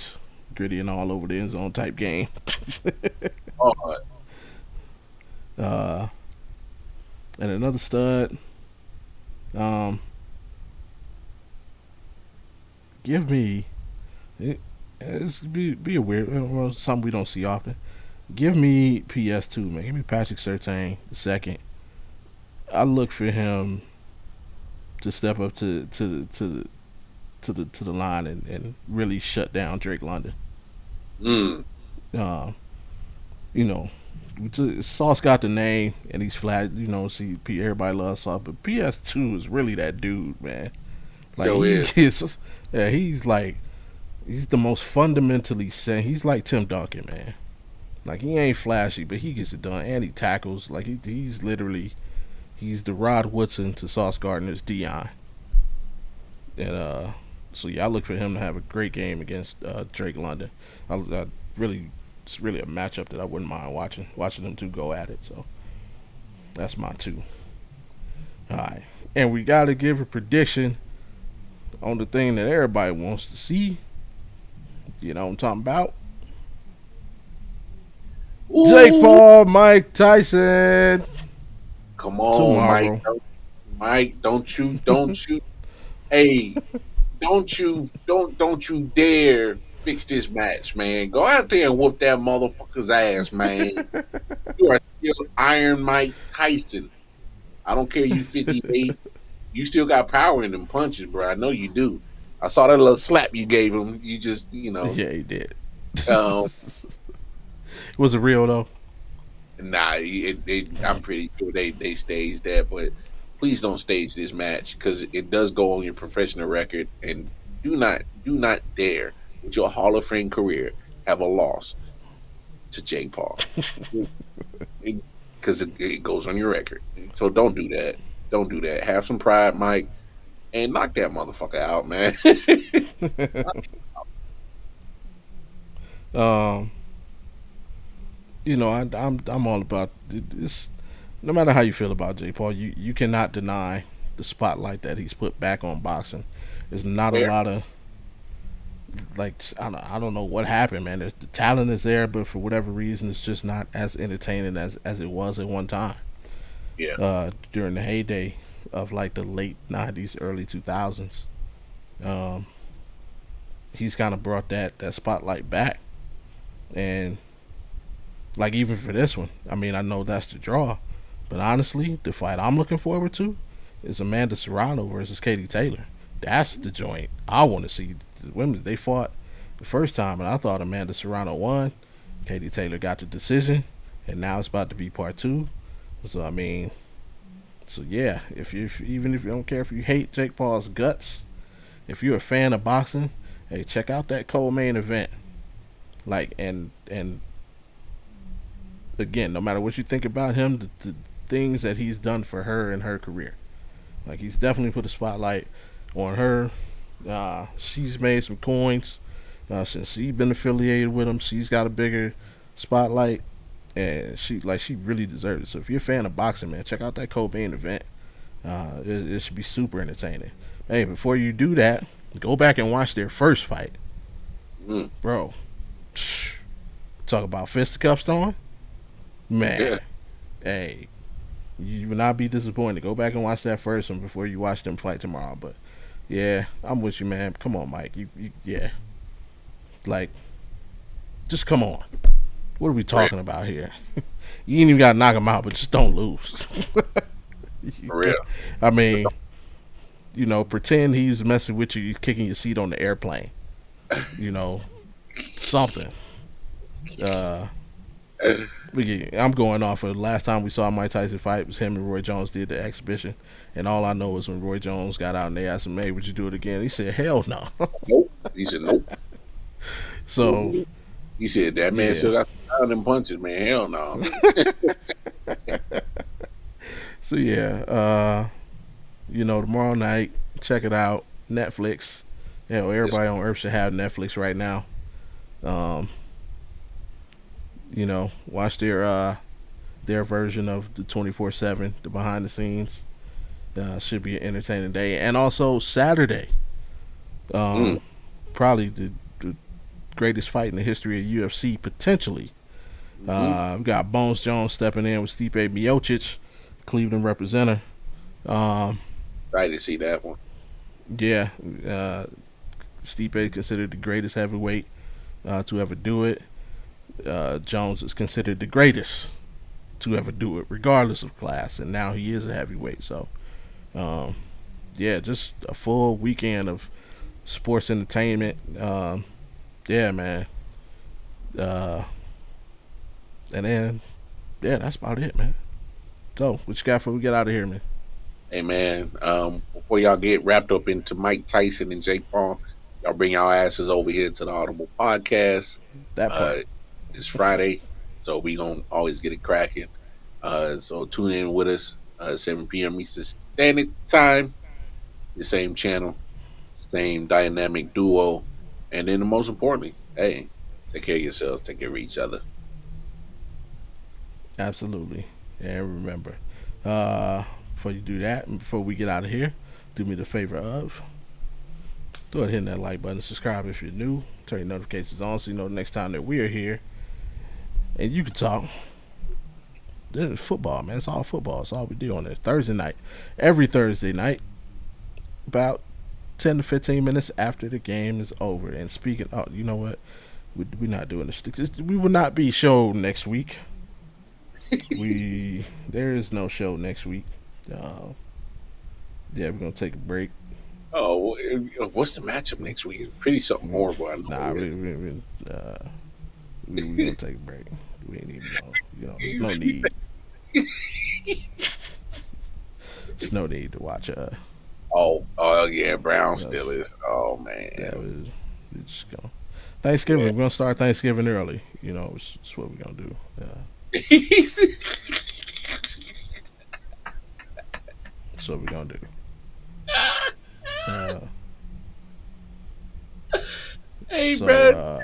[SPEAKER 1] and all over the end zone type game.
[SPEAKER 2] Oh,
[SPEAKER 1] uh, and another stud, um, give me it's be a weird well, something we don't see often. Give me PS2, man. Give me Patrick Surtain the second. I look for him to step up to the line and really shut down Drake London.
[SPEAKER 2] mm.
[SPEAKER 1] Uh, you know, Sauce got the name and he's flat. See, everybody loves Sauce, but PS2 is really that dude, man. Like
[SPEAKER 2] So
[SPEAKER 1] he
[SPEAKER 2] is.
[SPEAKER 1] is, yeah, he's the most fundamentally sane. He's like Tim Duncan, man. Like he ain't flashy, but he gets it done and he tackles. Like he's literally he's the Rod Woodson to Sauce Gardner's Dion. And so yeah, I look for him to have a great game against Drake London. I really, it's really a matchup that I wouldn't mind watching them two go at it. So that's my two. All right, and we got to give a prediction on the thing that everybody wants to see. You know what I'm talking about? Jake
[SPEAKER 2] Ooh.
[SPEAKER 1] Paul, Mike Tyson
[SPEAKER 2] Come on, Mike.
[SPEAKER 1] tomorrow.
[SPEAKER 2] Mike, don't you, hey, don't you dare fix this match, man. Go out there and whoop that motherfucker's ass, man. You are still Iron Mike Tyson. I don't care you 58. You still got power in them punches, bro. I know you do. I saw that little slap you gave him. You just,
[SPEAKER 1] Yeah, he did.
[SPEAKER 2] um,
[SPEAKER 1] Was it real though?
[SPEAKER 2] nah. I'm pretty sure they staged that, but please don't stage this match because it does go on your professional record. And do not dare with your Hall of Fame career have a loss to Jake Paul because it goes on your record. So don't do that. Don't do that. Have some pride, Mike, and knock that motherfucker out, man.
[SPEAKER 1] um, I'm all about this. No matter how you feel about Jake Paul, you cannot deny the spotlight that he's put back on boxing. There's not a
[SPEAKER 2] Fair.
[SPEAKER 1] lot of like I don't know what happened, man. The talent is there, but for whatever reason, it's just not as entertaining as it was at one time.
[SPEAKER 2] Yeah.
[SPEAKER 1] During the heyday of like the late '90s, early 2000s, um, he's kind of brought that spotlight back, and like even for this one, I mean, I know that's the draw, but honestly, the fight I'm looking forward to is Amanda Serrano versus Katie Taylor. That's the joint I want to see. The women, they fought the first time, and I thought Amanda Serrano won. Katie Taylor got the decision, and now it's about to be part two. So I mean, so yeah, even if you don't care if you hate Jake Paul's guts, if you're a fan of boxing, hey, check out that co-main event. Like and again, no matter what you think about him, the things that he's done for her in her career, like he's definitely put a spotlight on her. She's made some coins since she's been affiliated with him. She's got a bigger spotlight, and she really deserves it. So if you're a fan of boxing, man, check out that co-main event. It should be super entertaining. Hey, before you do that, go back and watch their first fight, bro. Talk about fisticuffs throwing, man.
[SPEAKER 2] Yeah.
[SPEAKER 1] Hey, you will not be disappointed. Go back and watch that first one before you watch them fight tomorrow. But yeah, I'm with you, man. Come on, Mike. Yeah, like, just come on. What are we talking about here? You ain't even got to knock him out, but just don't lose.
[SPEAKER 2] For real.
[SPEAKER 1] I mean, pretend he's messing with you, he's kicking your seat on the airplane. Something. I'm going off of the last time we saw Mike Tyson fight was him and Roy Jones did the exhibition, and all I know is when Roy Jones got out and they asked him, "Hey, would you do it again?" He said, "Hell no."
[SPEAKER 2] Nope. He said nope.
[SPEAKER 1] So
[SPEAKER 2] he said that man still got them punches, man. Hell no.
[SPEAKER 1] So yeah, tomorrow night, check it out. Netflix. Hell, everybody on earth should have Netflix right now. Watch their version of the 24/7, the behind the scenes. Should be an entertaining day, and also Saturday. Probably the greatest fight in the history of UFC potentially. We got Bones Jones stepping in with Stipe Miocic, Cleveland representative.
[SPEAKER 2] I didn't see that one.
[SPEAKER 1] Yeah, Stipe considered the greatest heavyweight to ever do it. Jones is considered the greatest to ever do it, regardless of class, and now he is a heavyweight. So, just a full weekend of sports entertainment. Yeah, man. And then, that's about it, man. So, what you got before we get out of here, man?
[SPEAKER 2] Hey, man, before y'all get wrapped up into Mike Tyson and Jake Paul, y'all bring y'all asses over here to the Audible Podcast.
[SPEAKER 1] That part.
[SPEAKER 2] It's Friday, so we gonna always get it cracking. So tune in with us, 7 p.m. Eastern Standard Time. The same channel, same dynamic duo, and then the most importantly, hey, take care of yourselves, take care of each other.
[SPEAKER 1] Absolutely. And remember, before you do that, and before we get out of here, do me the favor of go ahead and hit that like button, subscribe if you're new, turn your notifications on so you know the next time that we're here. And you can talk. This is football, man. It's all football. It's all we do on this Thursday night. Every Thursday night, about 10 to 15 minutes after the game is over. And speaking, you know what? We're not doing this. We will not be show next week. There is no show next week. We're gonna take a break.
[SPEAKER 2] Oh, what's the matchup next week? It's pretty something horrible. I know.
[SPEAKER 1] We're gonna take a break. We ain't even there's no need. There's no need to watch
[SPEAKER 2] Oh yeah, Brown still is. Oh man.
[SPEAKER 1] We're just going Thanksgiving. We're gonna start Thanksgiving early. It's what we're gonna do. That's what we're gonna do.
[SPEAKER 2] Hey,
[SPEAKER 1] so,
[SPEAKER 2] bro.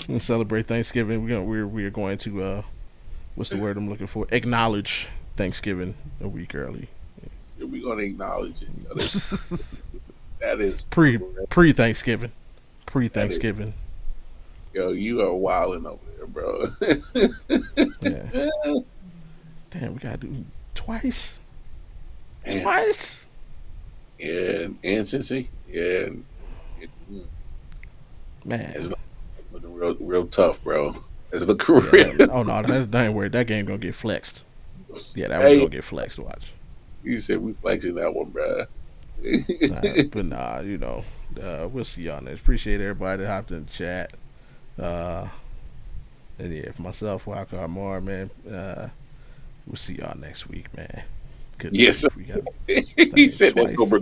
[SPEAKER 1] We celebrate Thanksgiving. We are going to what's the word I'm looking for? Acknowledge Thanksgiving a week early.
[SPEAKER 2] We're gonna acknowledge it. That is
[SPEAKER 1] pre Thanksgiving. Pre
[SPEAKER 2] that is
[SPEAKER 1] Thanksgiving.
[SPEAKER 2] yo. You are wilding over there, bro.
[SPEAKER 1] Yeah. Damn, we gotta do twice.
[SPEAKER 2] Damn.
[SPEAKER 1] Twice.
[SPEAKER 2] Yeah, and Cincy. Yeah, it,
[SPEAKER 1] Man.
[SPEAKER 2] it's looking real tough, bro. It's looking real.
[SPEAKER 1] Oh no, that ain't worried. That game gonna get flexed. Yeah, that
[SPEAKER 2] Hey,
[SPEAKER 1] one's gonna get flexed. Watch.
[SPEAKER 2] you said we flexing that one, bro.
[SPEAKER 1] But we'll see y'all next. Appreciate everybody that hopped in the chat. And yeah, for myself, Wildcard Moore, man. We'll see y'all next week, man. Good
[SPEAKER 2] Yes,
[SPEAKER 1] night. We got
[SPEAKER 2] he said
[SPEAKER 1] twice.
[SPEAKER 2] that's over.